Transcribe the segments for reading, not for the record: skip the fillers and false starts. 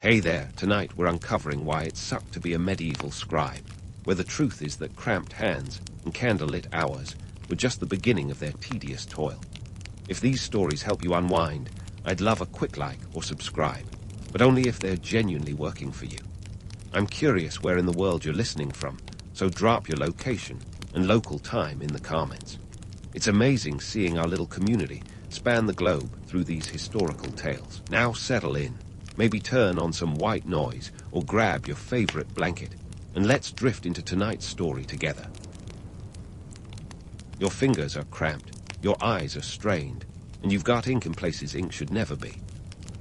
Hey there, tonight we're uncovering why it sucked to be a medieval scribe, where the truth is that cramped hands and candlelit hours were just the beginning of their tedious toil. If these stories help you unwind, I'd love a quick like or subscribe, but only if they're genuinely working for you. I'm curious where in the world you're listening from, so drop your location and local time in the comments. It's amazing seeing our little community span the globe through these historical tales. Now settle in, maybe turn on some white noise or grab your favorite blanket, and let's drift into tonight's story together. Your fingers are cramped, your eyes are strained, and you've got ink in places ink should never be.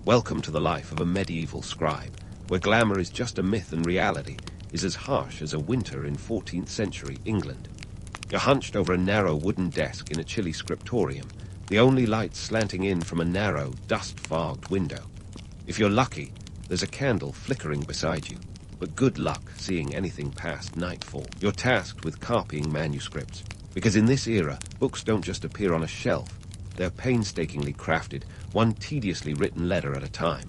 Welcome to the life of a medieval scribe, where glamour is just a myth and reality is as harsh as a winter in 14th century England. You're hunched over a narrow wooden desk in a chilly scriptorium, the only light slanting in from a narrow, dust-fogged window. If you're lucky, there's a candle flickering beside you, but good luck seeing anything past nightfall. You're tasked with copying manuscripts, because in this era, books don't just appear on a shelf. They're painstakingly crafted, one tediously written letter at a time.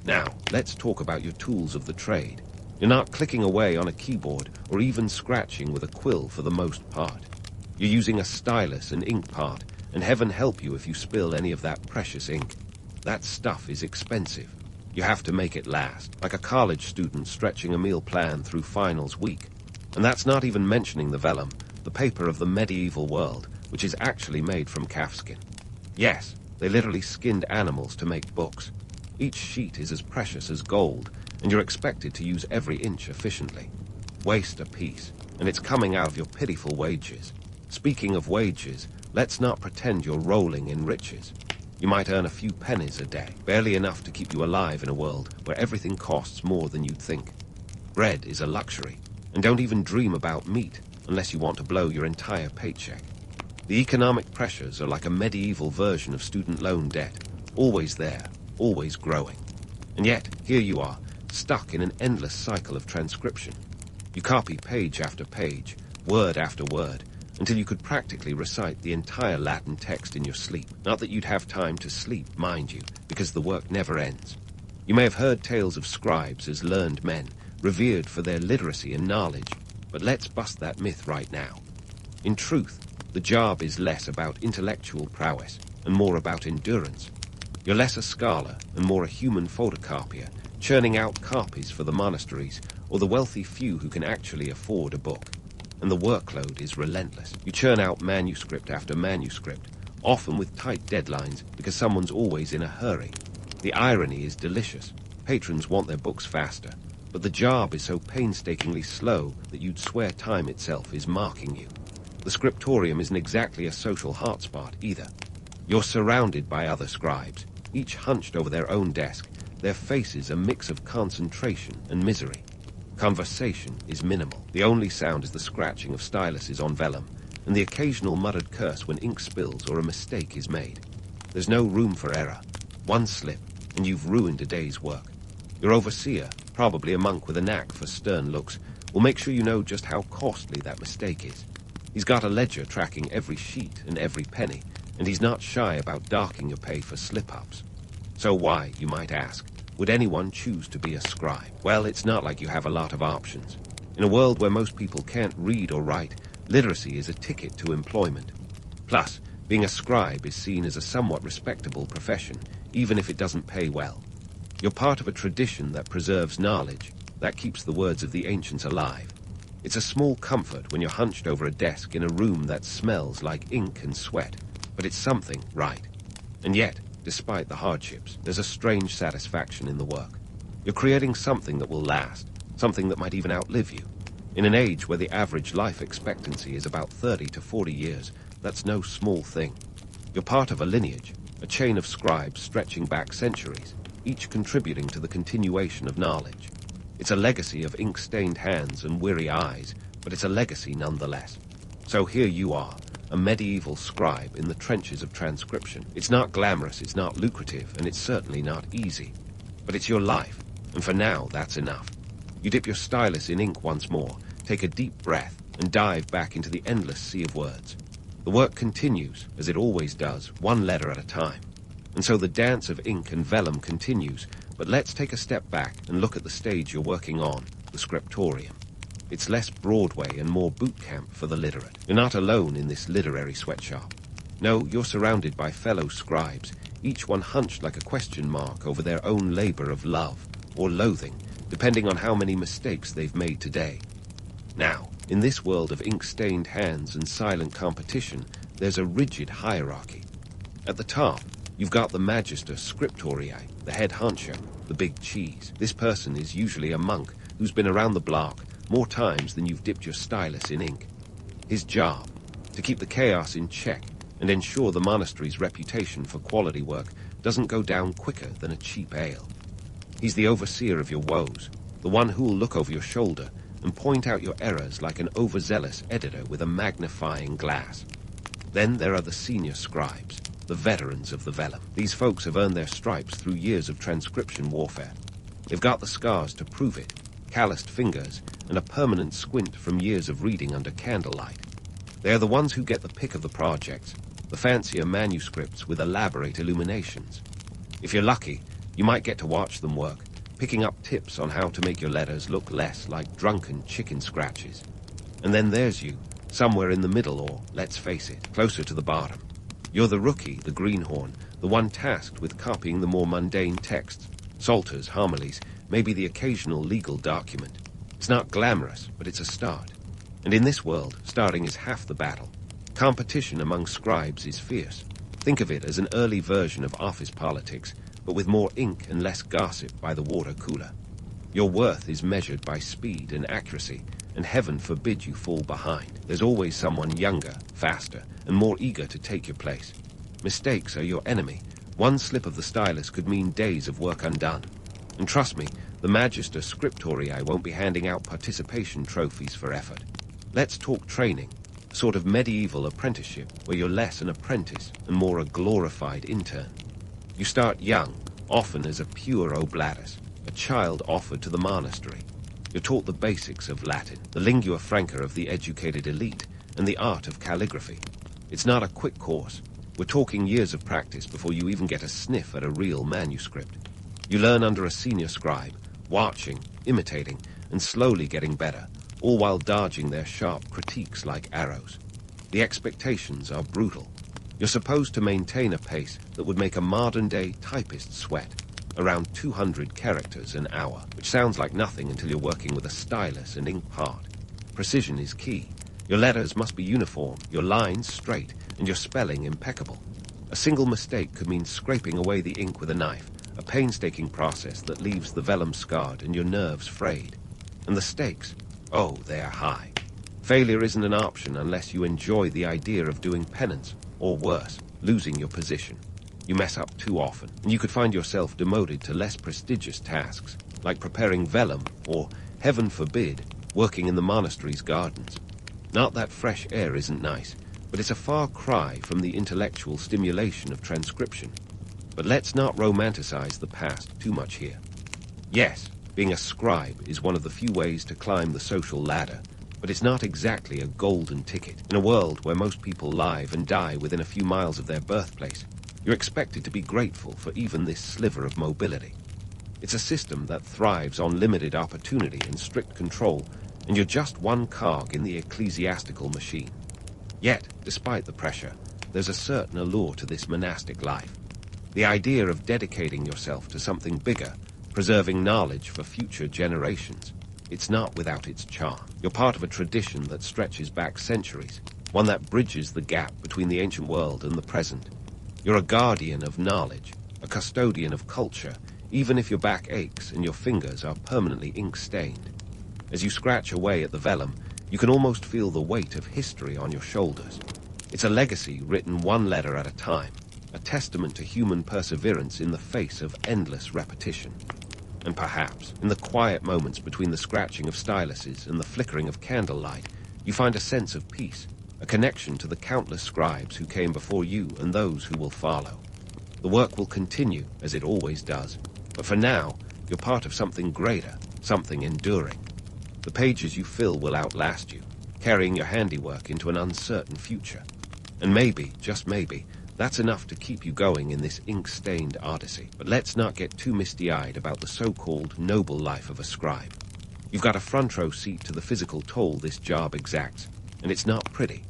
Now, let's talk about your tools of the trade. You're not clicking away on a keyboard or even scratching with a quill for the most part. You're using a stylus and ink pot, and heaven help you if you spill any of that precious ink. That stuff is expensive. You have to make it last, like a college student stretching a meal plan through finals week. And that's not even mentioning the vellum, the paper of the medieval world, which is actually made from calfskin. Yes, they literally skinned animals to make books. Each sheet is as precious as gold, and you're expected to use every inch efficiently. Waste a piece, and it's coming out of your pitiful wages. Speaking of wages, let's not pretend you're rolling in riches. You might earn a few pennies a day, barely enough to keep you alive in a world where everything costs more than you'd think. Bread is a luxury, and don't even dream about meat unless you want to blow your entire paycheck. The economic pressures are like a medieval version of student loan debt, always there, always growing. And yet, here you are, stuck in an endless cycle of transcription. You copy page after page, word after word, until you could practically recite the entire Latin text in your sleep. Not that you'd have time to sleep, mind you, because the work never ends. You may have heard tales of scribes as learned men, revered for their literacy and knowledge, but let's bust that myth right now. In truth, the job is less about intellectual prowess and more about endurance. You're less a scholar and more a human photocopier, churning out copies for the monasteries or the wealthy few who can actually afford a book. And the workload is relentless. You churn out manuscript after manuscript, often with tight deadlines because someone's always in a hurry. The irony is delicious. Patrons want their books faster, but the job is so painstakingly slow that you'd swear time itself is marking you. The scriptorium isn't exactly a social hotspot either. You're surrounded by other scribes, each hunched over their own desk, their faces a mix of concentration and misery. Conversation is minimal. The only sound is the scratching of styluses on vellum, and the occasional muttered curse when ink spills or a mistake is made. There's no room for error. One slip, and you've ruined a day's work. Your overseer, probably a monk with a knack for stern looks, will make sure you know just how costly that mistake is. He's got a ledger tracking every sheet and every penny, and he's not shy about docking your pay for slip-ups. So why, you might ask, would anyone choose to be a scribe? Well, it's not like you have a lot of options. In a world where most people can't read or write, literacy is a ticket to employment. Plus, being a scribe is seen as a somewhat respectable profession, even if it doesn't pay well. You're part of a tradition that preserves knowledge, that keeps the words of the ancients alive. It's a small comfort when you're hunched over a desk in a room that smells like ink and sweat, but it's something, right? And yet, despite the hardships, there's a strange satisfaction in the work. You're creating something that will last, something that might even outlive you. In an age where the average life expectancy is about 30 to 40 years, that's no small thing. You're part of a lineage, a chain of scribes stretching back centuries, each contributing to the continuation of knowledge. It's a legacy of ink-stained hands and weary eyes, but it's a legacy nonetheless. So here you are, a medieval scribe in the trenches of transcription. It's not glamorous, it's not lucrative, and it's certainly not easy. But it's your life, and for now, that's enough. You dip your stylus in ink once more, take a deep breath, and dive back into the endless sea of words. The work continues, as it always does, one letter at a time. And so the dance of ink and vellum continues, But let's take a step back and look at the stage you're working on, the scriptorium. It's less Broadway and more boot camp for the literate. You're not alone in this literary sweatshop. No, you're surrounded by fellow scribes, each one hunched like a question mark over their own labor of love or loathing, depending on how many mistakes they've made today. Now, in this world of ink-stained hands and silent competition, there's a rigid hierarchy. At the top, you've got the Magister Scriptorii, the head honcho, the big cheese. This person is usually a monk who's been around the block more times than you've dipped your stylus in ink. His job, to keep the chaos in check and ensure the monastery's reputation for quality work doesn't go down quicker than a cheap ale. He's the overseer of your woes, the one who'll look over your shoulder and point out your errors like an overzealous editor with a magnifying glass. Then there are the senior scribes, the veterans of the vellum. These folks have earned their stripes through years of transcription warfare. They've got the scars to prove it, calloused fingers, and a permanent squint from years of reading under candlelight. They're the ones who get the pick of the projects, the fancier manuscripts with elaborate illuminations. If you're lucky, you might get to watch them work, picking up tips on how to make your letters look less like drunken chicken scratches. And then there's you, somewhere in the middle or, let's face it, closer to the bottom. You're the rookie, the greenhorn, the one tasked with copying the more mundane texts, psalters, homilies, maybe the occasional legal document. It's not glamorous, but it's a start. And in this world, starting is half the battle. Competition among scribes is fierce. Think of it as an early version of office politics, but with more ink and less gossip by the water cooler. Your worth is measured by speed and accuracy, and heaven forbid you fall behind. There's always someone younger, faster, and more eager to take your place. Mistakes are your enemy. One slip of the stylus could mean days of work undone. And trust me, the Magister Scriptorii won't be handing out participation trophies for effort. Let's talk training, a sort of medieval apprenticeship where you're less an apprentice and more a glorified intern. You start young, often as a pure oblatus, a child offered to the monastery. You're taught the basics of Latin, the lingua franca of the educated elite, and the art of calligraphy. It's not a quick course. We're talking years of practice before you even get a sniff at a real manuscript. You learn under a senior scribe, watching, imitating, and slowly getting better, all while dodging their sharp critiques like arrows. The expectations are brutal. You're supposed to maintain a pace that would make a modern-day typist sweat, around 200 characters an hour, which sounds like nothing until you're working with a stylus and ink part. Precision is key. Your letters must be uniform, your lines straight, and your spelling impeccable. A single mistake could mean scraping away the ink with a knife, a painstaking process that leaves the vellum scarred and your nerves frayed. And the stakes? Oh, they're high. Failure isn't an option unless you enjoy the idea of doing penance, or worse, losing your position. You mess up too often, and you could find yourself demoted to less prestigious tasks, like preparing vellum, or, heaven forbid, working in the monastery's gardens. Not that fresh air isn't nice, but it's a far cry from the intellectual stimulation of transcription. But let's not romanticize the past too much here. Yes, being a scribe is one of the few ways to climb the social ladder, but it's not exactly a golden ticket. In a world where most people live and die within a few miles of their birthplace, you're expected to be grateful for even this sliver of mobility. It's a system that thrives on limited opportunity and strict control, and you're just one cog in the ecclesiastical machine. Yet, despite the pressure, there's a certain allure to this monastic life. The idea of dedicating yourself to something bigger, preserving knowledge for future generations. It's not without its charm. You're part of a tradition that stretches back centuries, one that bridges the gap between the ancient world and the present. You're a guardian of knowledge, a custodian of culture, even if your back aches and your fingers are permanently ink-stained. As you scratch away at the vellum, you can almost feel the weight of history on your shoulders. It's a legacy written one letter at a time, a testament to human perseverance in the face of endless repetition. And perhaps, in the quiet moments between the scratching of styluses and the flickering of candlelight, you find a sense of peace, a connection to the countless scribes who came before you and those who will follow. The work will continue, as it always does, but for now, you're part of something greater, something enduring. The pages you fill will outlast you, carrying your handiwork into an uncertain future. And maybe, just maybe, That's enough to keep you going in this ink-stained odyssey. But let's not get too misty-eyed about the so-called noble life of a scribe. You've got a front-row seat to the physical toll this job exacts, and it's not pretty.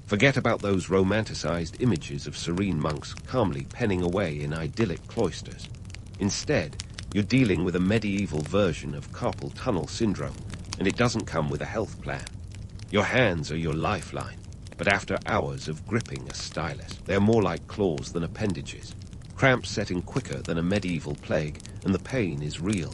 Forget about those romanticized images of serene monks calmly penning away in idyllic cloisters. Instead, you're dealing with a medieval version of carpal tunnel syndrome, and it doesn't come with a health plan. Your hands are your lifeline, but after hours of gripping a stylus, they're more like claws than appendages. Cramps set in quicker than a medieval plague, and the pain is real.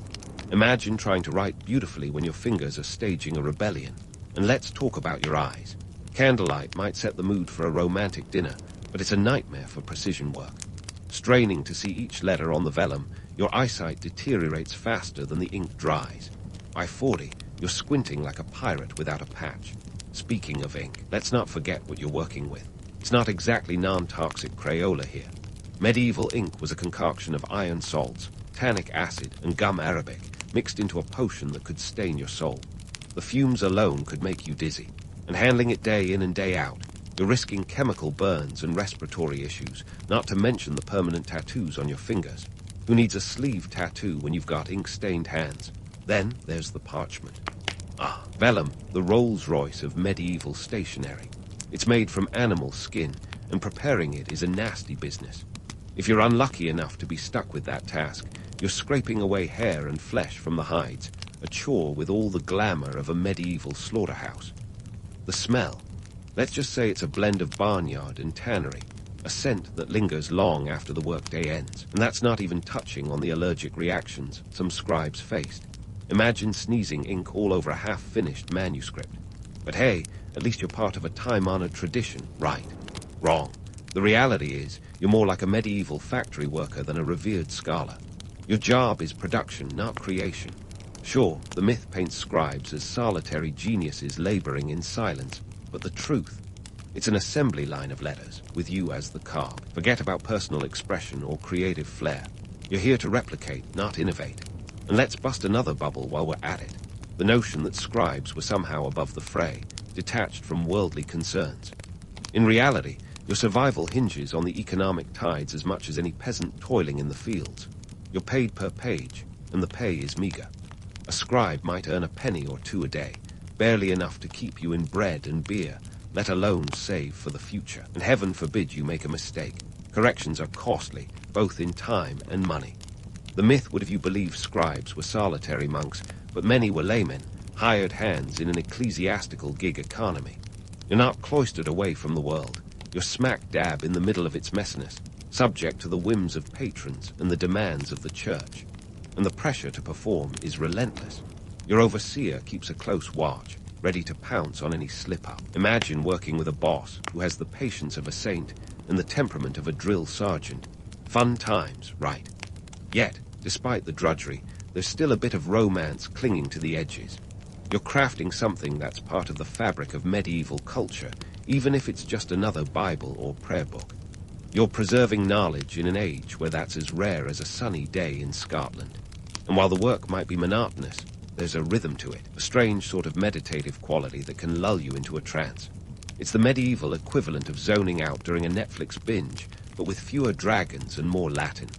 Imagine trying to write beautifully when your fingers are staging a rebellion. And let's talk about your eyes. Candlelight might set the mood for a romantic dinner, but it's a nightmare for precision work. Straining to see each letter on the vellum, your eyesight deteriorates faster than the ink dries. By 40, you're squinting like a pirate without a patch. Speaking of ink, let's not forget what you're working with. It's not exactly non-toxic Crayola here. Medieval ink was a concoction of iron salts, tannic acid, and gum arabic, mixed into a potion that could stain your soul. The fumes alone could make you dizzy. And handling it day in and day out, you're risking chemical burns and respiratory issues, not to mention the permanent tattoos on your fingers. Who needs a sleeve tattoo when you've got ink-stained hands? Then there's the parchment. Vellum, the Rolls-Royce of medieval stationery. It's made from animal skin, and preparing it is a nasty business. If you're unlucky enough to be stuck with that task, you're scraping away hair and flesh from the hides, a chore with all the glamour of a medieval slaughterhouse. The smell. Let's just say it's a blend of barnyard and tannery, a scent that lingers long after the workday ends. And that's not even touching on the allergic reactions some scribes faced. Imagine sneezing ink all over a half-finished manuscript. But hey, at least you're part of a time-honored tradition, right? Wrong. The reality is, you're more like a medieval factory worker than a revered scholar. Your job is production, not creation. Sure, the myth paints scribes as solitary geniuses laboring in silence, but the truth, it's an assembly line of letters, with you as the cog. Forget about personal expression or creative flair. You're here to replicate, not innovate. And let's bust another bubble while we're at it. The notion that scribes were somehow above the fray, detached from worldly concerns. In reality, your survival hinges on the economic tides as much as any peasant toiling in the fields. You're paid per page, and the pay is meager. A scribe might earn a penny or two a day, barely enough to keep you in bread and beer, let alone save for the future. And heaven forbid you make a mistake. Corrections are costly, both in time and money. The myth would have you believe scribes were solitary monks, but many were laymen, hired hands in an ecclesiastical gig economy. You're not cloistered away from the world. You're smack dab in the middle of its messiness, subject to the whims of patrons and the demands of the church. And the pressure to perform is relentless. Your overseer keeps a close watch, ready to pounce on any slip-up. Imagine working with a boss who has the patience of a saint and the temperament of a drill sergeant. Fun times, right? Yet, despite the drudgery, there's still a bit of romance clinging to the edges. You're crafting something that's part of the fabric of medieval culture, even if it's just another Bible or prayer book. You're preserving knowledge in an age where that's as rare as a sunny day in Scotland. And while the work might be monotonous, there's a rhythm to it, a strange sort of meditative quality that can lull you into a trance. It's the medieval equivalent of zoning out during a Netflix binge, but with fewer dragons and more Latin.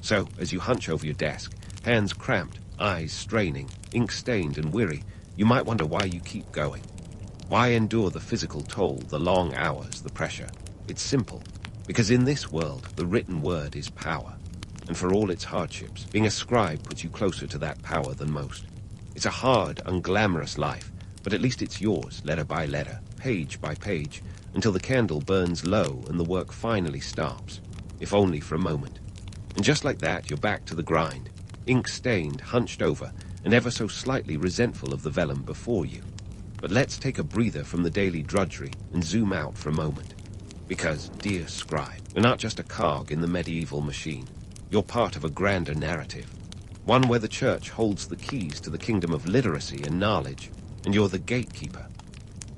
So, as you hunch over your desk, hands cramped, eyes straining, ink stained and weary, you might wonder why you keep going. Why endure the physical toll, the long hours, the pressure? It's simple. Because in this world, the written word is power. And for all its hardships, being a scribe puts you closer to that power than most. It's a hard, unglamorous life, but at least it's yours, letter by letter, page by page, until the candle burns low and the work finally stops, if only for a moment. And just like that, you're back to the grind, ink-stained, hunched over, and ever so slightly resentful of the vellum before you. But let's take a breather from the daily drudgery and zoom out for a moment. Because, dear scribe, you're not just a cog in the medieval machine. You're part of a grander narrative, one where the church holds the keys to the kingdom of literacy and knowledge, and you're the gatekeeper.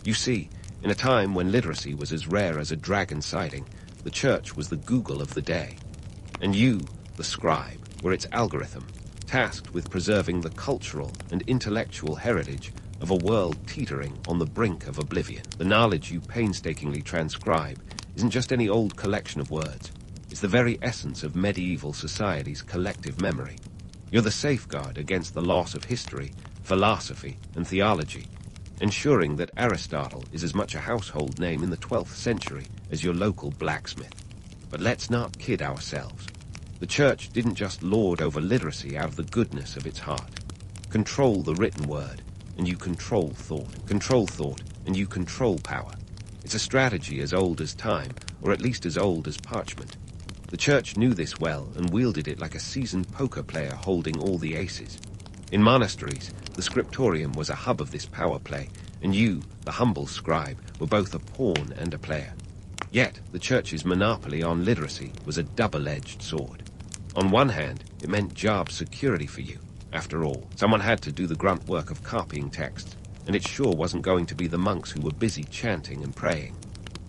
You see, in a time when literacy was as rare as a dragon sighting, the church was the Google of the day. And you, the scribe, were its algorithm, tasked with preserving the cultural and intellectual heritage of a world teetering on the brink of oblivion. The knowledge you painstakingly transcribe isn't just any old collection of words. It's the very essence of medieval society's collective memory. You're the safeguard against the loss of history, philosophy, and theology, ensuring that Aristotle is as much a household name in the 12th century as your local blacksmith. But let's not kid ourselves. The church didn't just lord over literacy out of the goodness of its heart. Control the written word, and you control thought. Control thought, and you control power. It's a strategy as old as time, or at least as old as parchment. The church knew this well and wielded it like a seasoned poker player holding all the aces. In monasteries, the scriptorium was a hub of this power play, and you, the humble scribe, were both a pawn and a player. Yet, the church's monopoly on literacy was a double-edged sword. On one hand, it meant job security for you. After all, someone had to do the grunt work of copying texts, and it sure wasn't going to be the monks who were busy chanting and praying.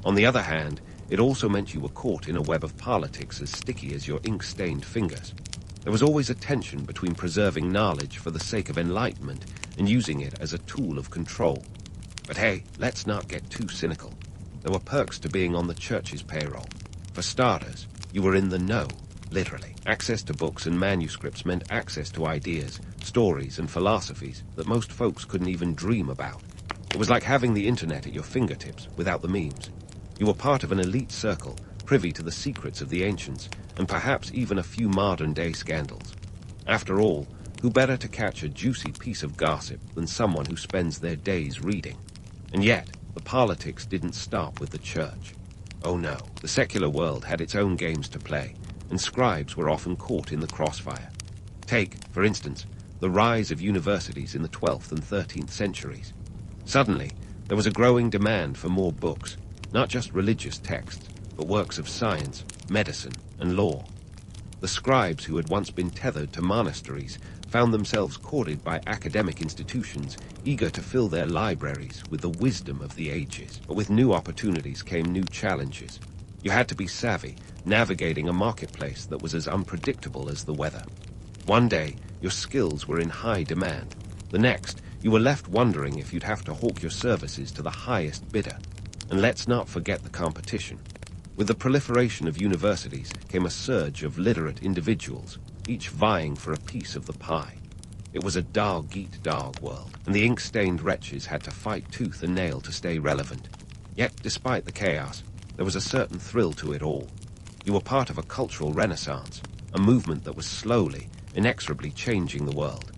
On the other hand, it also meant you were caught in a web of politics as sticky as your ink-stained fingers. There was always a tension between preserving knowledge for the sake of enlightenment and using it as a tool of control. But hey, let's not get too cynical. There were perks to being on the church's payroll. For starters, you were in the know, literally. Access to books and manuscripts meant access to ideas, stories, and philosophies that most folks couldn't even dream about. It was like having the internet at your fingertips without the memes. You were part of an elite circle, privy to the secrets of the ancients, and perhaps even a few modern-day scandals. After all, who better to catch a juicy piece of gossip than someone who spends their days reading? And yet, the politics didn't stop with the church. Oh no, the secular world had its own games to play, and scribes were often caught in the crossfire. Take, for instance, the rise of universities in the 12th and 13th centuries. Suddenly, there was a growing demand for more books, not just religious texts, but works of science, medicine, and law. The scribes who had once been tethered to monasteries found themselves courted by academic institutions eager to fill their libraries with the wisdom of the ages. But with new opportunities came new challenges. You had to be savvy, navigating a marketplace that was as unpredictable as the weather. One day, your skills were in high demand. The next, you were left wondering if you'd have to hawk your services to the highest bidder. And let's not forget the competition. With the proliferation of universities came a surge of literate individuals, each vying for a piece of the pie. It was a dog-eat-dog world, and the ink-stained wretches had to fight tooth and nail to stay relevant. Yet, despite the chaos, there was a certain thrill to it all. You were part of a cultural renaissance, a movement that was slowly, inexorably changing the world.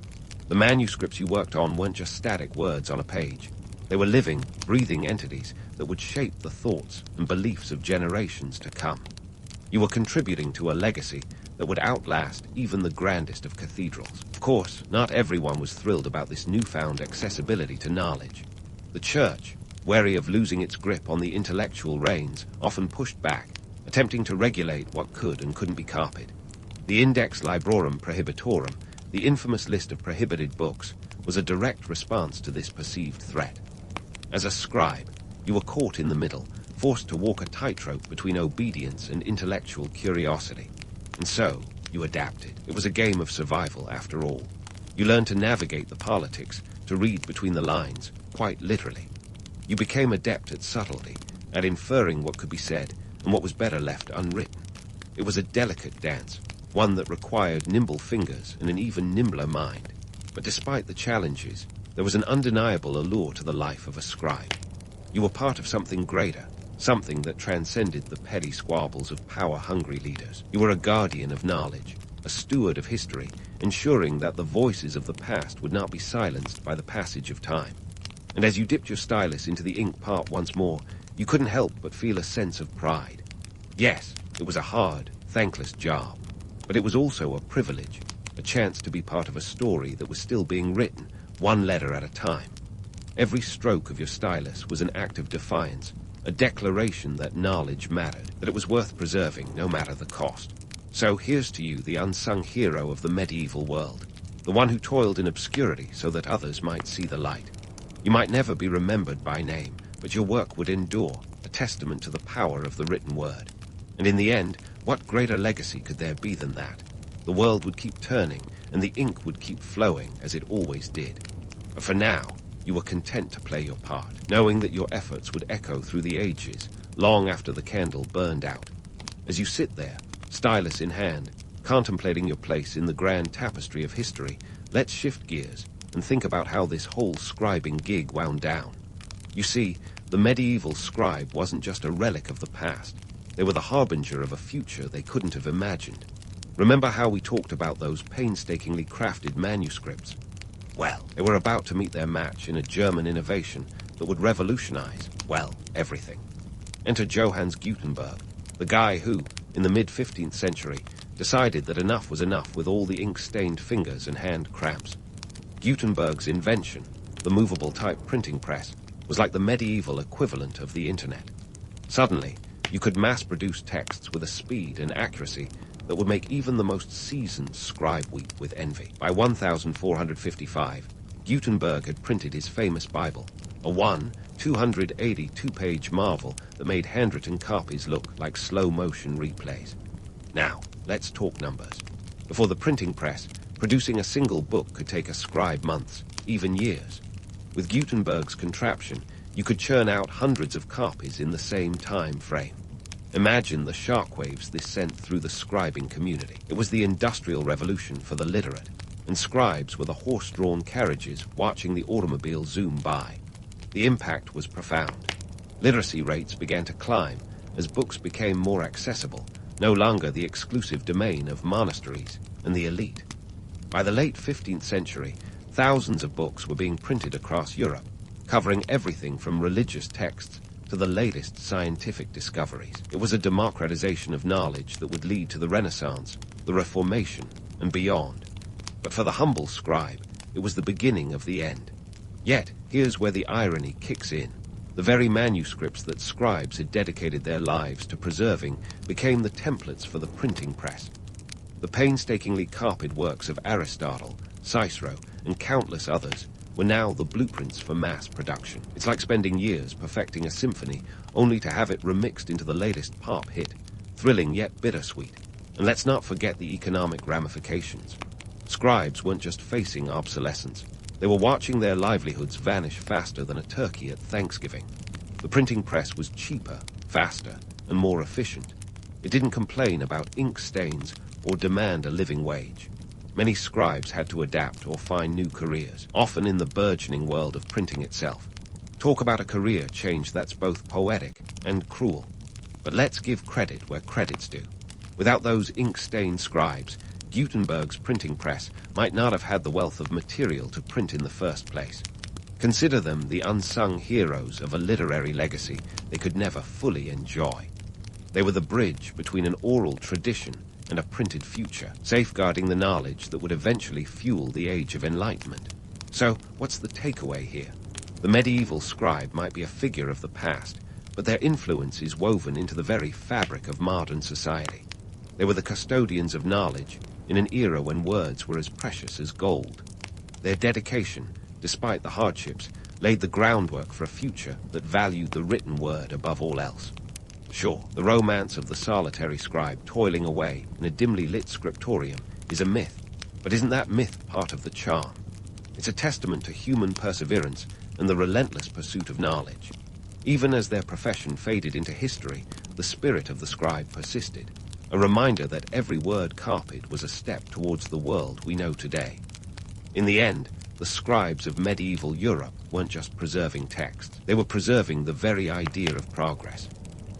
The manuscripts you worked on weren't just static words on a page. They were living, breathing entities that would shape the thoughts and beliefs of generations to come. You were contributing to a legacy that would outlast even the grandest of cathedrals. Of course, not everyone was thrilled about this newfound accessibility to knowledge. The church, wary of losing its grip on the intellectual reins, often pushed back, attempting to regulate what could and couldn't be copied. The Index Librorum Prohibitorum, the infamous list of prohibited books, was a direct response to this perceived threat. As a scribe, you were caught in the middle, forced to walk a tightrope between obedience and intellectual curiosity. And so, you adapted. It was a game of survival, after all. You learned to navigate the politics, to read between the lines, quite literally. You became adept at subtlety, at inferring what could be said, and what was better left unwritten. It was a delicate dance, one that required nimble fingers and an even nimbler mind. But despite the challenges, there was an undeniable allure to the life of a scribe. You were part of something greater, something that transcended the petty squabbles of power-hungry leaders. You were a guardian of knowledge, a steward of history, ensuring that the voices of the past would not be silenced by the passage of time. And as you dipped your stylus into the ink part once more, you couldn't help but feel a sense of pride. Yes, it was a hard, thankless job, but it was also a privilege, a chance to be part of a story that was still being written, one letter at a time. Every stroke of your stylus was an act of defiance, a declaration that knowledge mattered, that it was worth preserving no matter the cost. So here's to you, the unsung hero of the medieval world, the one who toiled in obscurity so that others might see the light. You might never be remembered by name, but your work would endure, a testament to the power of the written word. And in the end, what greater legacy could there be than that? The world would keep turning, and the ink would keep flowing as it always did. But for now, you were content to play your part, knowing that your efforts would echo through the ages, long after the candle burned out. As you sit there, stylus in hand, contemplating your place in the grand tapestry of history, let's shift gears and think about how this whole scribing gig wound down. You see, the medieval scribe wasn't just a relic of the past. They were the harbinger of a future they couldn't have imagined. Remember how we talked about those painstakingly crafted manuscripts? Well, they were about to meet their match in a German innovation that would revolutionize, well, everything. Enter Johannes Gutenberg, the guy who, in the mid-15th century, decided that enough was enough with all the ink-stained fingers and hand cramps. Gutenberg's invention, the movable type printing press, was like the medieval equivalent of the internet. Suddenly, you could mass-produce texts with a speed and accuracy that would make even the most seasoned scribe weep with envy. By 1455, Gutenberg had printed his famous Bible, a 282-page marvel that made handwritten copies look like slow-motion replays. Now, let's talk numbers. Before the printing press, producing a single book could take a scribe months, even years. With Gutenberg's contraption, you could churn out hundreds of copies in the same time frame. Imagine the shockwaves this sent through the scribing community. It was the Industrial Revolution for the literate, and scribes were the horse-drawn carriages watching the automobile zoom by. The impact was profound. Literacy rates began to climb as books became more accessible, no longer the exclusive domain of monasteries and the elite. By the late 15th century, thousands of books were being printed across Europe, covering everything from religious texts to the latest scientific discoveries. It was a democratization of knowledge that would lead to the Renaissance, the Reformation, and beyond. But for the humble scribe, it was the beginning of the end. Yet, here's where the irony kicks in. The very manuscripts that scribes had dedicated their lives to preserving became the templates for the printing press. The painstakingly copied works of Aristotle, Cicero, and countless others were now the blueprints for mass production. It's like spending years perfecting a symphony only to have it remixed into the latest pop hit, thrilling yet bittersweet. And let's not forget the economic ramifications. Scribes weren't just facing obsolescence. They were watching their livelihoods vanish faster than a turkey at Thanksgiving. The printing press was cheaper, faster, and more efficient. It didn't complain about ink stains or demand a living wage. Many scribes had to adapt or find new careers, often in the burgeoning world of printing itself. Talk about a career change that's both poetic and cruel. But let's give credit where credit's due. Without those ink-stained scribes, Gutenberg's printing press might not have had the wealth of material to print in the first place. Consider them the unsung heroes of a literary legacy they could never fully enjoy. They were the bridge between an oral tradition and a printed future, safeguarding the knowledge that would eventually fuel the Age of Enlightenment. So, what's the takeaway here? The medieval scribe might be a figure of the past, but their influence is woven into the very fabric of modern society. They were the custodians of knowledge in an era when words were as precious as gold. Their dedication, despite the hardships, laid the groundwork for a future that valued the written word above all else. Sure, the romance of the solitary scribe toiling away in a dimly lit scriptorium is a myth, but isn't that myth part of the charm? It's a testament to human perseverance and the relentless pursuit of knowledge. Even as their profession faded into history, the spirit of the scribe persisted, a reminder that every word copied was a step towards the world we know today. In the end, the scribes of medieval Europe weren't just preserving text, they were preserving the very idea of progress.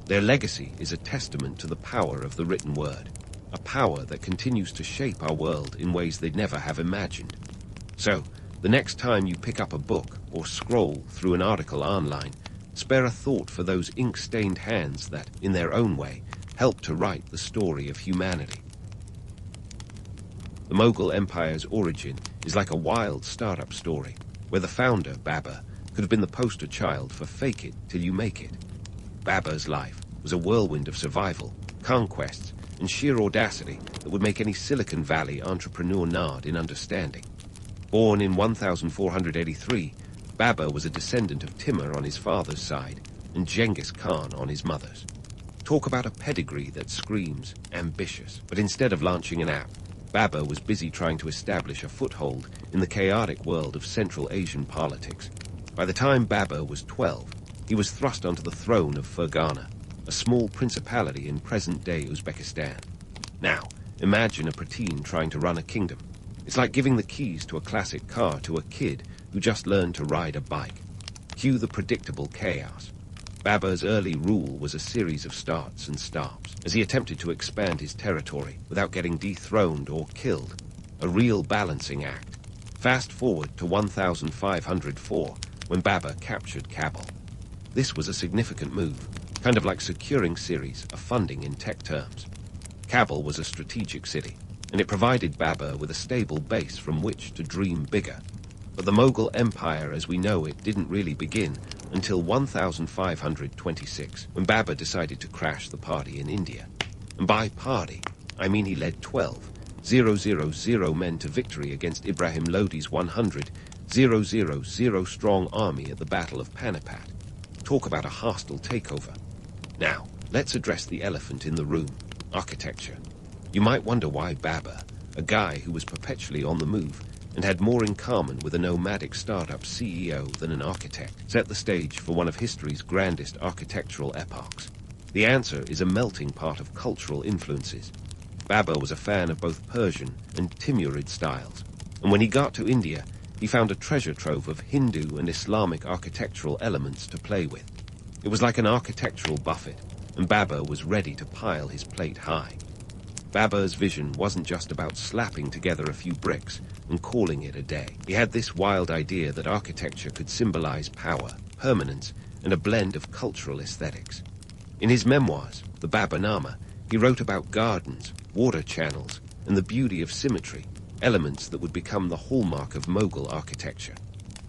Their legacy is a testament to the power of the written word, a power that continues to shape our world in ways they'd never have imagined. So, the next time you pick up a book or scroll through an article online, spare a thought for those ink-stained hands that, in their own way, help to write the story of humanity. The Mughal Empire's origin is like a wild startup story, where the founder, Babur, could have been the poster child for fake it till you make it. Babur's life was a whirlwind of survival, conquests, and sheer audacity that would make any Silicon Valley entrepreneur nod in understanding. Born in 1483, Babur was a descendant of Timur on his father's side and Genghis Khan on his mother's. Talk about a pedigree that screams ambitious. But instead of launching an app, Babur was busy trying to establish a foothold in the chaotic world of Central Asian politics. By the time Babur was 12, he was thrust onto the throne of Fergana, a small principality in present-day Uzbekistan. Now, imagine a Prateen trying to run a kingdom. It's like giving the keys to a classic car to a kid who just learned to ride a bike. Cue the predictable chaos. Babur's early rule was a series of starts and stops, as he attempted to expand his territory without getting dethroned or killed. A real balancing act. Fast forward to 1504, when Babur captured Kabul. This was a significant move, kind of like securing Ceres, a funding in tech terms. Kabul was a strategic city, and it provided Babur with a stable base from which to dream bigger. But the Mughal Empire as we know it didn't really begin until 1526, when Babur decided to crash the party in India. And by party, I mean he led 12,000 men to victory against Ibrahim Lodi's 100,000 strong army at the Battle of Panipat. Talk about a hostile takeover. Now, let's address the elephant in the room, architecture. You might wonder why Babur, a guy who was perpetually on the move and had more in common with a nomadic startup CEO than an architect, set the stage for one of history's grandest architectural epochs. The answer is a melting pot of cultural influences. Babur was a fan of both Persian and Timurid styles, and when he got to India, he found a treasure trove of Hindu and Islamic architectural elements to play with. It was like an architectural buffet, and Babur was ready to pile his plate high. Babur's vision wasn't just about slapping together a few bricks and calling it a day. He had this wild idea that architecture could symbolize power, permanence, and a blend of cultural aesthetics. In his memoirs, the Baburnama, he wrote about gardens, water channels, and the beauty of symmetry, elements that would become the hallmark of Mughal architecture.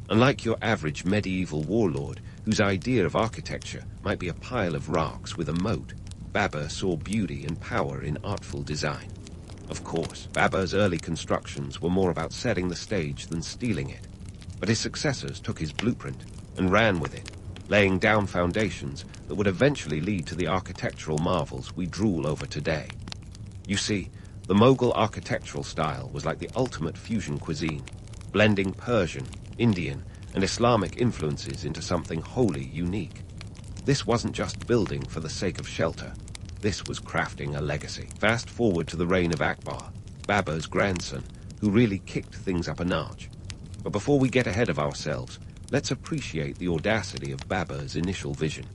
Unlike your average medieval warlord, whose idea of architecture might be a pile of rocks with a moat, Babur saw beauty and power in artful design. Of course, Babur's early constructions were more about setting the stage than stealing it. But his successors took his blueprint and ran with it, laying down foundations that would eventually lead to the architectural marvels we drool over today. You see, the Mughal architectural style was like the ultimate fusion cuisine, blending Persian, Indian, and Islamic influences into something wholly unique. This wasn't just building for the sake of shelter. This was crafting a legacy. Fast forward to the reign of Akbar, Babur's grandson, who really kicked things up a notch. But before we get ahead of ourselves, let's appreciate the audacity of Babur's initial vision.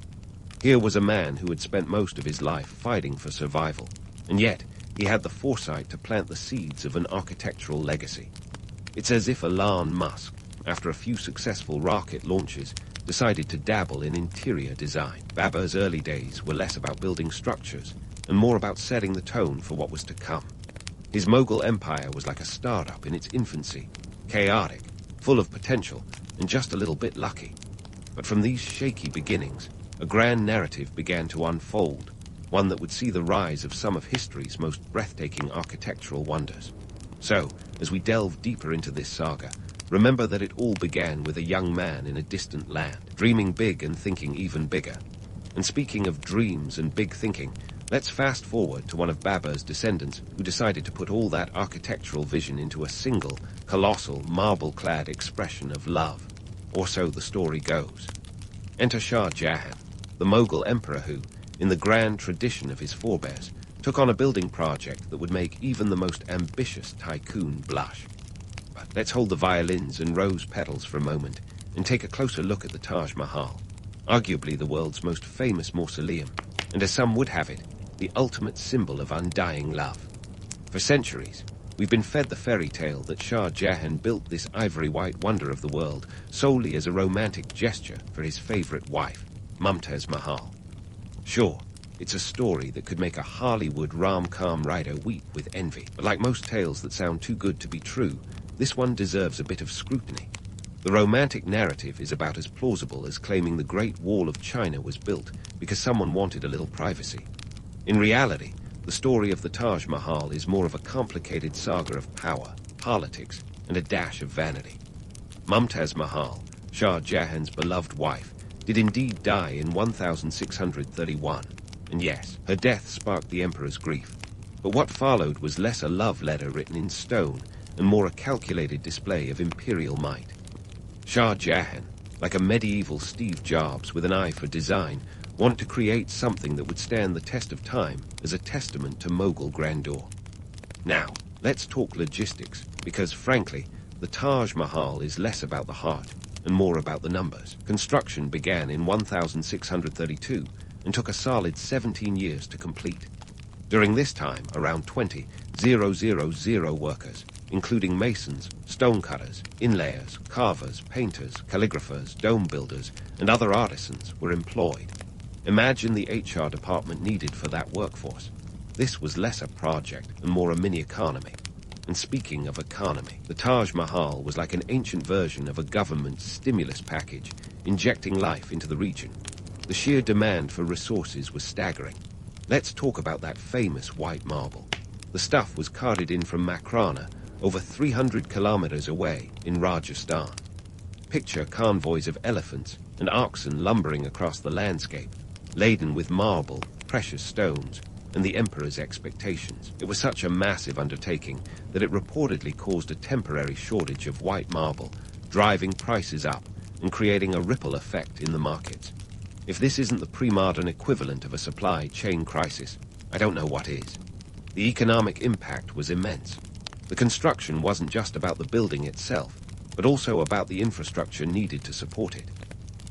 Here was a man who had spent most of his life fighting for survival, and yet he had the foresight to plant the seeds of an architectural legacy. It's as if Elon Musk, after a few successful rocket launches, decided to dabble in interior design. Babur's early days were less about building structures and more about setting the tone for what was to come. His Mughal empire was like a startup in its infancy, chaotic, full of potential, and just a little bit lucky. But from these shaky beginnings, a grand narrative began to unfold, one that would see the rise of some of history's most breathtaking architectural wonders. So, as we delve deeper into this saga, remember that it all began with a young man in a distant land, dreaming big and thinking even bigger. And speaking of dreams and big thinking, let's fast forward to one of Babur's descendants who decided to put all that architectural vision into a single, colossal, marble-clad expression of love. Or so the story goes. Enter Shah Jahan, the Mughal emperor who, in the grand tradition of his forebears, took on a building project that would make even the most ambitious tycoon blush. But let's hold the violins and rose petals for a moment and take a closer look at the Taj Mahal, arguably the world's most famous mausoleum, and as some would have it, the ultimate symbol of undying love. For centuries, we've been fed the fairy tale that Shah Jahan built this ivory-white wonder of the world solely as a romantic gesture for his favorite wife, Mumtaz Mahal. Sure, it's a story that could make a Hollywood rom-com writer weep with envy, but like most tales that sound too good to be true, this one deserves a bit of scrutiny. The romantic narrative is about as plausible as claiming the Great Wall of China was built because someone wanted a little privacy. In reality, the story of the Taj Mahal is more of a complicated saga of power, politics, and a dash of vanity. Mumtaz Mahal, Shah Jahan's beloved wife, did indeed die in 1631, and yes, her death sparked the emperor's grief. But what followed was less a love letter written in stone and more a calculated display of imperial might. Shah Jahan, like a medieval Steve Jobs with an eye for design, want to create something that would stand the test of time as a testament to Mughal grandeur. Now, let's talk logistics, because frankly, the Taj Mahal is less about the heart and more about the numbers. Construction began in 1632 and took a solid 17 years to complete. During this time, around 20,000 workers, including masons, stonecutters, inlayers, carvers, painters, calligraphers, dome builders, and other artisans were employed. Imagine the HR department needed for that workforce. This was less a project and more a mini-economy. And speaking of economy, the Taj Mahal was like an ancient version of a government stimulus package, injecting life into the region. The sheer demand for resources was staggering. Let's talk about that famous white marble. The stuff was carted in from Makrana, over 300 kilometers away in Rajasthan. Picture convoys of elephants and oxen lumbering across the landscape, laden with marble, precious stones, and the emperor's expectations. It was such a massive undertaking that it reportedly caused a temporary shortage of white marble, driving prices up and creating a ripple effect in the markets. If this isn't the pre-modern equivalent of a supply chain crisis, I don't know what is. The economic impact was immense. The construction wasn't just about the building itself, but also about the infrastructure needed to support it.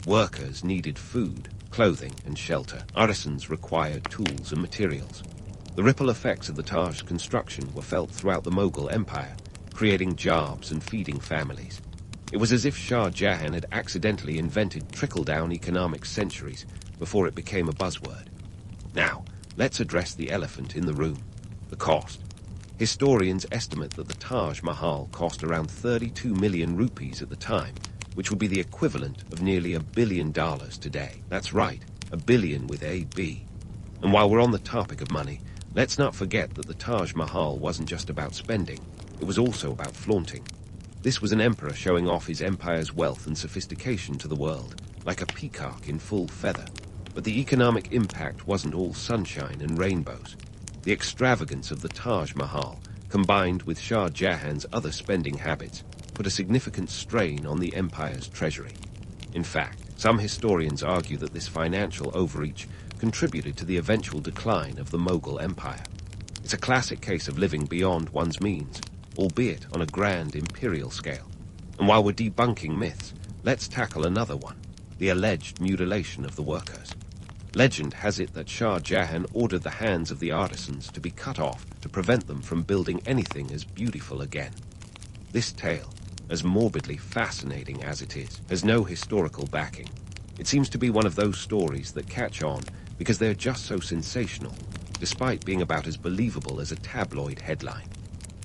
Workers needed food, clothing, and shelter. Artisans required tools and materials. The ripple effects of the Taj construction were felt throughout the Mughal Empire, creating jobs and feeding families. It was as if Shah Jahan had accidentally invented trickle-down economics centuries before it became a buzzword. Now, let's address the elephant in the room, the cost. Historians estimate that the Taj Mahal cost around 32 million rupees at the time, which would be the equivalent of nearly $1 billion today. That's right, $1 billion with a B. And while we're on the topic of money, let's not forget that the Taj Mahal wasn't just about spending, it was also about flaunting. This was an emperor showing off his empire's wealth and sophistication to the world, like a peacock in full feather. But the economic impact wasn't all sunshine and rainbows. The extravagance of the Taj Mahal, combined with Shah Jahan's other spending habits, put a significant strain on the empire's treasury. In fact, some historians argue that this financial overreach contributed to the eventual decline of the Mughal Empire. It's a classic case of living beyond one's means, albeit on a grand imperial scale. And while we're debunking myths, let's tackle another one, the alleged mutilation of the workers. Legend has it that Shah Jahan ordered the hands of the artisans to be cut off to prevent them from building anything as beautiful again. This tale, as morbidly fascinating as it is, has no historical backing. It seems to be one of those stories that catch on because they're just so sensational, despite being about as believable as a tabloid headline.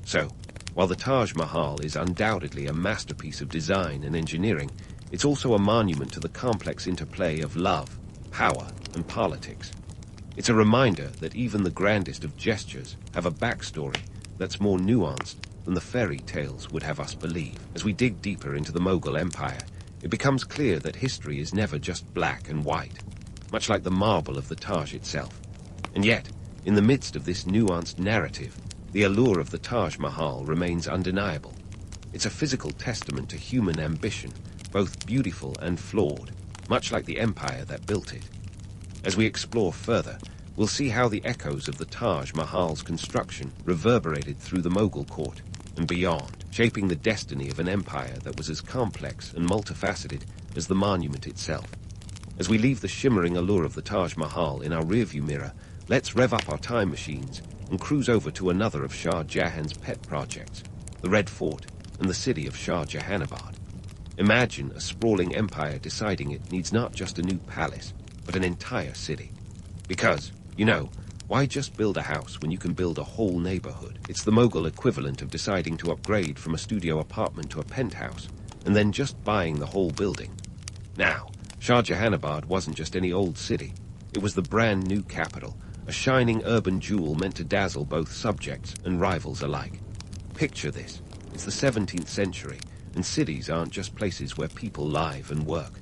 So, while the Taj Mahal is undoubtedly a masterpiece of design and engineering, it's also a monument to the complex interplay of love, power, and politics. It's a reminder that even the grandest of gestures have a backstory that's more nuanced than the fairy tales would have us believe. As we dig deeper into the Mughal Empire, it becomes clear that history is never just black and white, much like the marble of the Taj itself. And yet, in the midst of this nuanced narrative, the allure of the Taj Mahal remains undeniable. It's a physical testament to human ambition, both beautiful and flawed, much like the empire that built it. As we explore further, we'll see how the echoes of the Taj Mahal's construction reverberated through the Mughal court and beyond, shaping the destiny of an empire that was as complex and multifaceted as the monument itself. As we leave the shimmering allure of the Taj Mahal in our rearview mirror, let's rev up our time machines and cruise over to another of Shah Jahan's pet projects, the Red Fort and the city of Shah Jahanabad. Imagine a sprawling empire deciding it needs not just a new palace, but an entire city. Because, why just build a house when you can build a whole neighborhood? It's the Mughal equivalent of deciding to upgrade from a studio apartment to a penthouse, and then just buying the whole building. Now, Shah Jahanabad wasn't just any old city. It was the brand new capital, a shining urban jewel meant to dazzle both subjects and rivals alike. Picture this. It's the 17th century, and cities aren't just places where people live and work.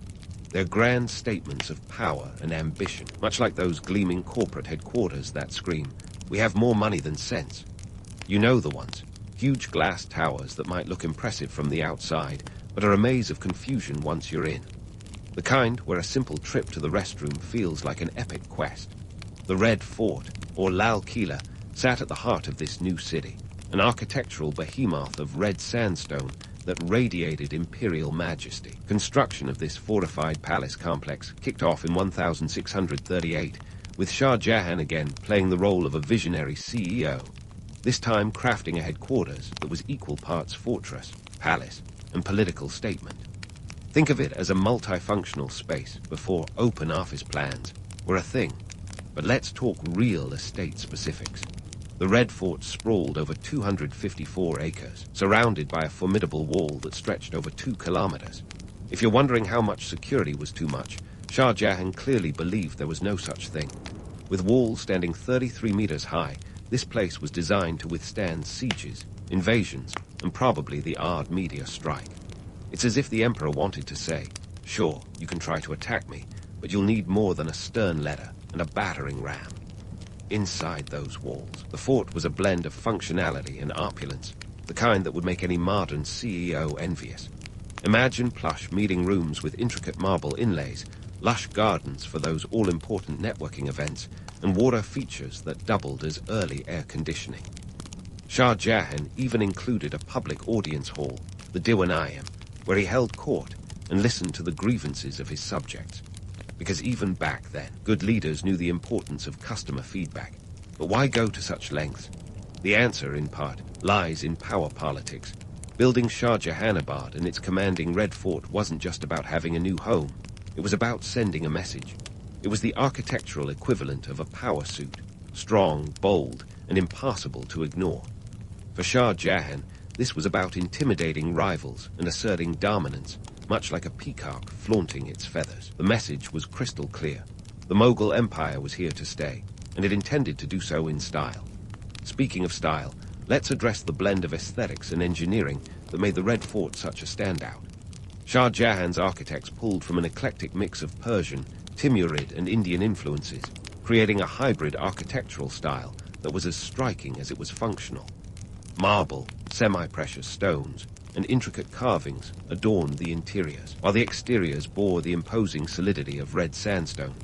They're grand statements of power and ambition, much like those gleaming corporate headquarters that scream, "We have more money than sense." You know the ones. Huge glass towers that might look impressive from the outside, but are a maze of confusion once you're in. The kind where a simple trip to the restroom feels like an epic quest. The Red Fort, or Lal Kila, sat at the heart of this new city, an architectural behemoth of red sandstone that radiated imperial majesty. Construction of this fortified palace complex kicked off in 1638, with Shah Jahan again playing the role of a visionary CEO, this time crafting a headquarters that was equal parts fortress, palace, and political statement. Think of it as a multifunctional space before open office plans were a thing. But let's talk real estate specifics. The Red Fort sprawled over 254 acres, surrounded by a formidable wall that stretched over 2 kilometers. If you're wondering how much security was too much, Shah Jahan clearly believed there was no such thing. With walls standing 33 meters high, this place was designed to withstand sieges, invasions, and probably the odd meteor strike. It's as if the emperor wanted to say, sure, you can try to attack me, but you'll need more than a stern letter and a battering ram. Inside those walls, the fort was a blend of functionality and opulence, the kind that would make any modern CEO envious. Imagine plush meeting rooms with intricate marble inlays, lush gardens for those all-important networking events, and water features that doubled as early air conditioning. Shah Jahan even included a public audience hall, the Diwanayam, where he held court and listened to the grievances of his subjects. Because even back then, good leaders knew the importance of customer feedback. But why go to such lengths? The answer, in part, lies in power politics. Building Shah Jahanabad and its commanding Red Fort wasn't just about having a new home. It was about sending a message. It was the architectural equivalent of a power suit, strong, bold, and impossible to ignore. For Shah Jahan, this was about intimidating rivals and asserting dominance, much like a peacock flaunting its feathers. The message was crystal clear. The Mughal Empire was here to stay, and it intended to do so in style. Speaking of style, let's address the blend of aesthetics and engineering that made the Red Fort such a standout. Shah Jahan's architects pulled from an eclectic mix of Persian, Timurid, and Indian influences, creating a hybrid architectural style that was as striking as it was functional. Marble, semi-precious stones, and intricate carvings adorned the interiors, while the exteriors bore the imposing solidity of red sandstone,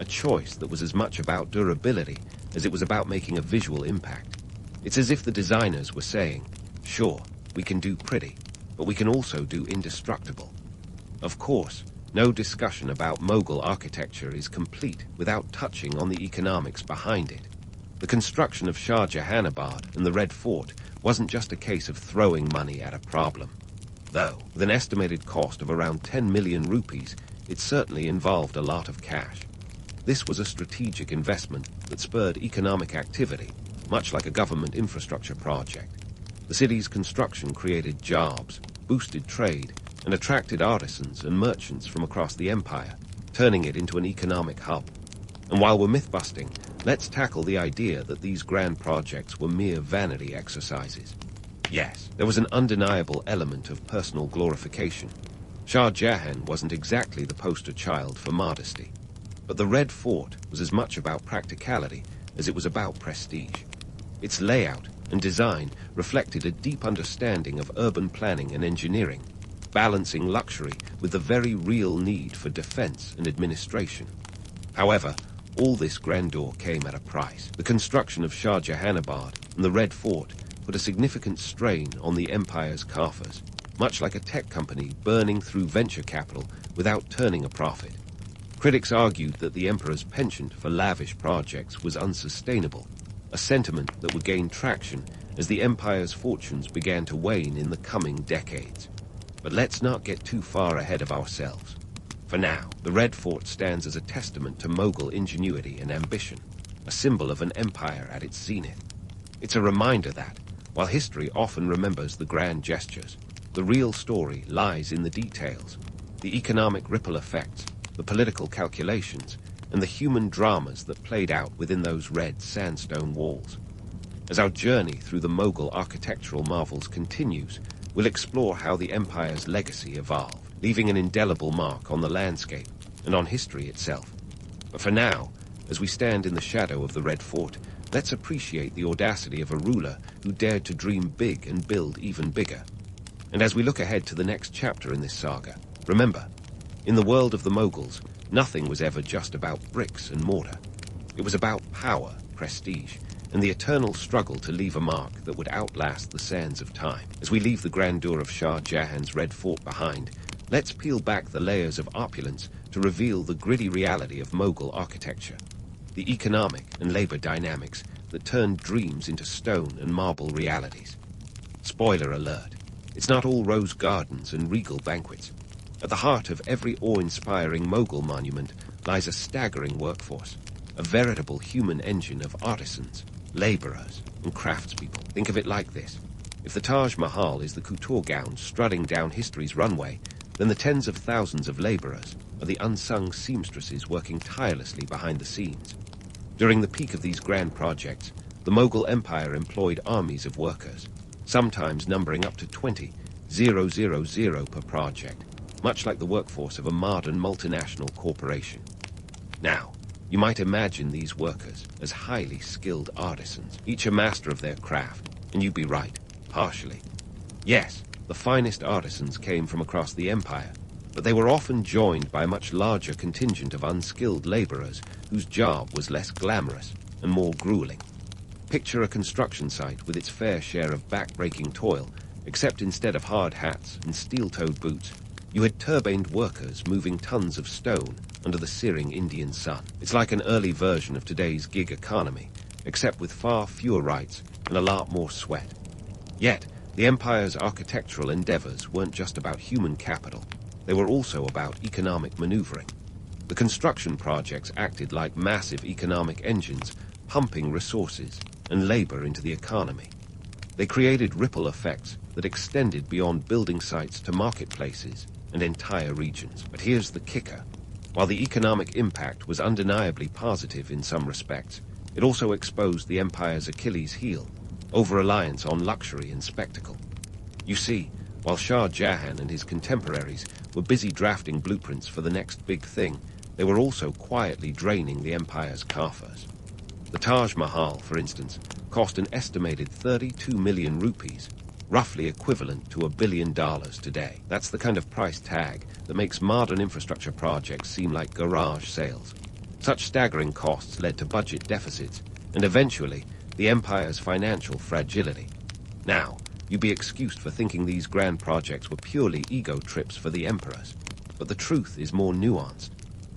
a choice that was as much about durability as it was about making a visual impact. It's as if the designers were saying, sure, we can do pretty, but we can also do indestructible. Of course, no discussion about Mughal architecture is complete without touching on the economics behind it. The construction of Shah Jahanabad and the Red Fort wasn't just a case of throwing money at a problem. Though, with an estimated cost of around 10 million rupees, it certainly involved a lot of cash. This was a strategic investment that spurred economic activity, much like a government infrastructure project. The city's construction created jobs, boosted trade, and attracted artisans and merchants from across the empire, turning it into an economic hub. And while we're myth-busting, let's tackle the idea that these grand projects were mere vanity exercises. Yes, there was an undeniable element of personal glorification. Shah Jahan wasn't exactly the poster child for modesty. But the Red Fort was as much about practicality as it was about prestige. Its layout and design reflected a deep understanding of urban planning and engineering, balancing luxury with the very real need for defense and administration. However, all this grandeur came at a price. The construction of Shah Jahanabad and the Red Fort put a significant strain on the empire's coffers, much like a tech company burning through venture capital without turning a profit. Critics argued that the emperor's penchant for lavish projects was unsustainable, a sentiment that would gain traction as the empire's fortunes began to wane in the coming decades. But let's not get too far ahead of ourselves. For now, the Red Fort stands as a testament to Mughal ingenuity and ambition, a symbol of an empire at its zenith. It's a reminder that, while history often remembers the grand gestures, the real story lies in the details, the economic ripple effects, the political calculations, and the human dramas that played out within those red sandstone walls. As our journey through the Mughal architectural marvels continues, we'll explore how the empire's legacy evolved, leaving an indelible mark on the landscape and on history itself. But for now, as we stand in the shadow of the Red Fort, let's appreciate the audacity of a ruler who dared to dream big and build even bigger. And as we look ahead to the next chapter in this saga, remember, In the world of the Mughals, nothing was ever just about bricks and mortar. It was about power, prestige, and the eternal struggle to leave a mark that would outlast the sands of time. As we leave the grandeur of Shah Jahan's Red Fort behind, let's peel back the layers of opulence to reveal the gritty reality of Mughal architecture, the economic and labor dynamics that turned dreams into stone and marble realities. Spoiler alert, it's not all rose gardens and regal banquets. At the heart of every awe-inspiring Mughal monument lies a staggering workforce, a veritable human engine of artisans, laborers, and craftspeople. Think of it like this. If the Taj Mahal is the couture gown strutting down history's runway, then the tens of thousands of laborers are the unsung seamstresses working tirelessly behind the scenes. During the peak of these grand projects, the Mughal Empire employed armies of workers, sometimes numbering up to 20,000 per project, much like the workforce of a modern multinational corporation. Now, you might imagine these workers as highly skilled artisans, each a master of their craft, and you'd be right, partially. Yes, the finest artisans came from across the empire, but they were often joined by a much larger contingent of unskilled laborers whose job was less glamorous and more grueling. Picture a construction site with its fair share of back-breaking toil, except instead of hard hats and steel-toed boots, you had turbaned workers moving tons of stone under the searing Indian sun. It's like an early version of today's gig economy, except with far fewer rights and a lot more sweat. Yet, the empire's architectural endeavors weren't just about human capital. They were also about economic maneuvering. The construction projects acted like massive economic engines, pumping resources and labor into the economy. They created ripple effects that extended beyond building sites to marketplaces and entire regions. But here's the kicker. While the economic impact was undeniably positive in some respects, it also exposed the empire's Achilles heel, over-reliance on luxury and spectacle. You see, while Shah Jahan and his contemporaries were busy drafting blueprints for the next big thing, they were also quietly draining the empire's coffers. The Taj Mahal, for instance, cost an estimated 32 million rupees, roughly equivalent to $1 billion today. That's the kind of price tag that makes modern infrastructure projects seem like garage sales. Such staggering costs led to budget deficits, and eventually, the empire's financial fragility. Now, you'd be excused for thinking these grand projects were purely ego trips for the emperors, but the truth is more nuanced.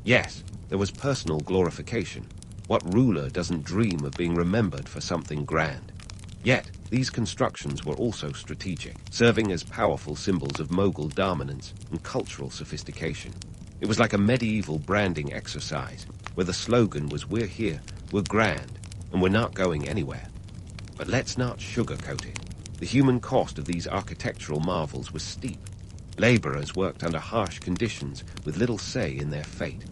Yes, there was personal glorification. What ruler doesn't dream of being remembered for something grand? Yet, these constructions were also strategic, serving as powerful symbols of Mughal dominance and cultural sophistication. It was like a medieval branding exercise, where the slogan was "We're here, we're grand, and we're not going anywhere." But let's not sugarcoat it. The human cost of these architectural marvels was steep. Laborers worked under harsh conditions with little say in their fate.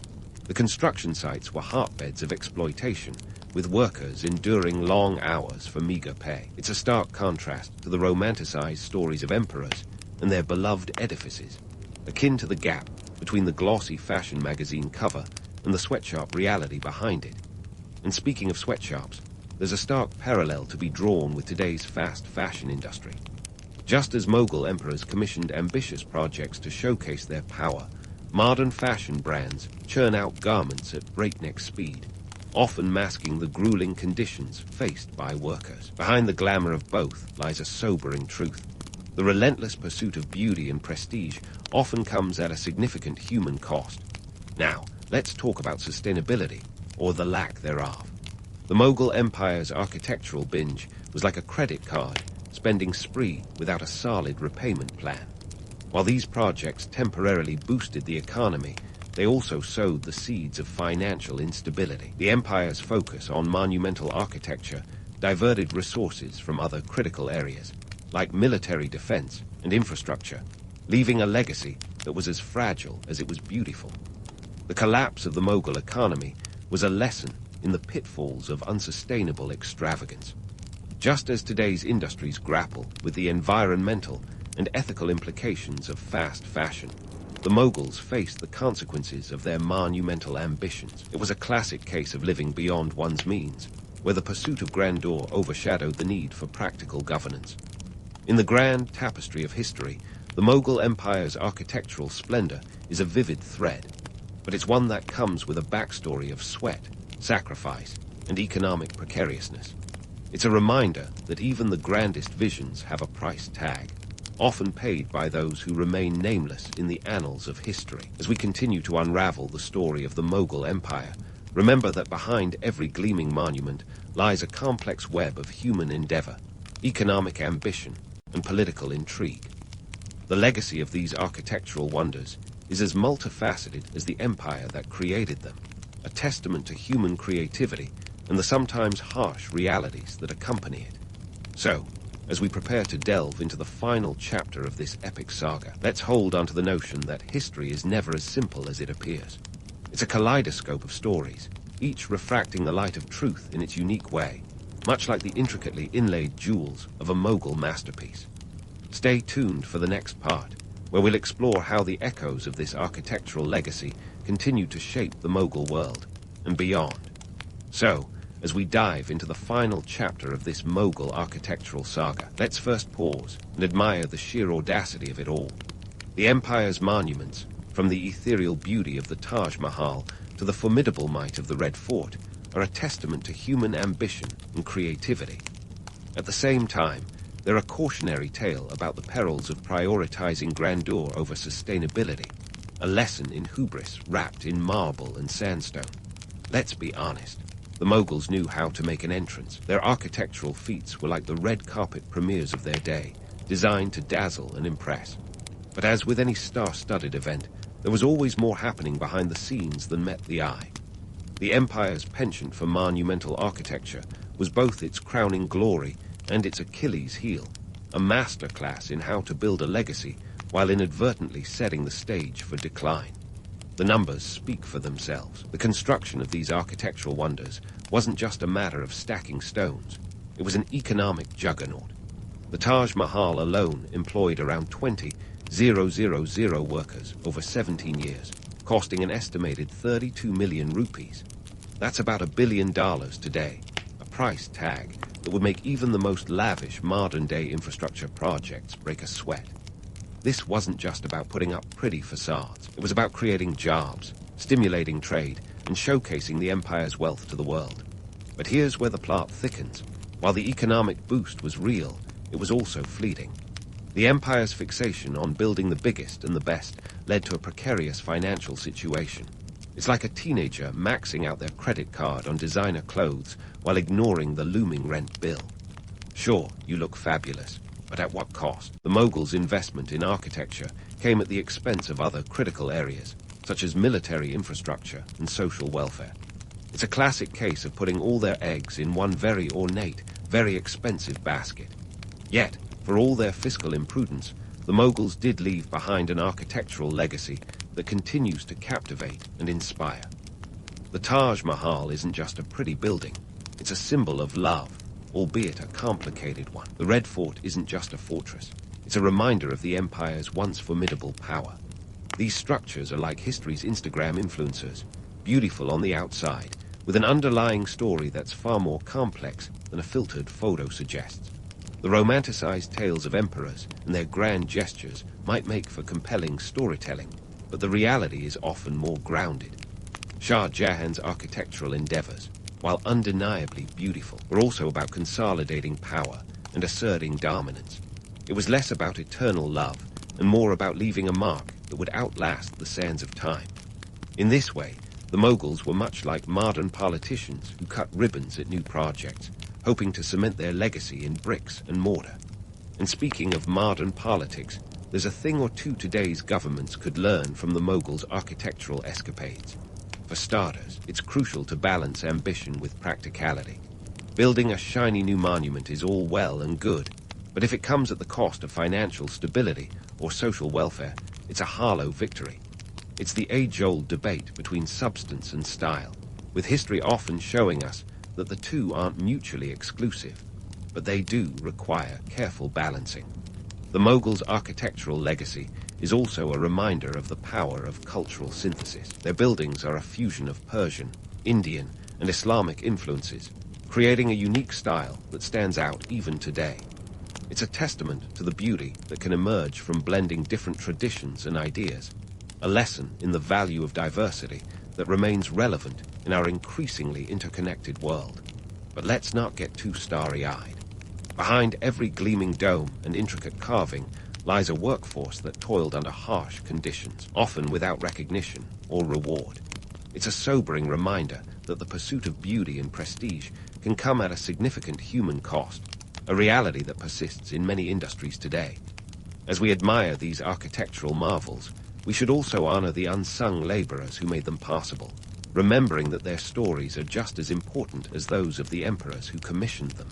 The construction sites were hotbeds of exploitation, with workers enduring long hours for meager pay. It's a stark contrast to the romanticized stories of emperors and their beloved edifices, akin to the gap between the glossy fashion magazine cover and the sweatshop reality behind it. And speaking of sweatshops, there's a stark parallel to be drawn with today's fast fashion industry. Just as Mughal emperors commissioned ambitious projects to showcase their power, modern fashion brands churn out garments at breakneck speed, often masking the grueling conditions faced by workers. Behind the glamour of both lies a sobering truth. The relentless pursuit of beauty and prestige often comes at a significant human cost. Now, let's talk about sustainability, or the lack thereof. The Mughal Empire's architectural binge was like a credit card, spending spree without a solid repayment plan. While these projects temporarily boosted the economy, they also sowed the seeds of financial instability. The empire's focus on monumental architecture diverted resources from other critical areas, like military defense and infrastructure, leaving a legacy that was as fragile as it was beautiful. The collapse of the Mughal economy was a lesson in the pitfalls of unsustainable extravagance. Just as today's industries grapple with the environmental and ethical implications of fast fashion, the Mughals faced the consequences of their monumental ambitions. It was a classic case of living beyond one's means, where the pursuit of grandeur overshadowed the need for practical governance. In the grand tapestry of history, The Mughal Empire's architectural splendor is a vivid thread, but it's one that comes with a backstory of sweat, sacrifice, and economic precariousness. It's a reminder that even the grandest visions have a price tag, often paid by those who remain nameless in the annals of history. As we continue to unravel the story of the Mughal Empire, remember that behind every gleaming monument lies a complex web of human endeavor, economic ambition, and political intrigue. The legacy of these architectural wonders is as multifaceted as the empire that created them, a testament to human creativity and the sometimes harsh realities that accompany it. So, as we prepare to delve into the final chapter of this epic saga, let's hold onto the notion that history is never as simple as it appears. It's a kaleidoscope of stories, each refracting the light of truth in its unique way, much like the intricately inlaid jewels of a Mughal masterpiece. Stay tuned for the next part, where we'll explore how the echoes of this architectural legacy continue to shape the Mughal world and beyond. So, as we dive into the final chapter of this Mughal architectural saga, let's first pause and admire the sheer audacity of it all. The empire's monuments, from the ethereal beauty of the Taj Mahal to the formidable might of the Red Fort, are a testament to human ambition and creativity. At the same time, they're a cautionary tale about the perils of prioritizing grandeur over sustainability, a lesson in hubris wrapped in marble and sandstone. Let's be honest. The Mughals knew how to make an entrance. Their architectural feats were like the red carpet premieres of their day, designed to dazzle and impress. But as with any star-studded event, there was always more happening behind the scenes than met the eye. The empire's penchant for monumental architecture was both its crowning glory and its Achilles heel, a masterclass in how to build a legacy while inadvertently setting the stage for decline. The numbers speak for themselves. The construction of these architectural wonders wasn't just a matter of stacking stones. It was an economic juggernaut. The Taj Mahal alone employed around 20,000 workers over 17 years, costing an estimated 32 million rupees. That's about $1 billion today, a price tag that would make even the most lavish modern-day infrastructure projects break a sweat. This wasn't just about putting up pretty facades. It was about creating jobs, stimulating trade, and showcasing the empire's wealth to the world. But here's where the plot thickens. While the economic boost was real, it was also fleeting. The empire's fixation on building the biggest and the best led to a precarious financial situation. It's like a teenager maxing out their credit card on designer clothes while ignoring the looming rent bill. Sure, you look fabulous, but at what cost? The Mughals' investment in architecture came at the expense of other critical areas, such as military infrastructure and social welfare. It's a classic case of putting all their eggs in one very ornate, very expensive basket. Yet, for all their fiscal imprudence, the Mughals did leave behind an architectural legacy that continues to captivate and inspire. The Taj Mahal isn't just a pretty building, it's a symbol of love, albeit a complicated one. The Red Fort isn't just a fortress, it's a reminder of the empire's once formidable power. These structures are like history's Instagram influencers, beautiful on the outside, with an underlying story that's far more complex than a filtered photo suggests. The romanticized tales of emperors and their grand gestures might make for compelling storytelling, but the reality is often more grounded. Shah Jahan's architectural endeavors, while undeniably beautiful, were also about consolidating power and asserting dominance. It was less about eternal love and more about leaving a mark that would outlast the sands of time. In this way, the Mughals were much like modern politicians who cut ribbons at new projects, hoping to cement their legacy in bricks and mortar. And speaking of modern politics, there's a thing or two today's governments could learn from the Mughals' architectural escapades. For starters, it's crucial to balance ambition with practicality. Building a shiny new monument is all well and good, but if it comes at the cost of financial stability or social welfare, it's a hollow victory. It's the age-old debate between substance and style, with history often showing us that the two aren't mutually exclusive, but they do require careful balancing. The Mughals' architectural legacy is also a reminder of the power of cultural synthesis. Their buildings are a fusion of Persian, Indian, and Islamic influences, creating a unique style that stands out even today. It's a testament to the beauty that can emerge from blending different traditions and ideas, a lesson in the value of diversity that remains relevant in our increasingly interconnected world. But let's not get too starry-eyed. Behind every gleaming dome and intricate carving lies a workforce that toiled under harsh conditions, often without recognition or reward. It's a sobering reminder that the pursuit of beauty and prestige can come at a significant human cost, a reality that persists in many industries today. As we admire these architectural marvels, we should also honor the unsung laborers who made them possible, remembering that their stories are just as important as those of the emperors who commissioned them.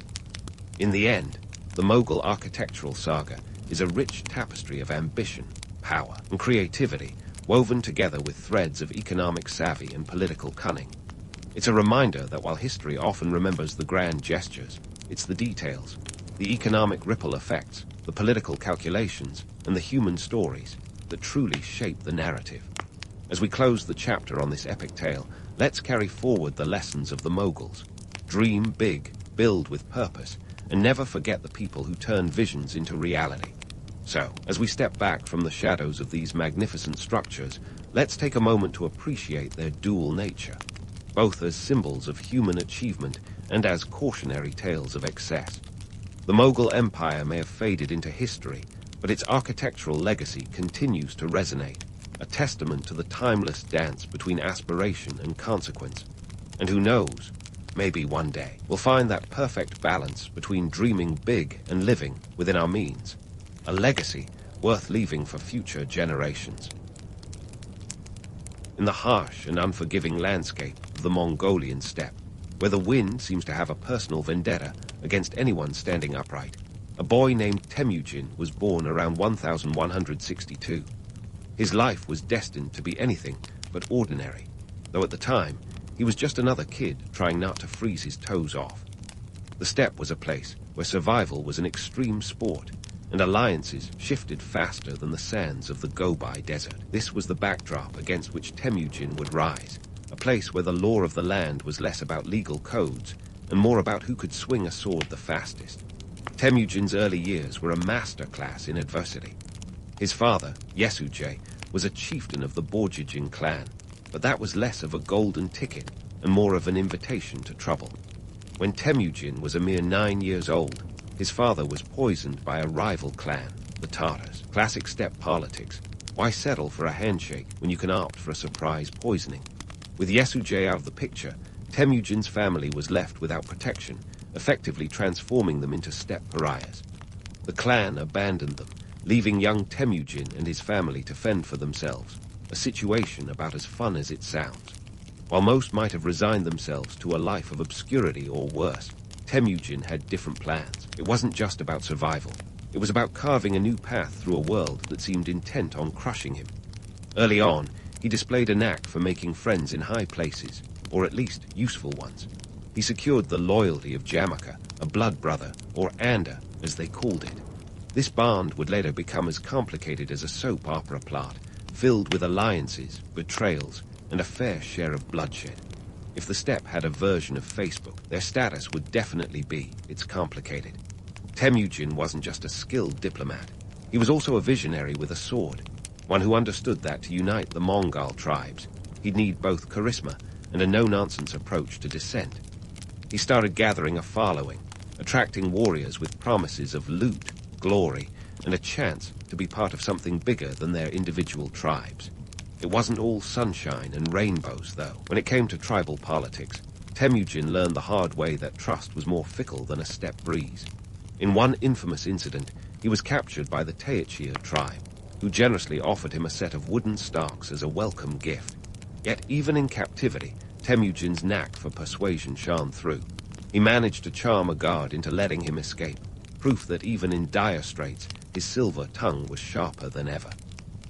In the end, the Mughal architectural saga is a rich tapestry of ambition, power, and creativity, woven together with threads of economic savvy and political cunning. It's a reminder that while history often remembers the grand gestures, it's the details, the economic ripple effects, the political calculations, and the human stories that truly shape the narrative. As we close the chapter on this epic tale, let's carry forward the lessons of the Moguls. Dream big, build with purpose, and never forget the people who turn visions into reality. So, as we step back from the shadows of these magnificent structures, let's take a moment to appreciate their dual nature, both as symbols of human achievement and as cautionary tales of excess. The Mughal Empire may have faded into history, but its architectural legacy continues to resonate, a testament to the timeless dance between aspiration and consequence. And who knows, maybe one day we'll find that perfect balance between dreaming big and living within our means, a legacy worth leaving for future generations. In the harsh and unforgiving landscape of the Mongolian steppe, where the wind seems to have a personal vendetta against anyone standing upright, a boy named Temujin was born around 1162. His life was destined to be anything but ordinary, though at the time, he was just another kid trying not to freeze his toes off. The steppe was a place where survival was an extreme sport, and alliances shifted faster than the sands of the Gobi Desert. This was the backdrop against which Temujin would rise, a place where the law of the land was less about legal codes and more about who could swing a sword the fastest. Temujin's early years were a masterclass in adversity. His father, Yesujay, was a chieftain of the Borjigin clan, but that was less of a golden ticket and more of an invitation to trouble. When Temujin was a mere 9 years old, his father was poisoned by a rival clan, the Tatars. Classic steppe politics. Why settle for a handshake when you can opt for a surprise poisoning? With Yesujay out of the picture, Temujin's family was left without protection, effectively transforming them into steppe pariahs. The clan abandoned them, leaving young Temujin and his family to fend for themselves, a situation about as fun as it sounds. While most might have resigned themselves to a life of obscurity or worse, Temujin had different plans. It wasn't just about survival. It was about carving a new path through a world that seemed intent on crushing him. Early on, he displayed a knack for making friends in high places, or at least useful ones. He secured the loyalty of Jamaka, a blood brother, or Anda, as they called it. This bond would later become as complicated as a soap opera plot, filled with alliances, betrayals, and a fair share of bloodshed. If the steppe had a version of Facebook, their status would definitely be "it's complicated." Temujin wasn't just a skilled diplomat. He was also a visionary with a sword, one who understood that to unite the Mongol tribes, he'd need both charisma and a no-nonsense approach to dissent. He started gathering a following, attracting warriors with promises of loot, glory, and a chance to be part of something bigger than their individual tribes. It wasn't all sunshine and rainbows, though. When it came to tribal politics, Temujin learned the hard way that trust was more fickle than a steppe breeze. In one infamous incident, he was captured by the Tayachir tribe, who generously offered him a set of wooden stalks as a welcome gift. Yet even in captivity, Temujin's knack for persuasion shone through. He managed to charm a guard into letting him escape, proof that even in dire straits, his silver tongue was sharper than ever.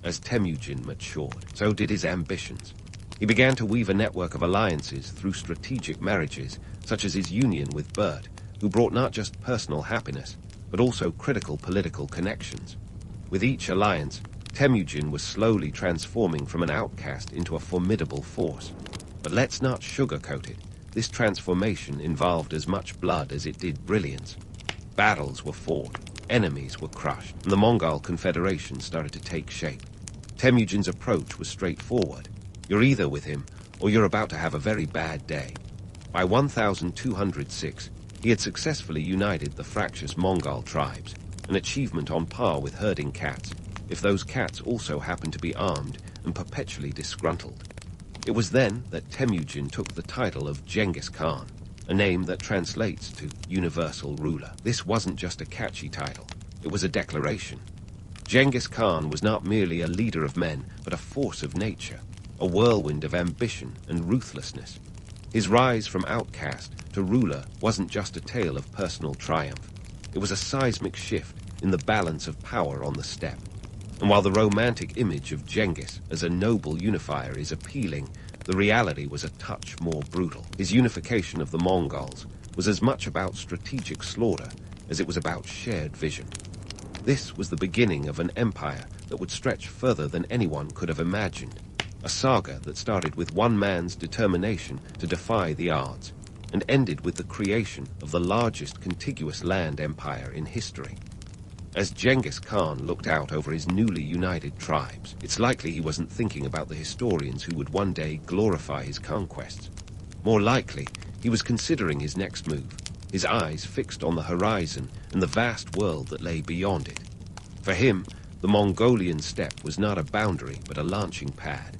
As Temujin matured, so did his ambitions. He began to weave a network of alliances through strategic marriages, such as his union with Bert, who brought not just personal happiness, but also critical political connections. With each alliance, Temujin was slowly transforming from an outcast into a formidable force. But let's not sugarcoat it. This transformation involved as much blood as it did brilliance. Battles were fought, Enemies were crushed, and the Mongol Confederation started to take shape. Temujin's approach was straightforward. You're either with him, or you're about to have a very bad day. By 1206, he had successfully united the fractious Mongol tribes, an achievement on par with herding cats, if those cats also happened to be armed and perpetually disgruntled. It was then that Temujin took the title of Genghis Khan, a name that translates to universal ruler. This wasn't just a catchy title, it was a declaration. Genghis Khan was not merely a leader of men, but a force of nature, a whirlwind of ambition and ruthlessness. His rise from outcast to ruler wasn't just a tale of personal triumph. It was a seismic shift in the balance of power on the steppe. And while the romantic image of Genghis as a noble unifier is appealing, the reality was a touch more brutal. His unification of the Mongols was as much about strategic slaughter as it was about shared vision. This was the beginning of an empire that would stretch further than anyone could have imagined. A saga that started with one man's determination to defy the odds and ended with the creation of the largest contiguous land empire in history. As Genghis Khan looked out over his newly united tribes, it's likely he wasn't thinking about the historians who would one day glorify his conquests. More likely, he was considering his next move, his eyes fixed on the horizon and the vast world that lay beyond it. For him, the Mongolian steppe was not a boundary but a launching pad.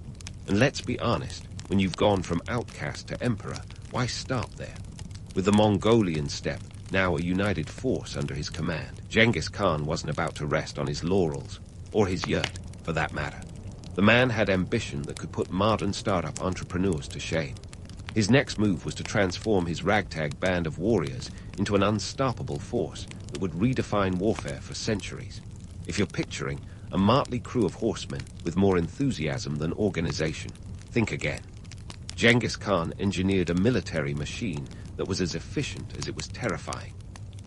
And let's be honest, when you've gone from outcast to emperor, why stop there? With the Mongolian steppe now a united force under his command, Genghis Khan wasn't about to rest on his laurels, or his yurt, for that matter. The man had ambition that could put modern startup entrepreneurs to shame. His next move was to transform his ragtag band of warriors into an unstoppable force that would redefine warfare for centuries. If you're picturing a motley crew of horsemen with more enthusiasm than organization, think again. Genghis Khan engineered a military machine that was as efficient as it was terrifying.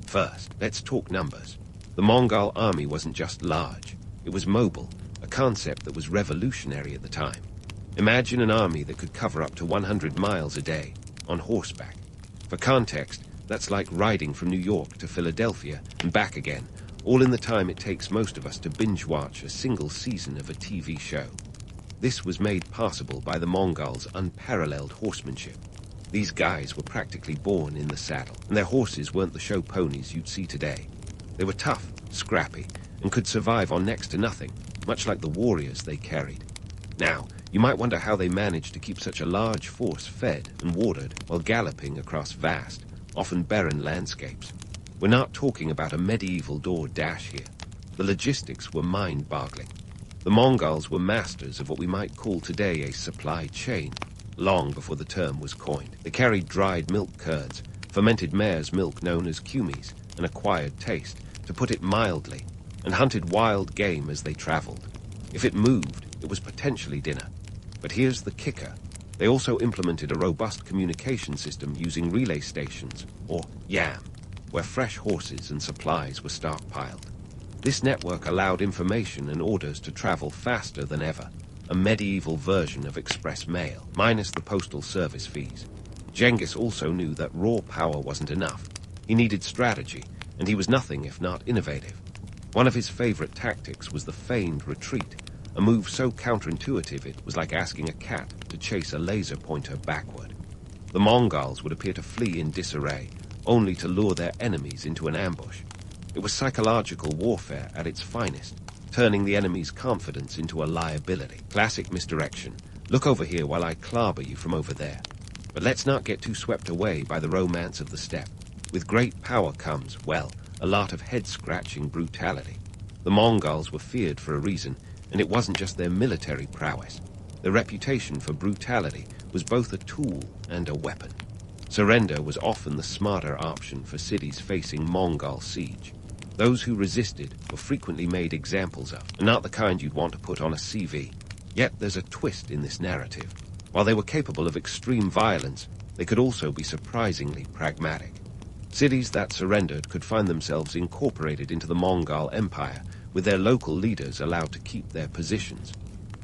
First, let's talk numbers. The Mongol army wasn't just large, it was mobile, a concept that was revolutionary at the time. Imagine an army that could cover up to 100 miles a day, on horseback. For context, that's like riding from New York to Philadelphia and back again, all in the time it takes most of us to binge-watch a single season of a TV show. This was made possible by the Mongols' unparalleled horsemanship. These guys were practically born in the saddle, and their horses weren't the show ponies you'd see today. They were tough, scrappy, and could survive on next to nothing, much like the warriors they carried. Now, you might wonder how they managed to keep such a large force fed and watered while galloping across vast, often barren landscapes. We're not talking about a medieval door dash here. The logistics were mind-boggling. The Mongols were masters of what we might call today a supply chain, long before the term was coined. They carried dried milk curds, fermented mare's milk known as kumis, an acquired taste, to put it mildly, and hunted wild game as they traveled. If it moved, it was potentially dinner. But here's the kicker. They also implemented a robust communication system using relay stations, or YAM, where fresh horses and supplies were stockpiled. This network allowed information and orders to travel faster than ever, a medieval version of express mail, minus the postal service fees. Genghis also knew that raw power wasn't enough. He needed strategy, and he was nothing if not innovative. One of his favorite tactics was the feigned retreat, a move so counterintuitive it was like asking a cat to chase a laser pointer backward. The Mongols would appear to flee in disarray, only to lure their enemies into an ambush. It was psychological warfare at its finest, turning the enemy's confidence into a liability. Classic misdirection. Look over here while I clobber you from over there. But let's not get too swept away by the romance of the steppe. With great power comes, well, a lot of head-scratching brutality. The Mongols were feared for a reason, and it wasn't just their military prowess. Their reputation for brutality was both a tool and a weapon. Surrender was often the smarter option for cities facing Mongol siege. Those who resisted were frequently made examples of, and not the kind you'd want to put on a CV. Yet there's a twist in this narrative. While they were capable of extreme violence, they could also be surprisingly pragmatic. Cities that surrendered could find themselves incorporated into the Mongol Empire, with their local leaders allowed to keep their positions.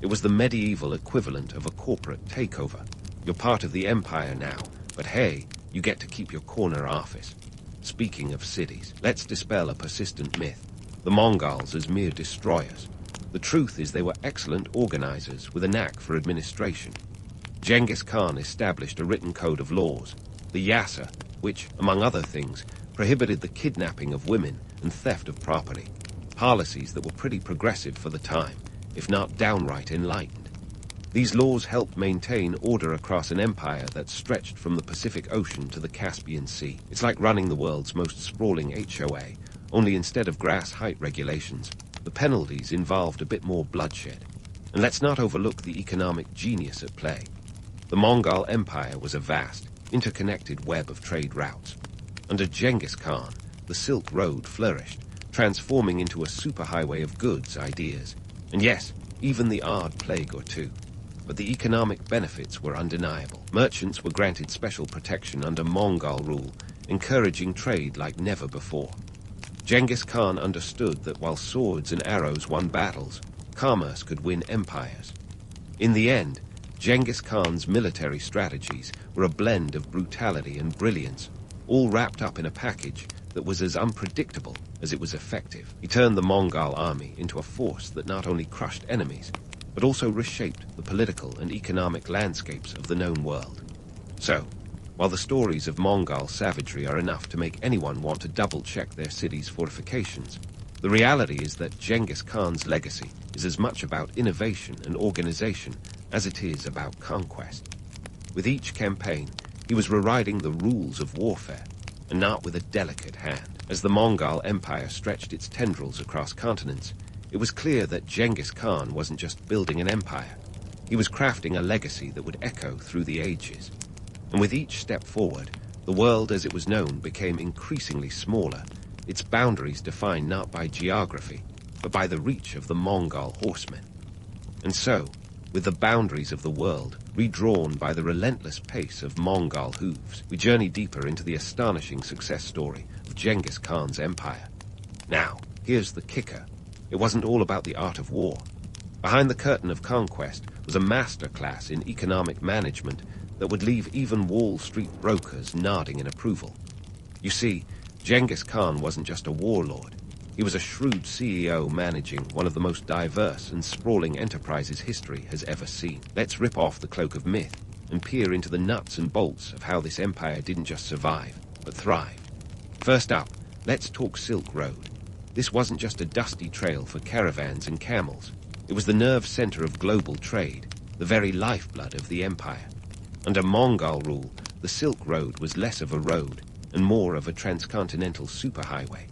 It was the medieval equivalent of a corporate takeover. You're part of the empire now, but hey, you get to keep your corner office. Speaking of cities, let's dispel a persistent myth. The Mongols as mere destroyers. The truth is they were excellent organizers with a knack for administration. Genghis Khan established a written code of laws, the Yasa, which, among other things, prohibited the kidnapping of women and theft of property. Policies that were pretty progressive for the time, if not downright enlightened. These laws helped maintain order across an empire that stretched from the Pacific Ocean to the Caspian Sea. It's like running the world's most sprawling HOA, only instead of grass height regulations, the penalties involved a bit more bloodshed. And let's not overlook the economic genius at play. The Mongol Empire was a vast, interconnected web of trade routes. Under Genghis Khan, the Silk Road flourished, transforming into a superhighway of goods, ideas, and yes, even the odd plague or two. But the economic benefits were undeniable. Merchants were granted special protection under Mongol rule, encouraging trade like never before. Genghis Khan understood that while swords and arrows won battles, commerce could win empires. In the end, Genghis Khan's military strategies were a blend of brutality and brilliance, all wrapped up in a package that was as unpredictable as it was effective. He turned the Mongol army into a force that not only crushed enemies, but also reshaped the political and economic landscapes of the known world. So, while the stories of Mongol savagery are enough to make anyone want to double-check their city's fortifications, the reality is that Genghis Khan's legacy is as much about innovation and organization as it is about conquest. With each campaign, he was rewriting the rules of warfare, and not with a delicate hand. As the Mongol Empire stretched its tendrils across continents, it was clear that Genghis Khan wasn't just building an empire. He was crafting a legacy that would echo through the ages. And with each step forward, the world as it was known became increasingly smaller, its boundaries defined not by geography, but by the reach of the Mongol horsemen. And so, with the boundaries of the world redrawn by the relentless pace of Mongol hooves, we journey deeper into the astonishing success story of Genghis Khan's empire. Now, here's the kicker. It wasn't all about the art of war. Behind the curtain of conquest was a masterclass in economic management that would leave even Wall Street brokers nodding in approval. You see, Genghis Khan wasn't just a warlord. He was a shrewd CEO managing one of the most diverse and sprawling enterprises history has ever seen. Let's rip off the cloak of myth and peer into the nuts and bolts of how this empire didn't just survive, but thrive. First up, let's talk Silk Road. This wasn't just a dusty trail for caravans and camels. It was the nerve center of global trade, the very lifeblood of the empire. Under Mongol rule, the Silk Road was less of a road and more of a transcontinental superhighway.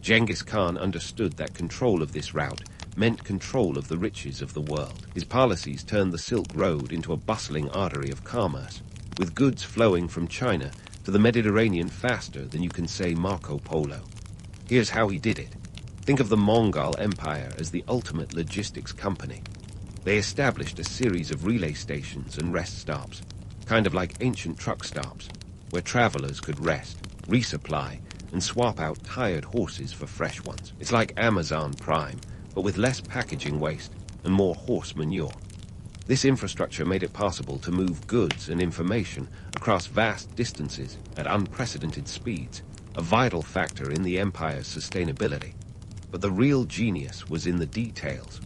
Genghis Khan understood that control of this route meant control of the riches of the world. His policies turned the Silk Road into a bustling artery of commerce, with goods flowing from China to the Mediterranean faster than you can say Marco Polo. Here's how he did it. Think of the Mongol Empire as the ultimate logistics company. They established a series of relay stations and rest stops, kind of like ancient truck stops, where travelers could rest, resupply, and swap out tired horses for fresh ones. It's like Amazon Prime, but with less packaging waste and more horse manure. This infrastructure made it possible to move goods and information across vast distances at unprecedented speeds, a vital factor in the empire's sustainability. But the real genius was in the details.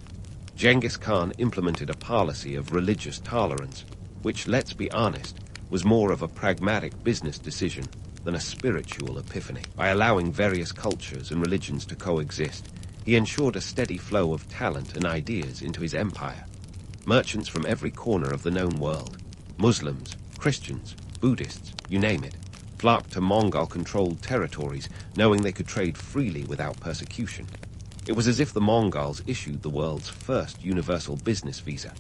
Genghis Khan implemented a policy of religious tolerance, which, let's be honest, was more of a pragmatic business decision than a spiritual epiphany. By allowing various cultures and religions to coexist, he ensured a steady flow of talent and ideas into his empire. Merchants from every corner of the known world, Muslims, Christians, Buddhists, you name it, flocked to Mongol-controlled territories, knowing they could trade freely without persecution. It was as if the Mongols issued the world's first universal business visa.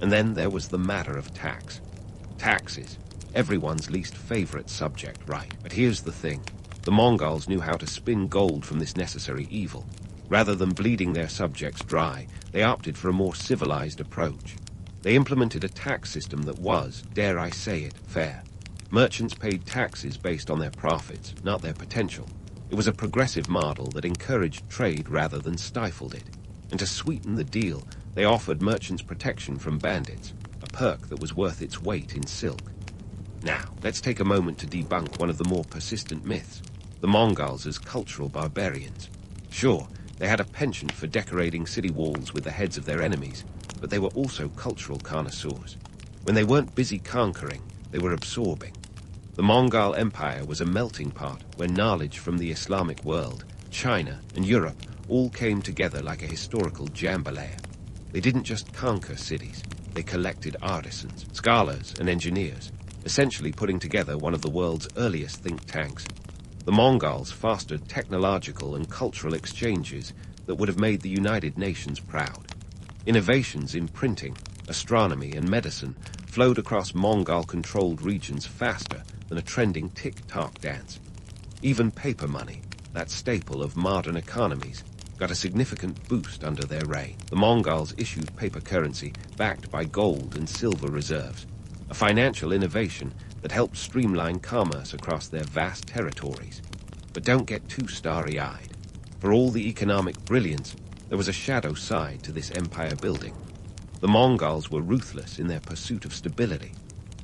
And then there was the matter of tax. Taxes, everyone's least favorite subject, right? But here's the thing. The Mongols knew how to spin gold from this necessary evil. Rather than bleeding their subjects dry, they opted for a more civilized approach. They implemented a tax system that was, dare I say it, fair. Merchants paid taxes based on their profits, not their potential. It was a progressive model that encouraged trade rather than stifled it. And to sweeten the deal, they offered merchants protection from bandits, a perk that was worth its weight in silk. Now, let's take a moment to debunk one of the more persistent myths. the Mongols as cultural barbarians. Sure, they had a penchant for decorating city walls with the heads of their enemies, but they were also cultural connoisseurs. When they weren't busy conquering, they were absorbing. The Mongol Empire was a melting pot where knowledge from the Islamic world, China, and Europe all came together like a historical jambalaya. They didn't just conquer cities, they collected artisans, scholars, and engineers, essentially putting together one of the world's earliest think tanks. The Mongols fostered technological and cultural exchanges that would have made the United Nations proud. Innovations in printing, astronomy, and medicine flowed across Mongol-controlled regions faster than a trending tick-tock dance. Even paper money, that staple of modern economies, got a significant boost under their reign. The Mongols issued paper currency backed by gold and silver reserves, a financial innovation that helped streamline commerce across their vast territories. But don't get too starry-eyed. For all the economic brilliance, there was a shadow side to this empire building. The Mongols were ruthless in their pursuit of stability.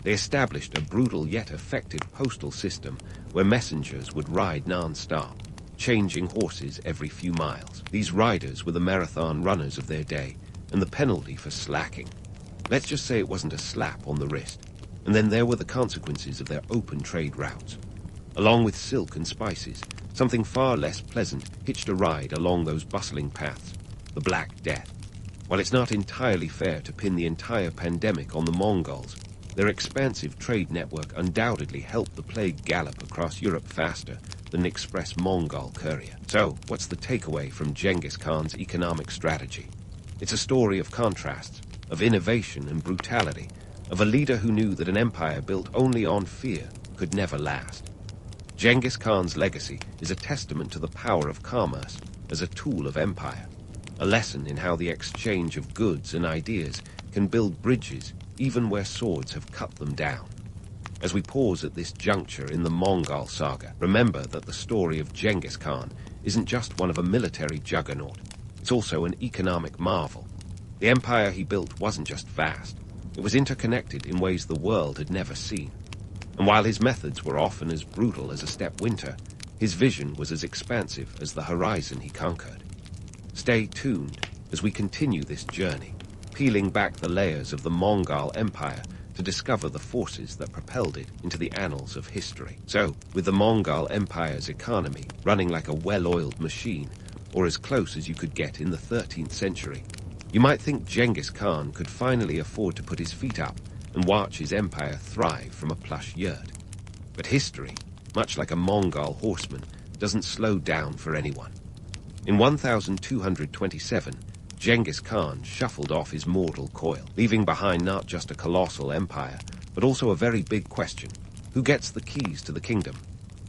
They established a brutal yet effective postal system where messengers would ride non-stop, changing horses every few miles. These riders were the marathon runners of their day, and the penalty for slacking. Let's just say it wasn't a slap on the wrist. And then there were the consequences of their open trade routes. Along with silk and spices, something far less pleasant hitched a ride along those bustling paths, the Black Death. While it's not entirely fair to pin the entire pandemic on the Mongols, their expansive trade network undoubtedly helped the plague gallop across Europe faster than an express Mongol courier. So, what's the takeaway from Genghis Khan's economic strategy? It's a story of contrasts, of innovation and brutality, of a leader who knew that an empire built only on fear could never last. Genghis Khan's legacy is a testament to the power of commerce as a tool of empire, a lesson in how the exchange of goods and ideas can build bridges even where swords have cut them down. As we pause at this juncture in the Mongol saga, remember that the story of Genghis Khan isn't just one of a military juggernaut, it's also an economic marvel. The empire he built wasn't just vast, it was interconnected in ways the world had never seen. And while his methods were often as brutal as a steppe winter, his vision was as expansive as the horizon he conquered. Stay tuned as we continue this journey, peeling back the layers of the Mongol Empire to discover the forces that propelled it into the annals of history. So, with the Mongol Empire's economy running like a well-oiled machine, or as close as you could get in the 13th century, you might think Genghis Khan could finally afford to put his feet up and watch his empire thrive from a plush yurt. But history, much like a Mongol horseman, doesn't slow down for anyone. In 1227, Genghis Khan shuffled off his mortal coil, leaving behind not just a colossal empire, but also a very big question. Who gets the keys to the kingdom?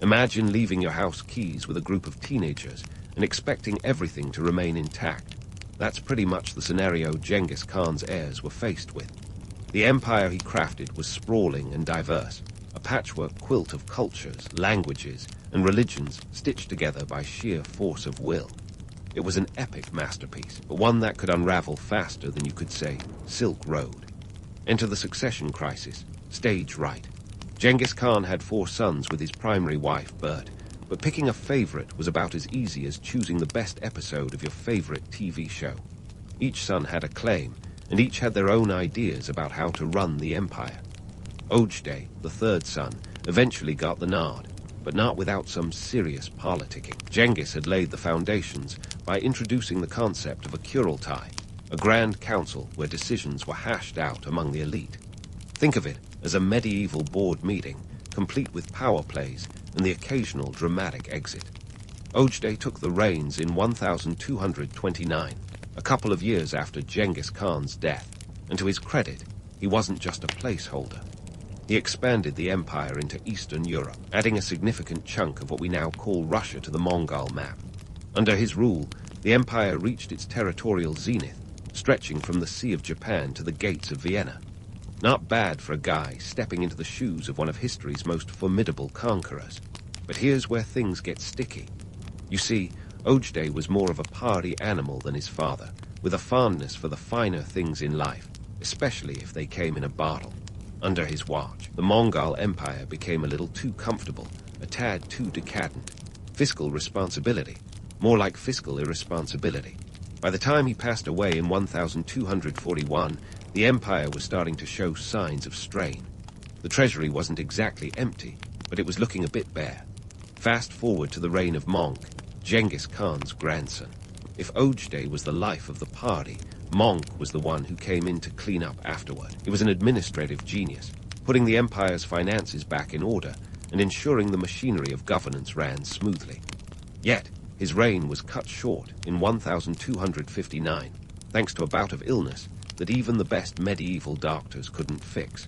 Imagine leaving your house keys with a group of teenagers and expecting everything to remain intact. That's pretty much the scenario Genghis Khan's heirs were faced with. The empire he crafted was sprawling and diverse, a patchwork quilt of cultures, languages, and religions stitched together by sheer force of will. It was an epic masterpiece, but one that could unravel faster than you could say Silk Road. Enter the succession crisis, stage right. Genghis Khan had 4 sons with his primary wife, Bert, but picking a favorite was about as easy as choosing the best episode of your favorite TV show. Each son had a claim, and each had their own ideas about how to run the empire. Ojdai, the 3rd son, eventually got the nod, but not without some serious politicking. Genghis had laid the foundations by introducing the concept of a Kurultai, a grand council where decisions were hashed out among the elite. Think of it as a medieval board meeting, complete with power plays and the occasional dramatic exit. Ojdai took the reins in 1229, a couple of years after Genghis Khan's death, and to his credit, he wasn't just a placeholder. He expanded the empire into Eastern Europe, adding a significant chunk of what we now call Russia to the Mongol map. Under his rule, the empire reached its territorial zenith, stretching from the Sea of Japan to the gates of Vienna. Not bad for a guy stepping into the shoes of one of history's most formidable conquerors. But here's where things get sticky. You see, Ojdai was more of a party animal than his father, with a fondness for the finer things in life, especially if they came in a bottle. Under his watch, the Mongol Empire became a little too comfortable, a tad too decadent. fiscal responsibility, more like fiscal irresponsibility. By the time he passed away in 1241, the empire was starting to show signs of strain. The treasury wasn't exactly empty, but it was looking a bit bare. Fast forward to the reign of Mongol, Genghis Khan's grandson. If Ojdeh was the life of the party, Mongol was the one who came in to clean up afterward. He was an administrative genius, putting the empire's finances back in order and ensuring the machinery of governance ran smoothly. Yet, his reign was cut short in 1259, thanks to a bout of illness that even the best medieval doctors couldn't fix.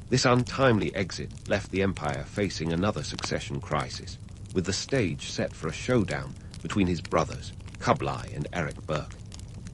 This untimely exit left the empire facing another succession crisis, with the stage set for a showdown between his brothers, Kublai and Erik Berke.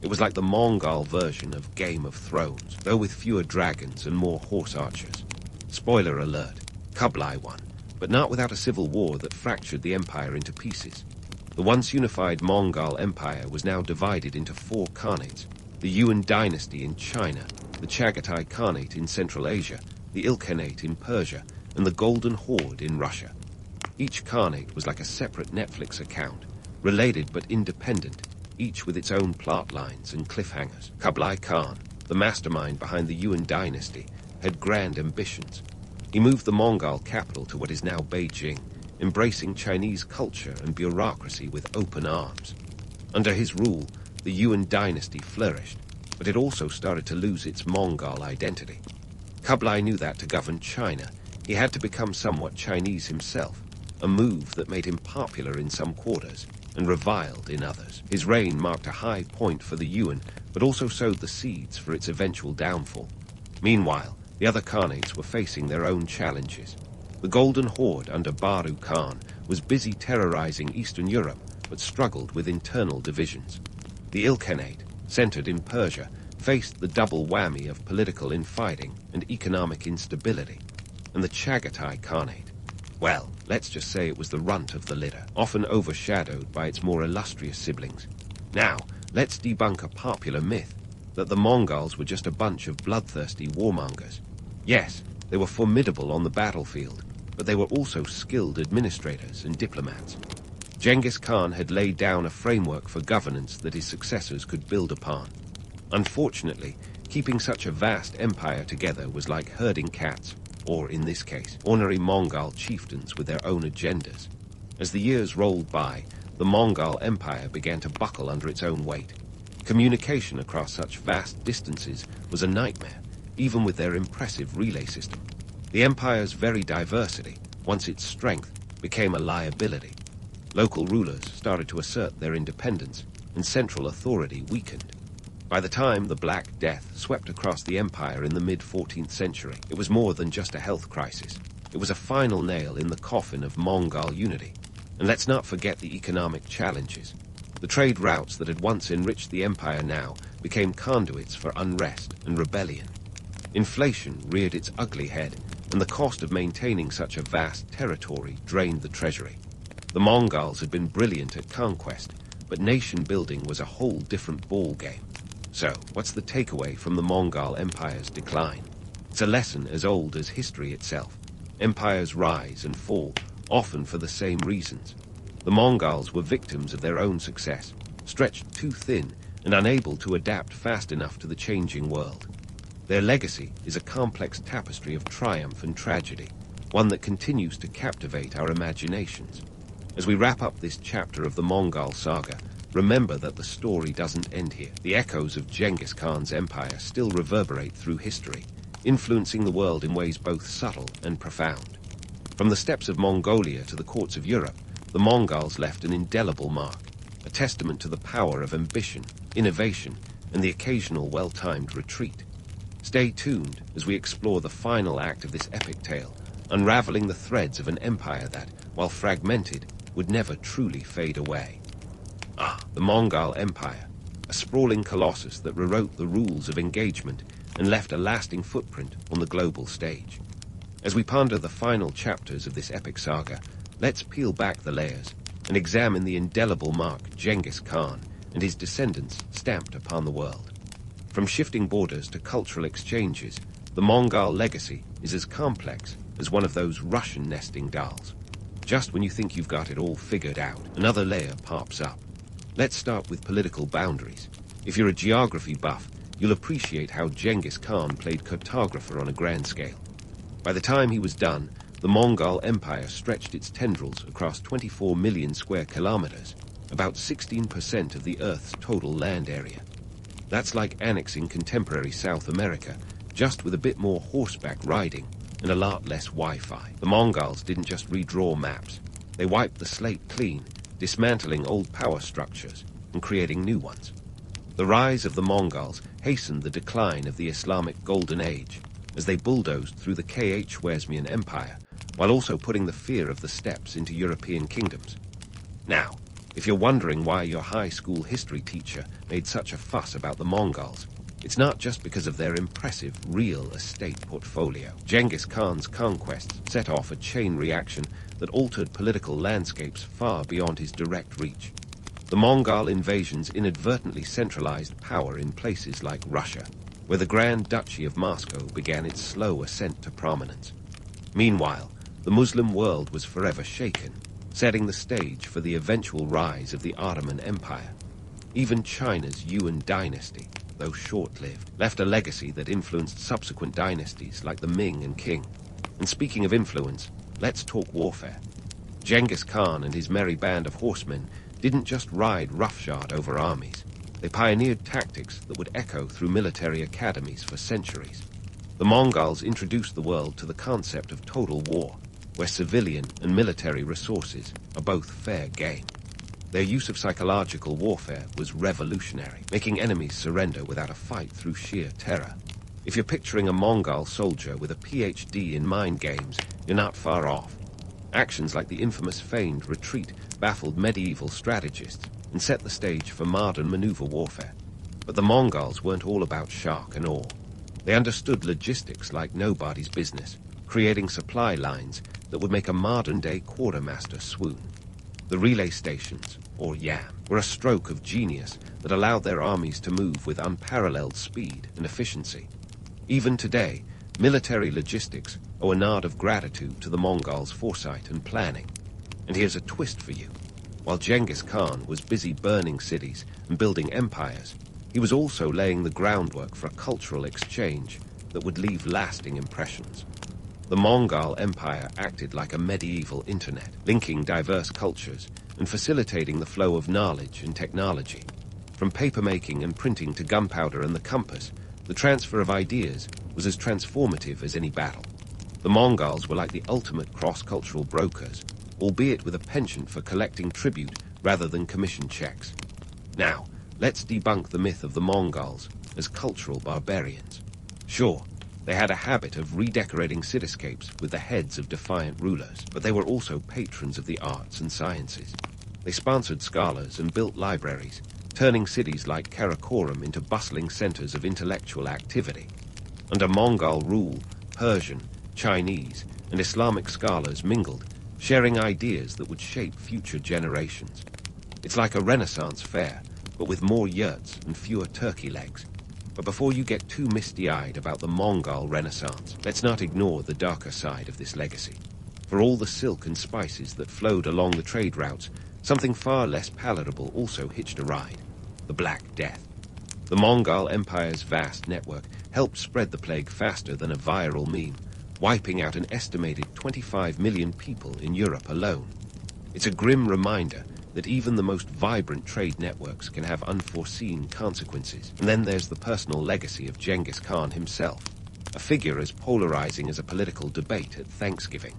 It was like the Mongol version of Game of Thrones, though with fewer dragons and more horse archers. Spoiler alert, Kublai won, but not without a civil war that fractured the empire into pieces. The once unified Mongol Empire was now divided into 4 khanates: the Yuan dynasty in China, the Chagatai Khanate in Central Asia, the Ilkhanate in Persia, and the Golden Horde in Russia. Each khanate was like a separate Netflix account, related but independent, each with its own plot lines and cliffhangers. Kublai Khan, the mastermind behind the Yuan dynasty, had grand ambitions. He moved the Mongol capital to what is now Beijing, embracing Chinese culture and bureaucracy with open arms. Under his rule, the Yuan dynasty flourished, but it also started to lose its Mongol identity. Kublai knew that to govern China, he had to become somewhat Chinese himself, a move that made him popular in some quarters and reviled in others. His reign marked a high point for the Yuan, but also sowed the seeds for its eventual downfall. Meanwhile, the other khanates were facing their own challenges. The Golden Horde under Baru Khan was busy terrorizing Eastern Europe, but struggled with internal divisions. The Ilkhanate, centered in Persia, faced the double whammy of political infighting and economic instability. And the Chagatai Khanate, well, let's just say it was the runt of the litter, often overshadowed by its more illustrious siblings. Now, let's debunk a popular myth, that the Mongols were just a bunch of bloodthirsty warmongers. Yes, they were formidable on the battlefield, but they were also skilled administrators and diplomats. Genghis Khan had laid down a framework for governance that his successors could build upon. Unfortunately, keeping such a vast empire together was like herding cats, or in this case, ornery Mongol chieftains with their own agendas. As the years rolled by, the Mongol Empire began to buckle under its own weight. Communication across such vast distances was a nightmare, even with their impressive relay system. The empire's very diversity, once its strength, became a liability. Local rulers started to assert their independence, and central authority weakened. By the time the Black Death swept across the empire in the mid-14th century, it was more than just a health crisis. It was a final nail in the coffin of Mongol unity. And let's not forget the economic challenges. The trade routes that had once enriched the empire now became conduits for unrest and rebellion. Inflation reared its ugly head, and the cost of maintaining such a vast territory drained the treasury. The Mongols had been brilliant at conquest, but nation-building was a whole different ballgame. So, what's the takeaway from the Mongol Empire's decline? It's a lesson as old as history itself. Empires rise and fall, often for the same reasons. The Mongols were victims of their own success, stretched too thin and unable to adapt fast enough to the changing world. Their legacy is a complex tapestry of triumph and tragedy, one that continues to captivate our imaginations. As we wrap up this chapter of the Mongol saga, remember that the story doesn't end here. The echoes of Genghis Khan's empire still reverberate through history, influencing the world in ways both subtle and profound. From the steppes of Mongolia to the courts of Europe, the Mongols left an indelible mark, a testament to the power of ambition, innovation, and the occasional well-timed retreat. Stay tuned as we explore the final act of this epic tale, unraveling the threads of an empire that, while fragmented, would never truly fade away. The Mongol Empire, a sprawling colossus that rewrote the rules of engagement and left a lasting footprint on the global stage. As we ponder the final chapters of this epic saga, let's peel back the layers and examine the indelible mark Genghis Khan and his descendants stamped upon the world. From shifting borders to cultural exchanges, the Mongol legacy is as complex as one of those Russian nesting dolls. Just when you think you've got it all figured out, another layer pops up. Let's start with political boundaries. If you're a geography buff, you'll appreciate how Genghis Khan played cartographer on a grand scale. By the time he was done, the Mongol Empire stretched its tendrils across 24 million square kilometers, about 16% of the Earth's total land area. That's like annexing contemporary South America, just with a bit more horseback riding and a lot less Wi-Fi. The Mongols didn't just redraw maps. They wiped the slate clean, dismantling old power structures and creating new ones. The rise of the Mongols hastened the decline of the Islamic Golden Age as they bulldozed through the Khwarezmian Empire, while also putting the fear of the steppes into European kingdoms. Now, if you're wondering why your high school history teacher made such a fuss about the Mongols, it's not just because of their impressive real estate portfolio. Genghis Khan's conquests set off a chain reaction that altered political landscapes far beyond his direct reach. The Mongol invasions inadvertently centralized power in places like Russia, where the Grand Duchy of Moscow began its slow ascent to prominence. Meanwhile, the Muslim world was forever shaken, setting the stage for the eventual rise of the Ottoman Empire. Even China's Yuan dynasty, though short-lived, left a legacy that influenced subsequent dynasties like the Ming and Qing. And speaking of influence, let's talk warfare. Genghis Khan and his merry band of horsemen didn't just ride roughshod over armies. They pioneered tactics that would echo through military academies for centuries. The Mongols introduced the world to the concept of total war, where civilian and military resources are both fair game. Their use of psychological warfare was revolutionary, making enemies surrender without a fight through sheer terror. If you're picturing a Mongol soldier with a PhD in mind games, you're not far off. Actions like the infamous feigned retreat baffled medieval strategists and set the stage for modern maneuver warfare. But the Mongols weren't all about shock and awe. They understood logistics like nobody's business, creating supply lines that would make a modern-day quartermaster swoon. The relay stations, or YAM, were a stroke of genius that allowed their armies to move with unparalleled speed and efficiency. Even today, military logistics owe a nod of gratitude to the Mongols' foresight and planning. And here's a twist for you. While Genghis Khan was busy burning cities and building empires, he was also laying the groundwork for a cultural exchange that would leave lasting impressions. The Mongol Empire acted like a medieval internet, linking diverse cultures and facilitating the flow of knowledge and technology. From papermaking and printing to gunpowder and the compass, the transfer of ideas was as transformative as any battle. The Mongols were like the ultimate cross-cultural brokers, albeit with a penchant for collecting tribute rather than commission checks. Now, let's debunk the myth of the Mongols as cultural barbarians. Sure, they had a habit of redecorating cityscapes with the heads of defiant rulers, but they were also patrons of the arts and sciences. They sponsored scholars and built libraries, turning cities like Karakoram into bustling centers of intellectual activity. Under Mongol rule, Persian, Chinese, and Islamic scholars mingled, sharing ideas that would shape future generations. It's like a Renaissance fair, but with more yurts and fewer turkey legs. But before you get too misty-eyed about the Mongol Renaissance, let's not ignore the darker side of this legacy. For all the silk and spices that flowed along the trade routes, something far less palatable also hitched a ride: the Black Death. The Mongol Empire's vast network helped spread the plague faster than a viral meme, wiping out an estimated 25 million people in Europe alone. It's a grim reminder that even the most vibrant trade networks can have unforeseen consequences. And then there's the personal legacy of Genghis Khan himself, a figure as polarizing as a political debate at Thanksgiving.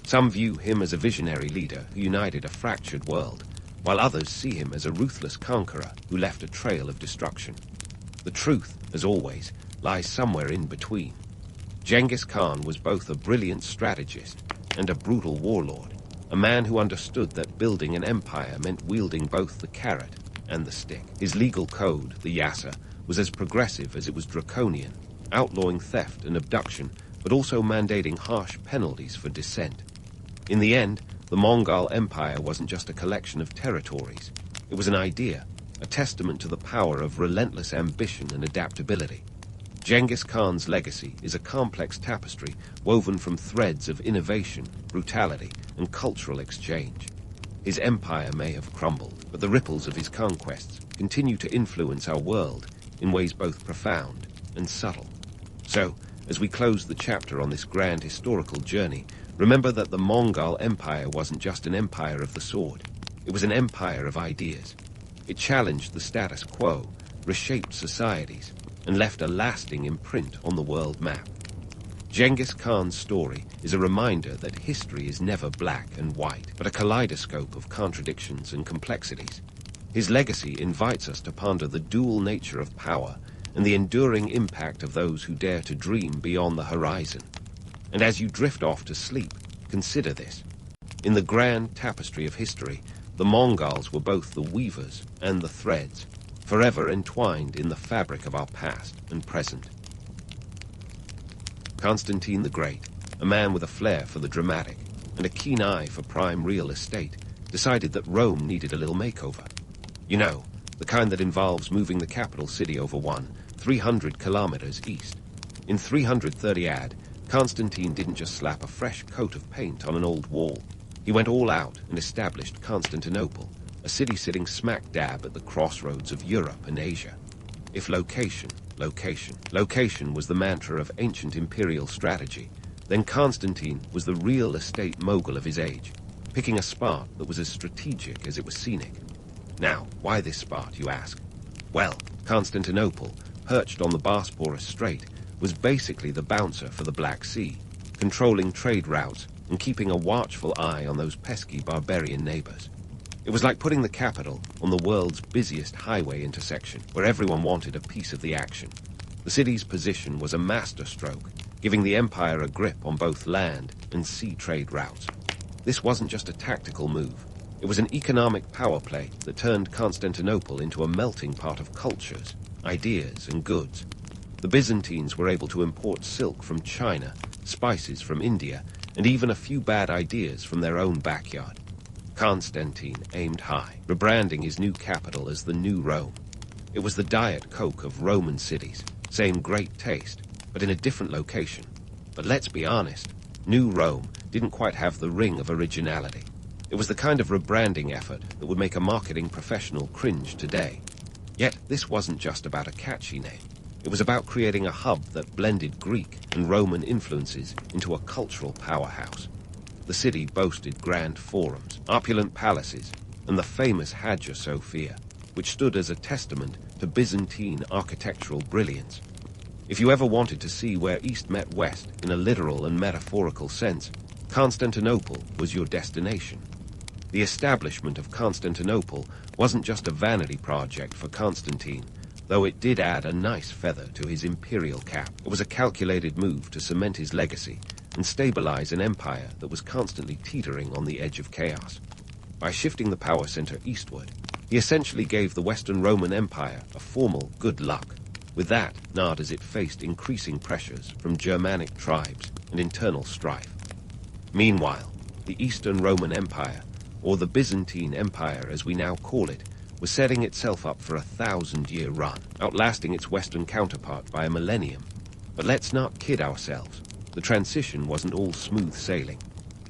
Some view him as a visionary leader who united a fractured world, while others see him as a ruthless conqueror who left a trail of destruction. The truth, as always, lies somewhere in between. Genghis Khan was both a brilliant strategist and a brutal warlord, a man who understood that building an empire meant wielding both the carrot and the stick. His legal code, the Yasa, was as progressive as it was draconian, outlawing theft and abduction, but also mandating harsh penalties for dissent. In the end, the Mongol Empire wasn't just a collection of territories. It was an idea, a testament to the power of relentless ambition and adaptability. Genghis Khan's legacy is a complex tapestry woven from threads of innovation, brutality, and cultural exchange. His empire may have crumbled, but the ripples of his conquests continue to influence our world in ways both profound and subtle. So, as we close the chapter on this grand historical journey, remember that the Mongol Empire wasn't just an empire of the sword. It was an empire of ideas. It challenged the status quo, reshaped societies, and left a lasting imprint on the world map. Genghis Khan's story is a reminder that history is never black and white, but a kaleidoscope of contradictions and complexities. His legacy invites us to ponder the dual nature of power and the enduring impact of those who dare to dream beyond the horizon. And as you drift off to sleep, consider this. In the grand tapestry of history, the Mongols were both the weavers and the threads, forever entwined in the fabric of our past and present. Constantine the Great, a man with a flair for the dramatic and a keen eye for prime real estate, decided that Rome needed a little makeover. You know, the kind that involves moving the capital city over 300 kilometers east. In 330 AD, Constantine didn't just slap a fresh coat of paint on an old wall. He went all out and established Constantinople, a city sitting smack dab at the crossroads of Europe and Asia. If location was the mantra of ancient imperial strategy, then Constantine was the real estate mogul of his age, picking a spot that was as strategic as it was scenic. Now, why this spot, you ask? Well, Constantinople, perched on the Bosporus Strait, was basically the bouncer for the Black Sea, controlling trade routes and keeping a watchful eye on those pesky barbarian neighbors. It was like putting the capital on the world's busiest highway intersection, where everyone wanted a piece of the action. The city's position was a masterstroke, giving the empire a grip on both land and sea trade routes. This wasn't just a tactical move. It was an economic power play that turned Constantinople into a melting pot of cultures, ideas, and goods. The Byzantines were able to import silk from China, spices from India, and even a few bad ideas from their own backyard. Constantine aimed high, rebranding his new capital as the New Rome. It was the Diet Coke of Roman cities, same great taste, but in a different location. But let's be honest, New Rome didn't quite have the ring of originality. It was the kind of rebranding effort that would make a marketing professional cringe today. Yet this wasn't just about a catchy name. It was about creating a hub that blended Greek and Roman influences into a cultural powerhouse. The city boasted grand forums, opulent palaces, and the famous Hagia Sophia, which stood as a testament to Byzantine architectural brilliance. If you ever wanted to see where East met West in a literal and metaphorical sense, Constantinople was your destination. The establishment of Constantinople wasn't just a vanity project for Constantine, though it did add a nice feather to his imperial cap. It was a calculated move to cement his legacy and stabilize an empire that was constantly teetering on the edge of chaos. By shifting the power center eastward, he essentially gave the Western Roman Empire a formal good luck. With that, not as it faced increasing pressures from Germanic tribes and internal strife. Meanwhile, the Eastern Roman Empire, or the Byzantine Empire as we now call it, was setting itself up for a 1,000-year run, outlasting its Western counterpart by a millennium. But let's not kid ourselves. The transition wasn't all smooth sailing.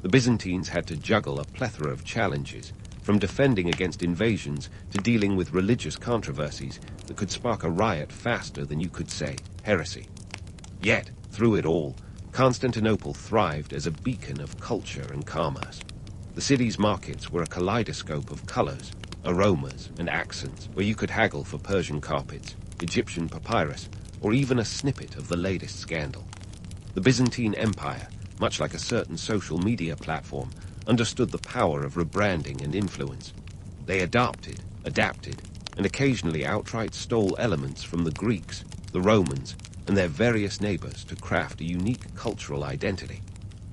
The Byzantines had to juggle a plethora of challenges, from defending against invasions to dealing with religious controversies that could spark a riot faster than you could say heresy. Yet, through it all, Constantinople thrived as a beacon of culture and commerce. The city's markets were a kaleidoscope of colors, aromas, and accents, where you could haggle for Persian carpets, Egyptian papyrus, or even a snippet of the latest scandal. The Byzantine Empire, much like a certain social media platform, understood the power of rebranding and influence. They adapted, and occasionally outright stole elements from the Greeks, the Romans, and their various neighbors to craft a unique cultural identity.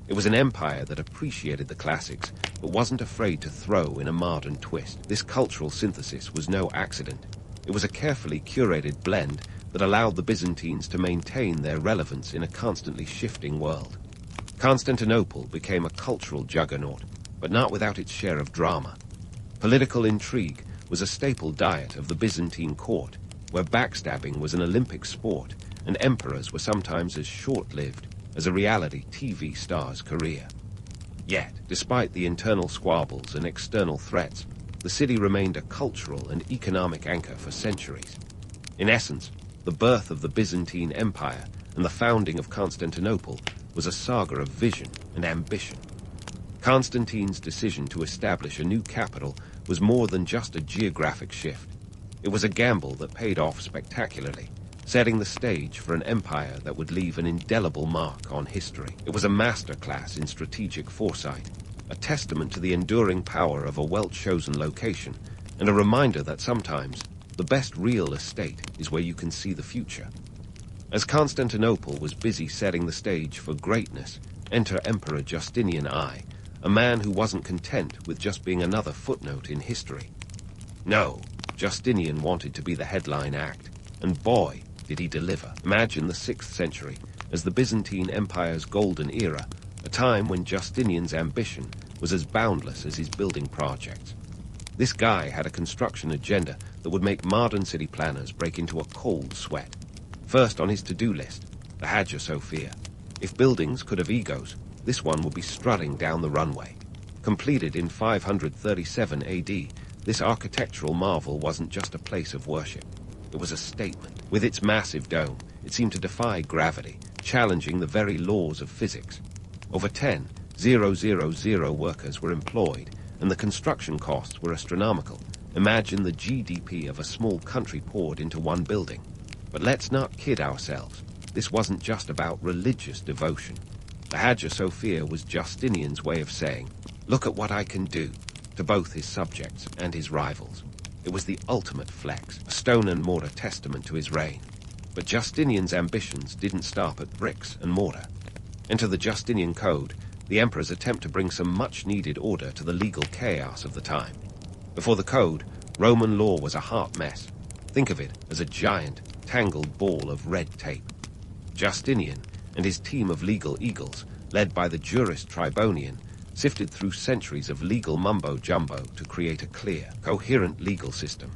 It was an empire that appreciated the classics, but wasn't afraid to throw in a modern twist. This cultural synthesis was no accident. It was a carefully curated blend that allowed the Byzantines to maintain their relevance in a constantly shifting world. Constantinople became a cultural juggernaut, but not without its share of drama. Political intrigue was a staple diet of the Byzantine court, where backstabbing was an Olympic sport and emperors were sometimes as short-lived as a reality TV star's career. Yet, despite the internal squabbles and external threats, the city remained a cultural and economic anchor for centuries. In essence, the birth of the Byzantine Empire and the founding of Constantinople was a saga of vision and ambition. Constantine's decision to establish a new capital was more than just a geographic shift. It was a gamble that paid off spectacularly, setting the stage for an empire that would leave an indelible mark on history. It was a masterclass in strategic foresight, a testament to the enduring power of a well-chosen location, and a reminder that sometimes the best real estate is where you can see the future. As Constantinople was busy setting the stage for greatness, enter Emperor Justinian I, a man who wasn't content with just being another footnote in history. No, Justinian wanted to be the headline act, and boy, did he deliver. Imagine the 6th century as the Byzantine Empire's golden era, a time when Justinian's ambition was as boundless as his building projects. This guy had a construction agenda that would make modern city planners break into a cold sweat. First on his to-do list, the Hagia Sophia. If buildings could have egos, this one would be strutting down the runway. Completed in 537 AD, this architectural marvel wasn't just a place of worship. It was a statement. With its massive dome, it seemed to defy gravity, challenging the very laws of physics. Over 10,000 workers were employed, and the construction costs were astronomical. Imagine the GDP of a small country poured into one building. But let's not kid ourselves. This wasn't just about religious devotion. The Hagia Sophia was Justinian's way of saying, "Look at what I can do," to both his subjects and his rivals. It was the ultimate flex, a stone and mortar testament to his reign. But Justinian's ambitions didn't stop at bricks and mortar. Enter the Justinian Code, the emperor's attempt to bring some much-needed order to the legal chaos of the time. Before the code, Roman law was a hot mess. Think of it as a giant, tangled ball of red tape. Justinian and his team of legal eagles, led by the jurist Tribonian, sifted through centuries of legal mumbo-jumbo to create a clear, coherent legal system.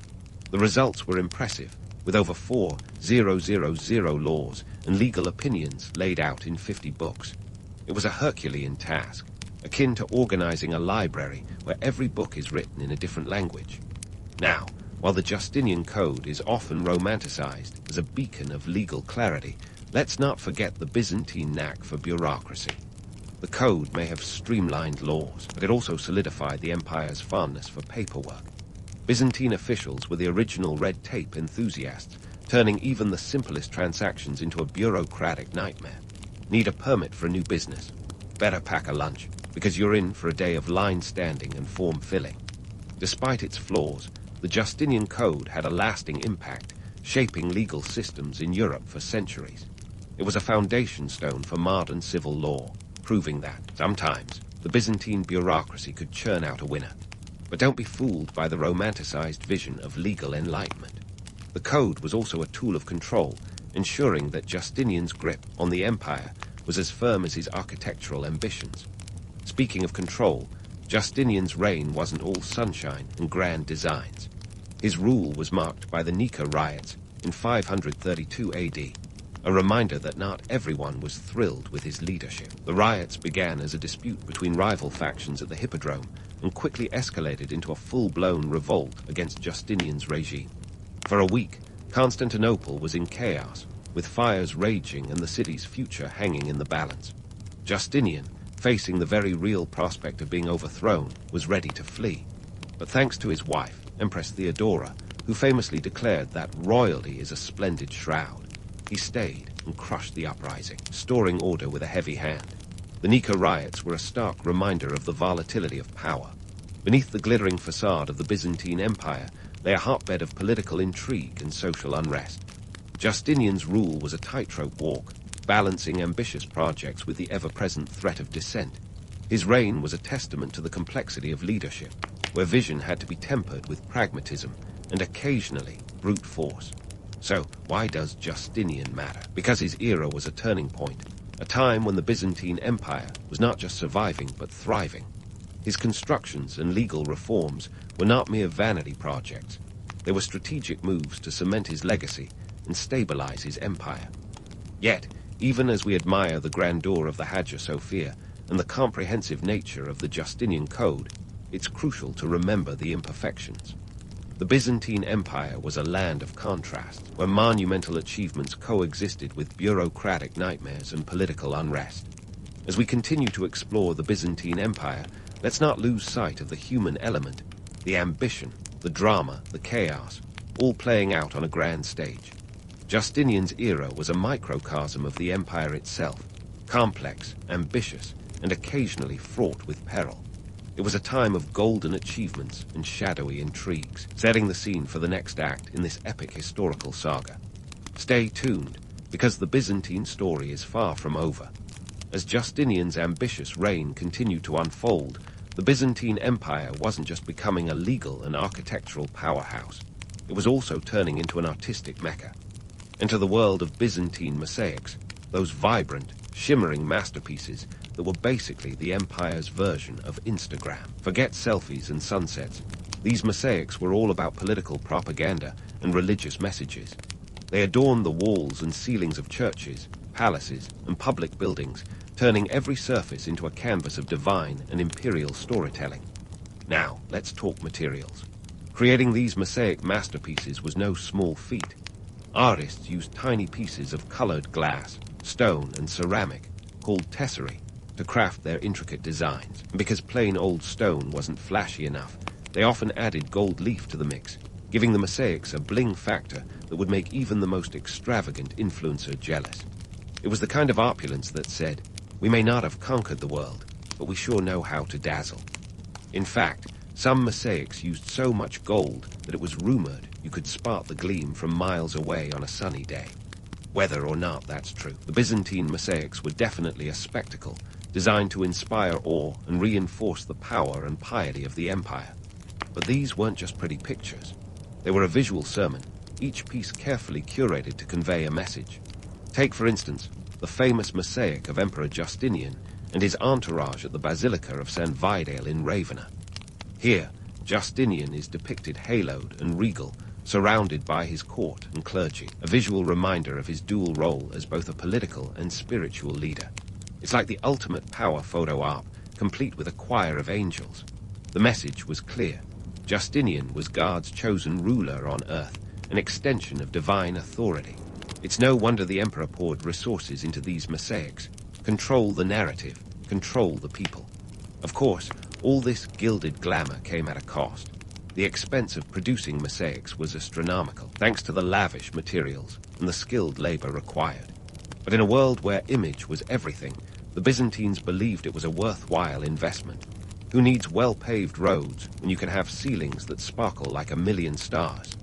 The results were impressive, with over 4,000 laws and legal opinions laid out in 50 books. It was a Herculean task, akin to organizing a library where every book is written in a different language. Now, while the Justinian Code is often romanticized as a beacon of legal clarity, let's not forget the Byzantine knack for bureaucracy. The code may have streamlined laws, but it also solidified the empire's fondness for paperwork. Byzantine officials were the original red tape enthusiasts, turning even the simplest transactions into a bureaucratic nightmare. Need a permit for a new business? Better pack a lunch, because you're in for a day of line standing and form filling. Despite its flaws, the Justinian Code had a lasting impact, shaping legal systems in Europe for centuries. It was a foundation stone for modern civil law, proving that, sometimes, the Byzantine bureaucracy could churn out a winner. But don't be fooled by the romanticized vision of legal enlightenment. The code was also a tool of control, ensuring that Justinian's grip on the empire was as firm as his architectural ambitions. Speaking of control, Justinian's reign wasn't all sunshine and grand designs. His rule was marked by the Nika riots in 532 AD, a reminder that not everyone was thrilled with his leadership. The riots began as a dispute between rival factions at the Hippodrome and quickly escalated into a full-blown revolt against Justinian's regime. For a week, Constantinople was in chaos, with fires raging and the city's future hanging in the balance. Justinian, facing the very real prospect of being overthrown, was ready to flee. But thanks to his wife, Empress Theodora, who famously declared that royalty is a splendid shroud, he stayed and crushed the uprising, restoring order with a heavy hand. The Nika riots were a stark reminder of the volatility of power. Beneath the glittering facade of the Byzantine Empire lay a hotbed of political intrigue and social unrest. Justinian's rule was a tightrope walk, balancing ambitious projects with the ever-present threat of dissent. His reign was a testament to the complexity of leadership, where vision had to be tempered with pragmatism and occasionally brute force. So, why does Justinian matter? Because his era was a turning point, a time when the Byzantine Empire was not just surviving but thriving. His constructions and legal reforms were not mere vanity projects. They were strategic moves to cement his legacy and stabilize his empire. Yet, even as we admire the grandeur of the Hagia Sophia and the comprehensive nature of the Justinian Code, it's crucial to remember the imperfections. The Byzantine Empire was a land of contrasts, where monumental achievements coexisted with bureaucratic nightmares and political unrest. As we continue to explore the Byzantine Empire, let's not lose sight of the human element, the ambition, the drama, the chaos, all playing out on a grand stage. Justinian's era was a microcosm of the empire itself, complex, ambitious, and occasionally fraught with peril. It was a time of golden achievements and shadowy intrigues, setting the scene for the next act in this epic historical saga. Stay tuned, because the Byzantine story is far from over. As Justinian's ambitious reign continued to unfold, the Byzantine Empire wasn't just becoming a legal and architectural powerhouse. It was also turning into an artistic mecca. Enter the world of Byzantine mosaics, those vibrant, shimmering masterpieces that were basically the empire's version of Instagram. Forget selfies and sunsets. These mosaics were all about political propaganda and religious messages. They adorned the walls and ceilings of churches, palaces, and public buildings, turning every surface into a canvas of divine and imperial storytelling. Now, let's talk materials. Creating these mosaic masterpieces was no small feat. Artists used tiny pieces of colored glass, stone, and ceramic, called tesserae, to craft their intricate designs. And because plain old stone wasn't flashy enough, they often added gold leaf to the mix, giving the mosaics a bling factor that would make even the most extravagant influencer jealous. It was the kind of opulence that said, "We may not have conquered the world, but we sure know how to dazzle." In fact, some mosaics used so much gold that it was rumored you could spot the gleam from miles away on a sunny day. Whether or not that's true, the Byzantine mosaics were definitely a spectacle, designed to inspire awe and reinforce the power and piety of the empire. But these weren't just pretty pictures. They were a visual sermon, each piece carefully curated to convey a message. Take, for instance, the famous mosaic of Emperor Justinian and his entourage at the Basilica of St. Vidale in Ravenna. Here, Justinian is depicted haloed and regal, surrounded by his court and clergy, a visual reminder of his dual role as both a political and spiritual leader. It's like the ultimate power photo op, complete with a choir of angels. The message was clear. Justinian was God's chosen ruler on earth, an extension of divine authority. It's no wonder the emperor poured resources into these mosaics. Control the narrative, control the people. Of course, all this gilded glamour came at a cost. The expense of producing mosaics was astronomical, thanks to the lavish materials and the skilled labor required. But in a world where image was everything, the Byzantines believed it was a worthwhile investment. Who needs well-paved roads when you can have ceilings that sparkle like a million stars?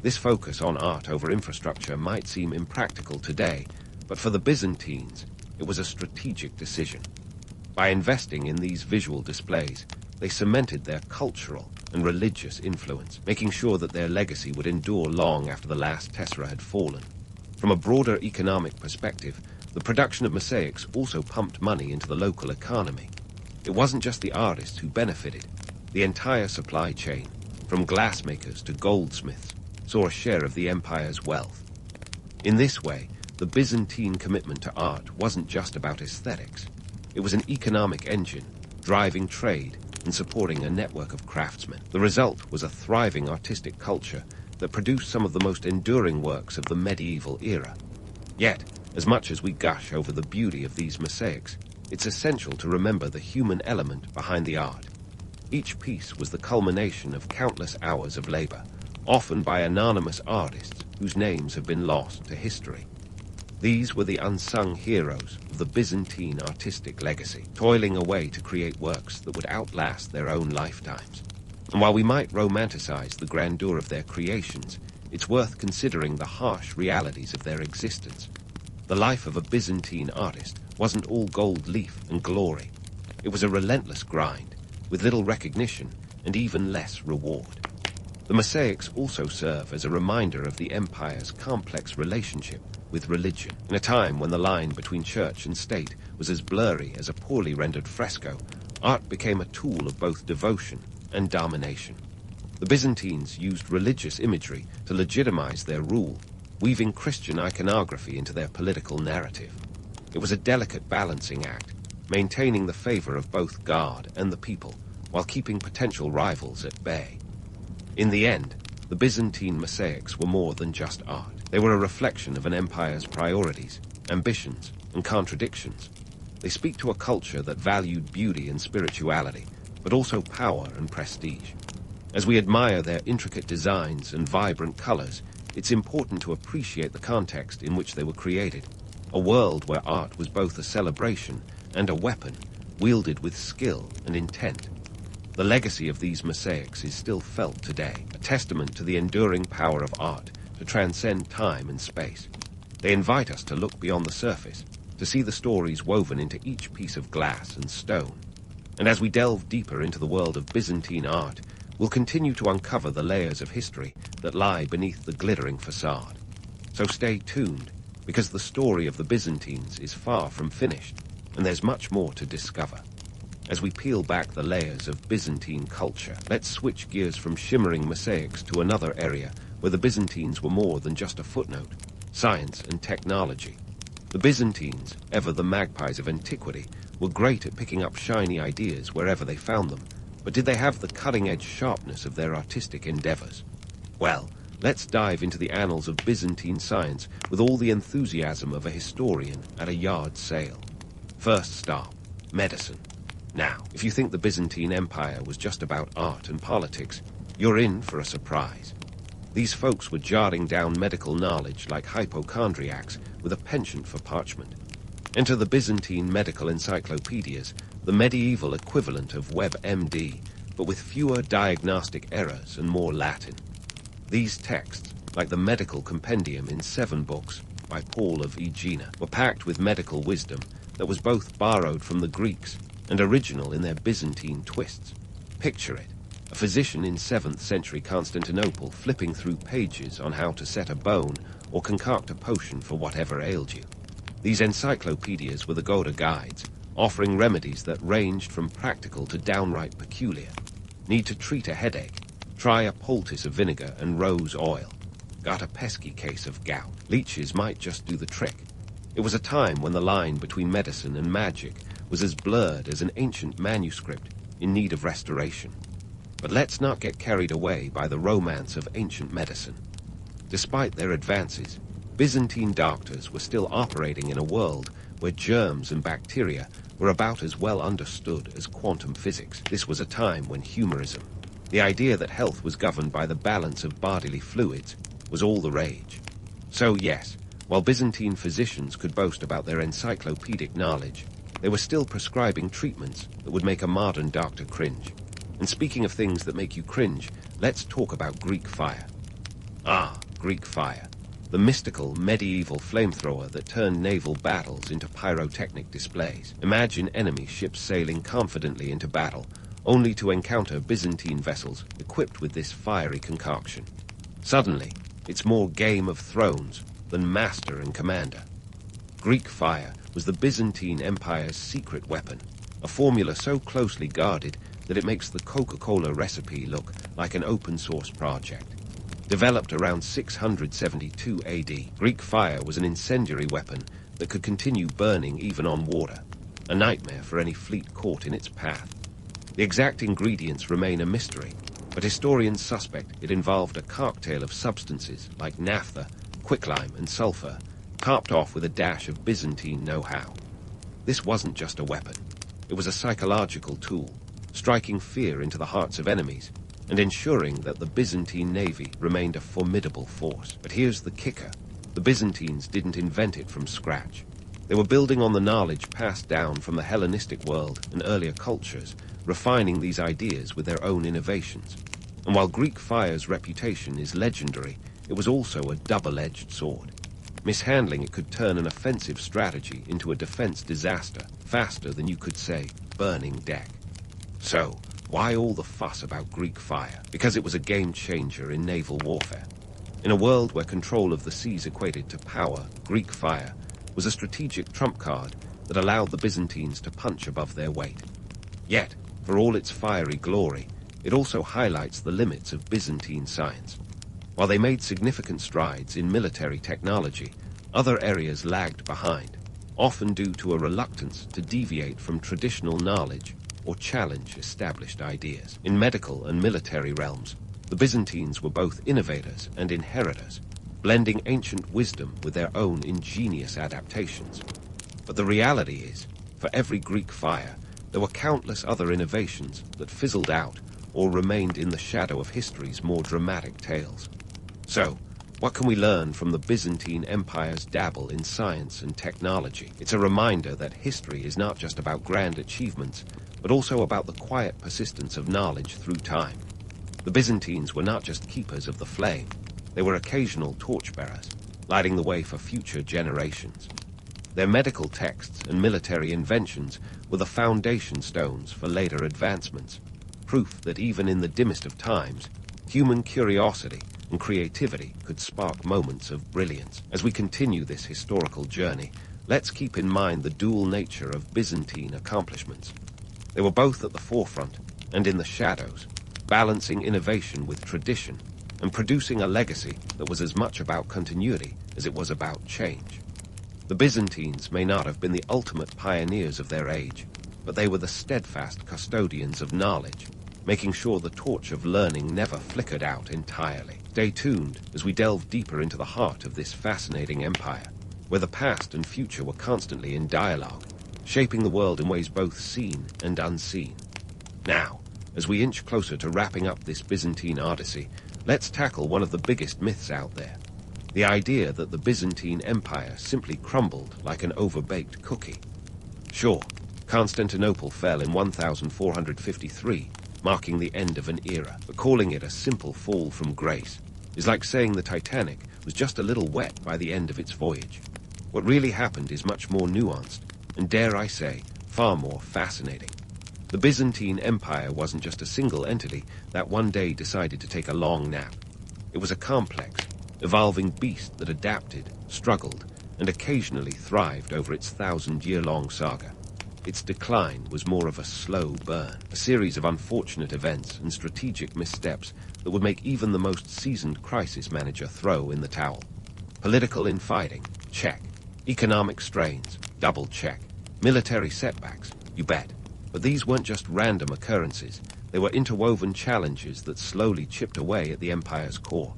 This focus on art over infrastructure might seem impractical today, but for the Byzantines, it was a strategic decision. By investing in these visual displays, they cemented their cultural and religious influence, making sure that their legacy would endure long after the last tessera had fallen. From a broader economic perspective, the production of mosaics also pumped money into the local economy. It wasn't just the artists who benefited. The entire supply chain, from glassmakers to goldsmiths, saw a share of the empire's wealth. In this way, the Byzantine commitment to art wasn't just about aesthetics. It was an economic engine, driving trade and supporting a network of craftsmen. The result was a thriving artistic culture that produced some of the most enduring works of the medieval era. Yet, as much as we gush over the beauty of these mosaics, it's essential to remember the human element behind the art. Each piece was the culmination of countless hours of labor, often by anonymous artists whose names have been lost to history. These were the unsung heroes of the Byzantine artistic legacy, toiling away to create works that would outlast their own lifetimes. And while we might romanticize the grandeur of their creations, it's worth considering the harsh realities of their existence. The life of a Byzantine artist wasn't all gold leaf and glory. It was a relentless grind, with little recognition and even less reward. The mosaics also serve as a reminder of the empire's complex relationship with religion. In a time when the line between church and state was as blurry as a poorly rendered fresco, art became a tool of both devotion and domination. The Byzantines used religious imagery to legitimize their rule, weaving Christian iconography into their political narrative. It was a delicate balancing act, maintaining the favor of both God and the people, while keeping potential rivals at bay. In the end, the Byzantine mosaics were more than just art. They were a reflection of an empire's priorities, ambitions, and contradictions. They speak to a culture that valued beauty and spirituality, but also power and prestige. As we admire their intricate designs and vibrant colors, it's important to appreciate the context in which they were created, a world where art was both a celebration and a weapon, wielded with skill and intent. The legacy of these mosaics is still felt today, a testament to the enduring power of art to transcend time and space. They invite us to look beyond the surface, to see the stories woven into each piece of glass and stone. And as we delve deeper into the world of Byzantine art, we'll continue to uncover the layers of history that lie beneath the glittering facade. So stay tuned, because the story of the Byzantines is far from finished, and there's much more to discover. As we peel back the layers of Byzantine culture, let's switch gears from shimmering mosaics to another area where the Byzantines were more than just a footnote: science and technology. The Byzantines, ever the magpies of antiquity, were great at picking up shiny ideas wherever they found them, but did they have the cutting-edge sharpness of their artistic endeavors? Well, let's dive into the annals of Byzantine science with all the enthusiasm of a historian at a yard sale. First stop, medicine. Now, if you think the Byzantine Empire was just about art and politics, you're in for a surprise. These folks were jotting down medical knowledge like hypochondriacs with a penchant for parchment. Enter the Byzantine medical encyclopedias, the medieval equivalent of WebMD, but with fewer diagnostic errors and more Latin. These texts, like the medical compendium in 7 books by Paul of Aegina, were packed with medical wisdom that was both borrowed from the Greeks and original in their Byzantine twists. Picture it, a physician in 7th century Constantinople flipping through pages on how to set a bone or concoct a potion for whatever ailed you. These encyclopedias were the go-to guides, offering remedies that ranged from practical to downright peculiar. Need to treat a headache? Try a poultice of vinegar and rose oil. Got a pesky case of gout? Leeches might just do the trick. It was a time when the line between medicine and magic was as blurred as an ancient manuscript in need of restoration. But let's not get carried away by the romance of ancient medicine. Despite their advances, Byzantine doctors were still operating in a world where germs and bacteria were about as well understood as quantum physics. This was a time when humorism, the idea that health was governed by the balance of bodily fluids, was all the rage. So yes, while Byzantine physicians could boast about their encyclopedic knowledge, they were still prescribing treatments that would make a modern doctor cringe. And speaking of things that make you cringe, let's talk about Greek fire. Ah, Greek fire, the mystical medieval flamethrower that turned naval battles into pyrotechnic displays. Imagine enemy ships sailing confidently into battle, only to encounter Byzantine vessels equipped with this fiery concoction. Suddenly, it's more Game of Thrones than Master and Commander. Greek fire was the Byzantine Empire's secret weapon, a formula so closely guarded that it makes the Coca-Cola recipe look like an open-source project. Developed around 672 AD, Greek fire was an incendiary weapon that could continue burning even on water, a nightmare for any fleet caught in its path. The exact ingredients remain a mystery, but historians suspect it involved a cocktail of substances like naphtha, quicklime, and sulfur, topped off with a dash of Byzantine know-how. This wasn't just a weapon. It was a psychological tool, striking fear into the hearts of enemies and ensuring that the Byzantine navy remained a formidable force. But here's the kicker. The Byzantines didn't invent it from scratch. They were building on the knowledge passed down from the Hellenistic world and earlier cultures, refining these ideas with their own innovations. And while Greek fire's reputation is legendary, it was also a double-edged sword. Mishandling it could turn an offensive strategy into a defense disaster faster than you could say, burning deck. So, why all the fuss about Greek fire? Because it was a game-changer in naval warfare. In a world where control of the seas equated to power, Greek fire was a strategic trump card that allowed the Byzantines to punch above their weight. Yet, for all its fiery glory, it also highlights the limits of Byzantine science. While they made significant strides in military technology, other areas lagged behind, often due to a reluctance to deviate from traditional knowledge or challenge established ideas. In medical and military realms, the Byzantines were both innovators and inheritors, blending ancient wisdom with their own ingenious adaptations. But the reality is, for every Greek fire, there were countless other innovations that fizzled out or remained in the shadow of history's more dramatic tales. So, what can we learn from the Byzantine Empire's dabble in science and technology? It's a reminder that history is not just about grand achievements, but also about the quiet persistence of knowledge through time. The Byzantines were not just keepers of the flame, they were occasional torchbearers, lighting the way for future generations. Their medical texts and military inventions were the foundation stones for later advancements, proof that even in the dimmest of times, human curiosity and creativity could spark moments of brilliance. As we continue this historical journey, let's keep in mind the dual nature of Byzantine accomplishments. They were both at the forefront and in the shadows, balancing innovation with tradition and producing a legacy that was as much about continuity as it was about change. The Byzantines may not have been the ultimate pioneers of their age, but they were the steadfast custodians of knowledge, making sure the torch of learning never flickered out entirely. Stay tuned as we delve deeper into the heart of this fascinating empire, where the past and future were constantly in dialogue, shaping the world in ways both seen and unseen. Now, as we inch closer to wrapping up this Byzantine odyssey, let's tackle one of the biggest myths out there. The idea that the Byzantine Empire simply crumbled like an overbaked cookie. Sure, Constantinople fell in 1453, marking the end of an era, but calling it a simple fall from grace is like saying the Titanic was just a little wet by the end of its voyage. What really happened is much more nuanced, and dare I say, far more fascinating. The Byzantine Empire wasn't just a single entity that one day decided to take a long nap. It was a complex, evolving beast that adapted, struggled, and occasionally thrived over its 1,000-year-long saga. Its decline was more of a slow burn, a series of unfortunate events and strategic missteps that would make even the most seasoned crisis manager throw in the towel. Political infighting, check. Economic strains, double check. Military setbacks, you bet. But these weren't just random occurrences. They were interwoven challenges that slowly chipped away at the empire's core.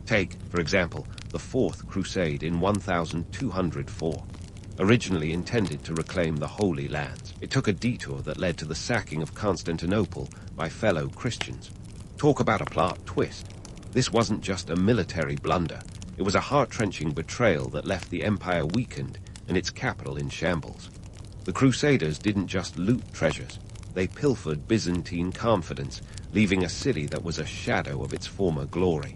Take, for example, the Fourth Crusade in 1204. Originally intended to reclaim the Holy Lands, it took a detour that led to the sacking of Constantinople by fellow Christians. Talk about a plot twist. This wasn't just a military blunder. It was a heart-wrenching betrayal that left the empire weakened and its capital in shambles. The Crusaders didn't just loot treasures. They pilfered Byzantine confidence, leaving a city that was a shadow of its former glory.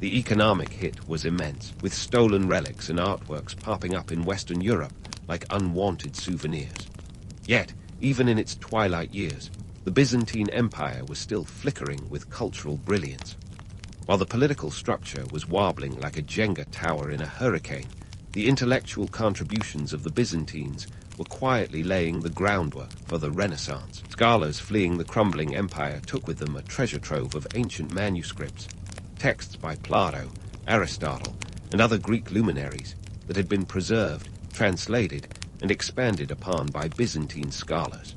The economic hit was immense, with stolen relics and artworks popping up in Western Europe like unwanted souvenirs. Yet, even in its twilight years, the Byzantine Empire was still flickering with cultural brilliance. While the political structure was wobbling like a Jenga tower in a hurricane, the intellectual contributions of the Byzantines were quietly laying the groundwork for the Renaissance. Scholars fleeing the crumbling empire took with them a treasure trove of ancient manuscripts, texts by Plato, Aristotle, and other Greek luminaries that had been preserved, translated, and expanded upon by Byzantine scholars.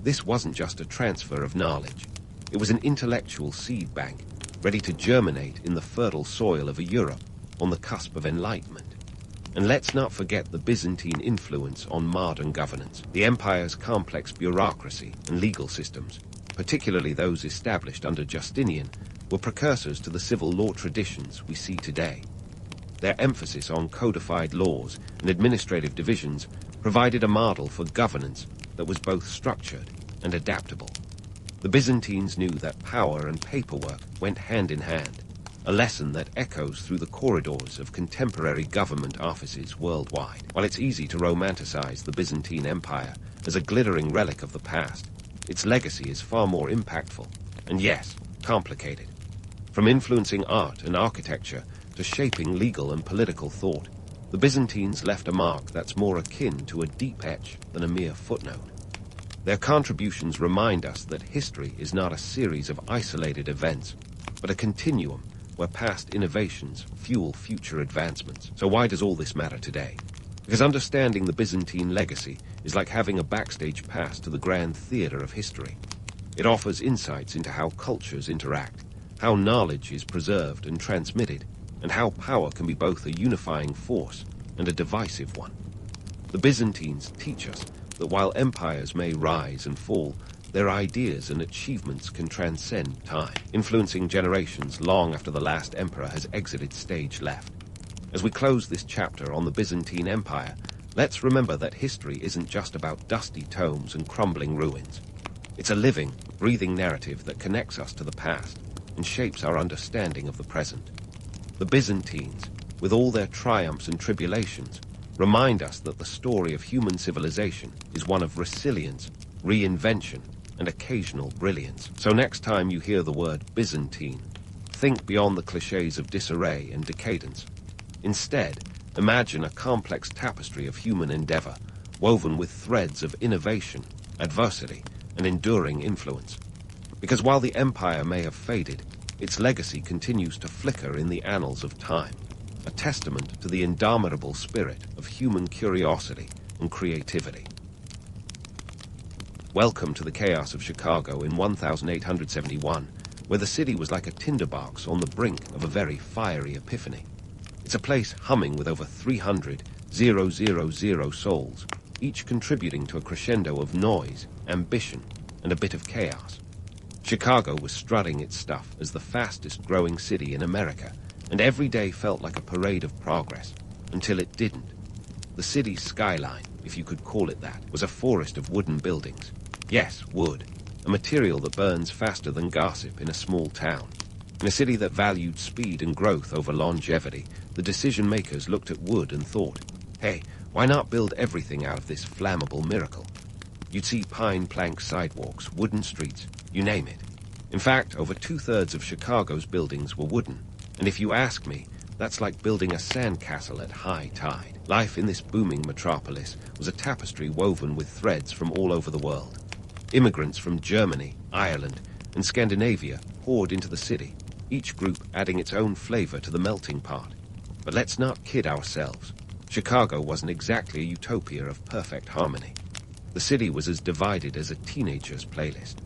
This wasn't just a transfer of knowledge. It was an intellectual seed bank, ready to germinate in the fertile soil of a Europe on the cusp of enlightenment. And let's not forget the Byzantine influence on modern governance. The empire's complex bureaucracy and legal systems, particularly those established under Justinian, were precursors to the civil law traditions we see today. Their emphasis on codified laws and administrative divisions provided a model for governance that was both structured and adaptable. The Byzantines knew that power and paperwork went hand in hand, a lesson that echoes through the corridors of contemporary government offices worldwide. While it's easy to romanticize the Byzantine Empire as a glittering relic of the past, its legacy is far more impactful, and yes, complicated. From influencing art and architecture to shaping legal and political thought, the Byzantines left a mark that's more akin to a deep etch than a mere footnote. Their contributions remind us that history is not a series of isolated events, but a continuum where past innovations fuel future advancements. So why does all this matter today? Because understanding the Byzantine legacy is like having a backstage pass to the grand theater of history. It offers insights into how cultures interact, how knowledge is preserved and transmitted, and how power can be both a unifying force and a divisive one. The Byzantines teach us that while empires may rise and fall, their ideas and achievements can transcend time, influencing generations long after the last emperor has exited stage left. As we close this chapter on the Byzantine Empire, let's remember that history isn't just about dusty tomes and crumbling ruins. It's a living, breathing narrative that connects us to the past and shapes our understanding of the present. The Byzantines, with all their triumphs and tribulations, remind us that the story of human civilization is one of resilience, reinvention, and occasional brilliance. So next time you hear the word Byzantine, think beyond the cliches of disarray and decadence. Instead, imagine a complex tapestry of human endeavor, woven with threads of innovation, adversity, and enduring influence. Because while the empire may have faded, its legacy continues to flicker in the annals of time, a testament to the indomitable spirit of human curiosity and creativity. Welcome to the chaos of Chicago in 1871, where the city was like a tinderbox on the brink of a very fiery epiphany. It's a place humming with over 300,000 souls, each contributing to a crescendo of noise, ambition, and a bit of chaos. Chicago was strutting its stuff as the fastest-growing city in America, and every day felt like a parade of progress, until it didn't. The city's skyline, if you could call it that, was a forest of wooden buildings. Yes, wood, a material that burns faster than gossip in a small town. In a city that valued speed and growth over longevity, the decision-makers looked at wood and thought, hey, why not build everything out of this flammable miracle? You'd see pine plank sidewalks, wooden streets, you name it. In fact, over 2/3 of Chicago's buildings were wooden. And if you ask me, that's like building a sandcastle at high tide. Life in this booming metropolis was a tapestry woven with threads from all over the world. Immigrants from Germany, Ireland, and Scandinavia poured into the city, each group adding its own flavor to the melting pot. But let's not kid ourselves. Chicago wasn't exactly a utopia of perfect harmony. The city was as divided as a teenager's playlist.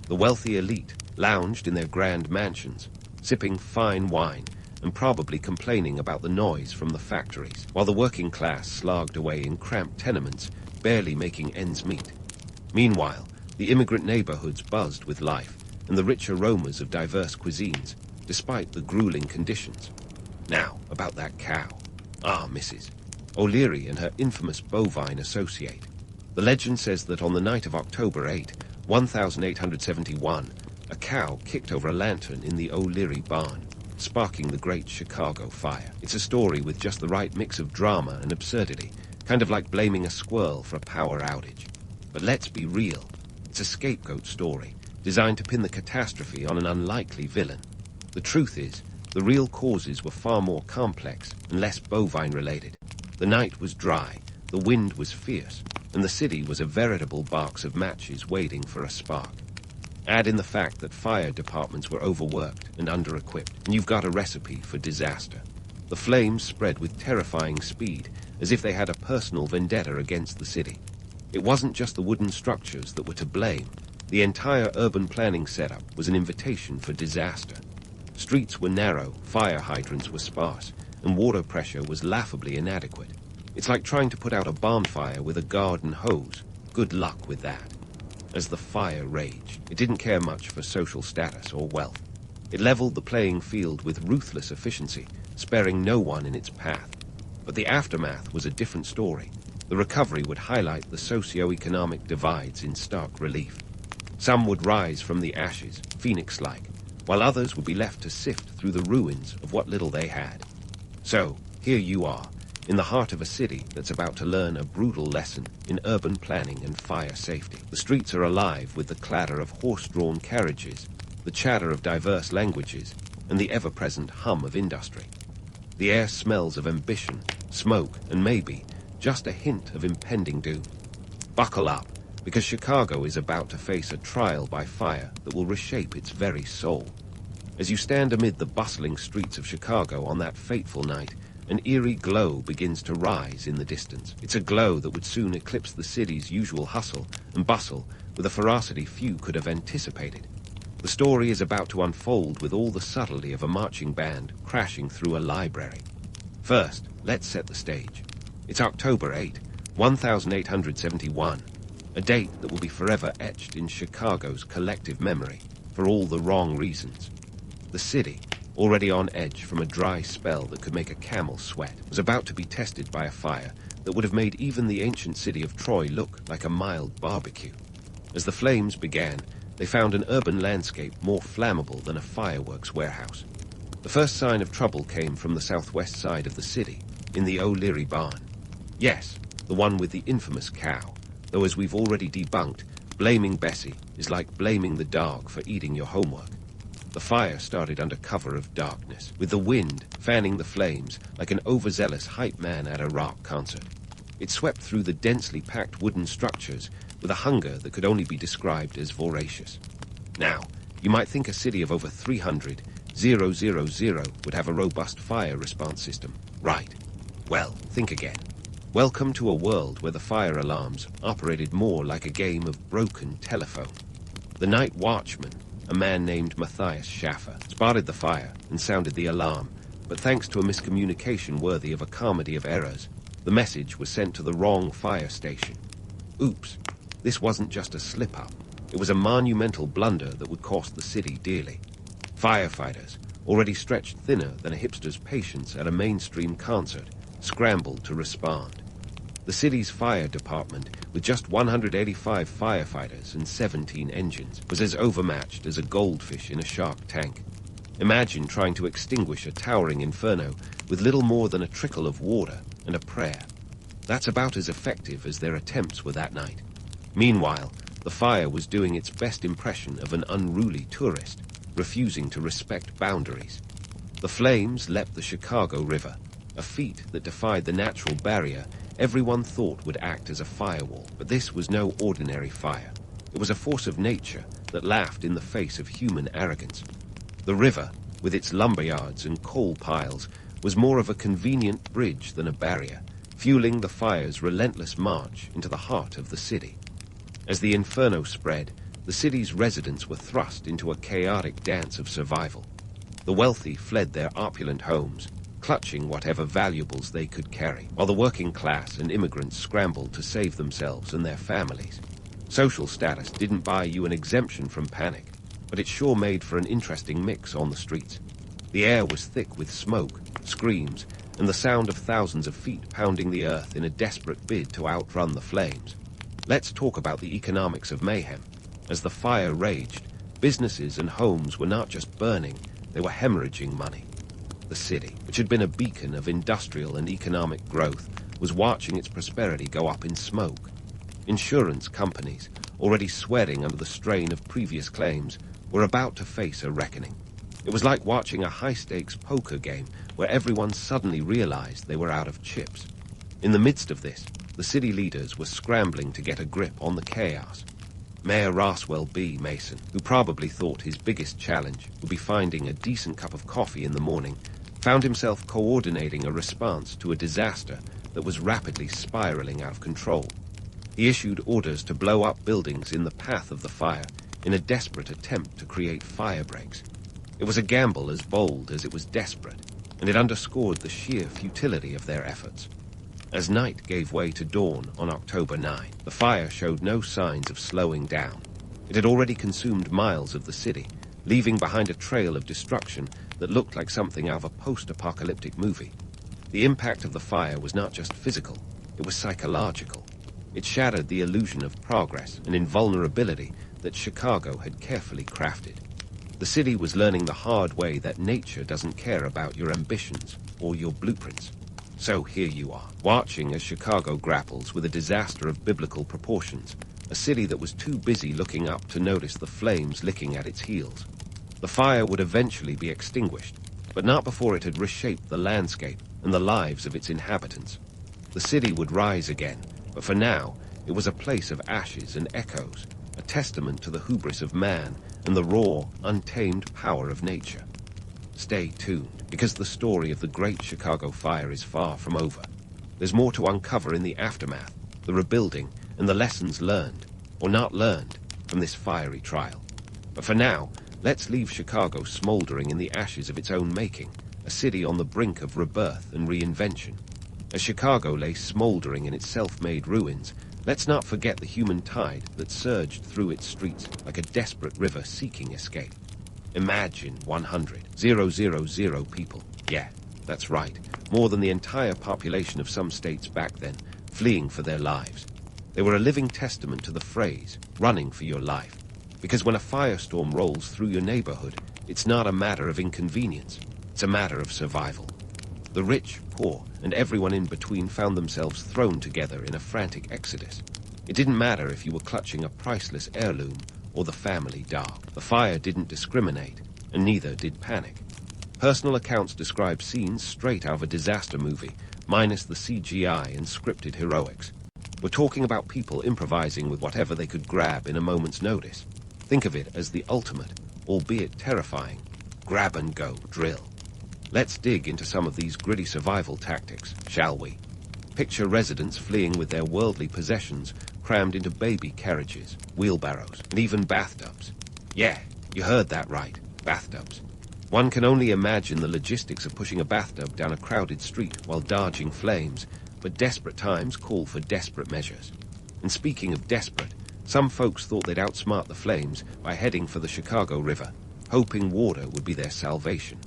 The wealthy elite lounged in their grand mansions, sipping fine wine and probably complaining about the noise from the factories, while the working class slogged away in cramped tenements, barely making ends meet. Meanwhile, the immigrant neighborhoods buzzed with life and the rich aromas of diverse cuisines, despite the grueling conditions. Now, about that cow. Mrs. O'Leary and her infamous bovine associate. The legend says that on the night of October 8, 1871, a cow kicked over a lantern in the O'Leary barn, sparking the Great Chicago Fire. It's a story with just the right mix of drama and absurdity, kind of like blaming a squirrel for a power outage. But let's be real. It's a scapegoat story, designed to pin the catastrophe on an unlikely villain. The truth is, the real causes were far more complex and less bovine-related. The night was dry, the wind was fierce, and the city was a veritable box of matches waiting for a spark. Add in the fact that fire departments were overworked and under-equipped, and you've got a recipe for disaster. The flames spread with terrifying speed, as if they had a personal vendetta against the city. It wasn't just the wooden structures that were to blame. The entire urban planning setup was an invitation for disaster. Streets were narrow, fire hydrants were sparse, and water pressure was laughably inadequate. It's like trying to put out a bonfire with a garden hose. Good luck with that. As the fire raged, it didn't care much for social status or wealth. It leveled the playing field with ruthless efficiency, sparing no one in its path. But the aftermath was a different story. The recovery would highlight the socio-economic divides in stark relief. Some would rise from the ashes, phoenix-like, while others would be left to sift through the ruins of what little they had. So, here you are, in the heart of a city that's about to learn a brutal lesson in urban planning and fire safety. The streets are alive with the clatter of horse-drawn carriages, the chatter of diverse languages, and the ever-present hum of industry. The air smells of ambition, smoke, and maybe just a hint of impending doom. Buckle up, because Chicago is about to face a trial by fire that will reshape its very soul. As you stand amid the bustling streets of Chicago on that fateful night, an eerie glow begins to rise in the distance. It's a glow that would soon eclipse the city's usual hustle and bustle with a ferocity few could have anticipated. The story is about to unfold with all the subtlety of a marching band crashing through a library. First, let's set the stage. It's October 8, 1871, a date that will be forever etched in Chicago's collective memory for all the wrong reasons. The city, already on edge from a dry spell that could make a camel sweat, was about to be tested by a fire that would have made even the ancient city of Troy look like a mild barbecue. As the flames began, they found an urban landscape more flammable than a fireworks warehouse. The first sign of trouble came from the southwest side of the city, in the O'Leary barn. Yes, the one with the infamous cow, though as we've already debunked, blaming Bessie is like blaming the dog for eating your homework. The fire started under cover of darkness, with the wind fanning the flames like an overzealous hype man at a rock concert. It swept through the densely packed wooden structures with a hunger that could only be described as voracious. Now, you might think a city of over 300,000 would have a robust fire response system. Right. Well, think again. Welcome to a world where the fire alarms operated more like a game of broken telephone. The night watchman, a man named Matthias Schaffer, spotted the fire and sounded the alarm, but thanks to a miscommunication worthy of a comedy of errors, the message was sent to the wrong fire station. Oops, this wasn't just a slip-up. It was a monumental blunder that would cost the city dearly. Firefighters, already stretched thinner than a hipster's patience at a mainstream concert, scrambled to respond. The city's fire department, with just 185 firefighters and 17 engines, was as overmatched as a goldfish in a shark tank. Imagine trying to extinguish a towering inferno with little more than a trickle of water and a prayer. That's about as effective as their attempts were that night. Meanwhile, the fire was doing its best impression of an unruly tourist, refusing to respect boundaries. The flames leapt the Chicago River, a feat that defied the natural barrier everyone thought would act as a firewall. But this was no ordinary fire. It was a force of nature that laughed in the face of human arrogance. The river, with its lumberyards and coal piles, was more of a convenient bridge than a barrier, fueling the fire's relentless march into the heart of the city. As the inferno spread, the city's residents were thrust into a chaotic dance of survival. The wealthy fled their opulent homes, clutching whatever valuables they could carry, while the working class and immigrants scrambled to save themselves and their families. Social status didn't buy you an exemption from panic, but it sure made for an interesting mix on the streets. The air was thick with smoke, screams, and the sound of thousands of feet pounding the earth in a desperate bid to outrun the flames. Let's talk about the economics of mayhem. As the fire raged, businesses and homes were not just burning, they were hemorrhaging money. The city, which had been a beacon of industrial and economic growth, was watching its prosperity go up in smoke. Insurance companies, already sweating under the strain of previous claims, were about to face a reckoning. It was like watching a high-stakes poker game where everyone suddenly realized they were out of chips. In the midst of this, the city leaders were scrambling to get a grip on the chaos. Mayor Roswell B. Mason, who probably thought his biggest challenge would be finding a decent cup of coffee in the morning, found himself coordinating a response to a disaster that was rapidly spiraling out of control. He issued orders to blow up buildings in the path of the fire in a desperate attempt to create fire breaks. It was a gamble as bold as it was desperate, and it underscored the sheer futility of their efforts. As night gave way to dawn on October 9, the fire showed no signs of slowing down. It had already consumed miles of the city, leaving behind a trail of destruction that looked like something out of a post-apocalyptic movie. The impact of the fire was not just physical, it was psychological. It shattered the illusion of progress and invulnerability that Chicago had carefully crafted. The city was learning the hard way that nature doesn't care about your ambitions or your blueprints. So here you are, watching as Chicago grapples with a disaster of biblical proportions, a city that was too busy looking up to notice the flames licking at its heels. The fire would eventually be extinguished, but not before it had reshaped the landscape and the lives of its inhabitants. The city would rise again, but for now, it was a place of ashes and echoes, a testament to the hubris of man and the raw, untamed power of nature. Stay tuned, because the story of the Great Chicago Fire is far from over. There's more to uncover in the aftermath, the rebuilding, and the lessons learned, or not learned, from this fiery trial. But for now, let's leave Chicago smoldering in the ashes of its own making, a city on the brink of rebirth and reinvention. As Chicago lay smoldering in its self-made ruins, let's not forget the human tide that surged through its streets like a desperate river seeking escape. Imagine 100,000 people. Yeah, that's right, more than the entire population of some states back then, fleeing for their lives. They were a living testament to the phrase, running for your life. Because when a firestorm rolls through your neighborhood, it's not a matter of inconvenience, it's a matter of survival. The rich, poor, and everyone in between found themselves thrown together in a frantic exodus. It didn't matter if you were clutching a priceless heirloom or the family dog. The fire didn't discriminate, and neither did panic. Personal accounts describe scenes straight out of a disaster movie, minus the CGI and scripted heroics. We're talking about people improvising with whatever they could grab in a moment's notice. Think of it as the ultimate, albeit terrifying, grab-and-go drill. Let's dig into some of these gritty survival tactics, shall we? Picture residents fleeing with their worldly possessions crammed into baby carriages, wheelbarrows, and even bathtubs. Yeah, you heard that right, bathtubs. One can only imagine the logistics of pushing a bathtub down a crowded street while dodging flames, but desperate times call for desperate measures. And speaking of desperate, some folks thought they'd outsmart the flames by heading for the Chicago River, hoping water would be their salvation.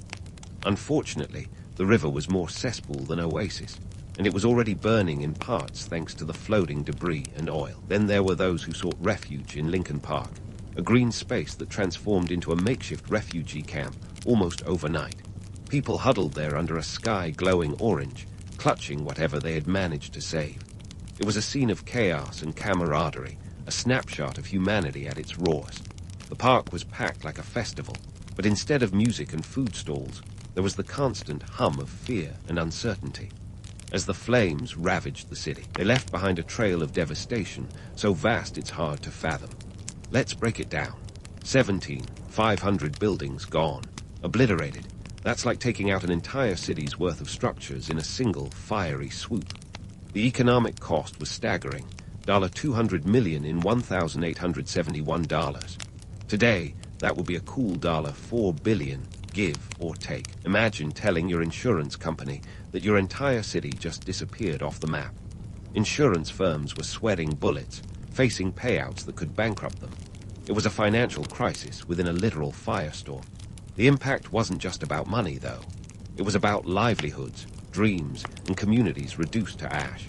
Unfortunately, the river was more cesspool than oasis, and it was already burning in parts thanks to the floating debris and oil. Then there were those who sought refuge in Lincoln Park, a green space that transformed into a makeshift refugee camp almost overnight. People huddled there under a sky glowing orange, clutching whatever they had managed to save. It was a scene of chaos and camaraderie, a snapshot of humanity at its rawest. The park was packed like a festival, but instead of music and food stalls, there was the constant hum of fear and uncertainty. As the flames ravaged the city, they left behind a trail of devastation so vast it's hard to fathom. Let's break it down. 500 buildings gone, obliterated. That's like taking out an entire city's worth of structures in a single fiery swoop. The economic cost was staggering, $200 million in $1,871. Today, that would be a cool $4 billion, give or take. Imagine telling your insurance company that your entire city just disappeared off the map. Insurance firms were sweating bullets, facing payouts that could bankrupt them. It was a financial crisis within a literal firestorm. The impact wasn't just about money, though. It was about livelihoods, dreams, and communities reduced to ash.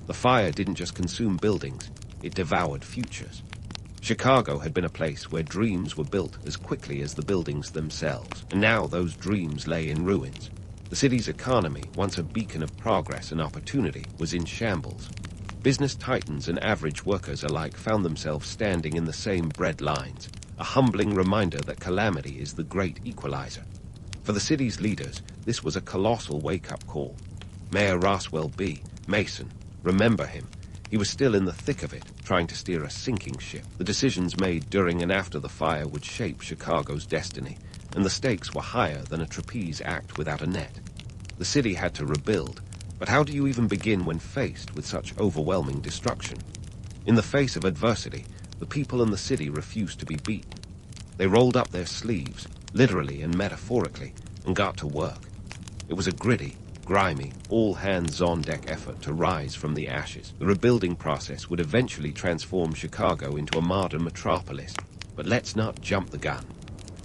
The fire didn't just consume buildings, it devoured futures. Chicago had been a place where dreams were built as quickly as the buildings themselves, and now those dreams lay in ruins. The city's economy, once a beacon of progress and opportunity, was in shambles. Business titans and average workers alike found themselves standing in the same bread lines, a humbling reminder that calamity is the great equalizer. For the city's leaders, this was a colossal wake-up call. Mayor Roswell B. Mason, remember him. He was still in the thick of it, trying to steer a sinking ship. The decisions made during and after the fire would shape Chicago's destiny, and the stakes were higher than a trapeze act without a net. The city had to rebuild, but how do you even begin when faced with such overwhelming destruction? In the face of adversity, the people in the city refused to be beaten. They rolled up their sleeves, literally and metaphorically, and got to work. It was a gritty, grimy, all-hands-on-deck effort to rise from the ashes. The rebuilding process would eventually transform Chicago into a modern metropolis, but let's not jump the gun.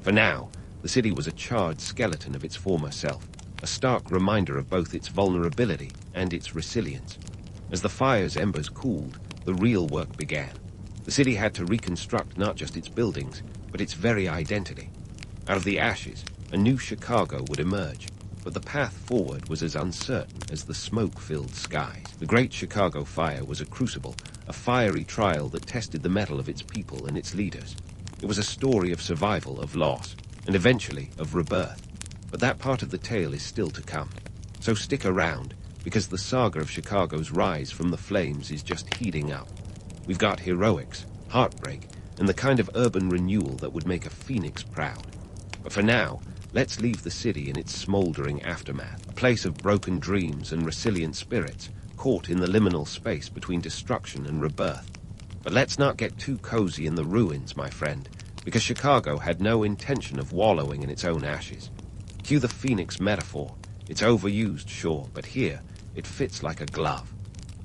For now, the city was a charred skeleton of its former self, a stark reminder of both its vulnerability and its resilience. As the fire's embers cooled, the real work began. The city had to reconstruct not just its buildings, but its very identity. Out of the ashes, a new Chicago would emerge, but the path forward was as uncertain as the smoke-filled skies. The Great Chicago Fire was a crucible, a fiery trial that tested the mettle of its people and its leaders. It was a story of survival, of loss, and eventually of rebirth. But that part of the tale is still to come. So stick around, because the saga of Chicago's rise from the flames is just heating up. We've got heroics, heartbreak, and the kind of urban renewal that would make a phoenix proud. But for now, let's leave the city in its smoldering aftermath, a place of broken dreams and resilient spirits, caught in the liminal space between destruction and rebirth. But let's not get too cozy in the ruins, my friend, because Chicago had no intention of wallowing in its own ashes. Cue the phoenix metaphor. It's overused, sure, but here, it fits like a glove.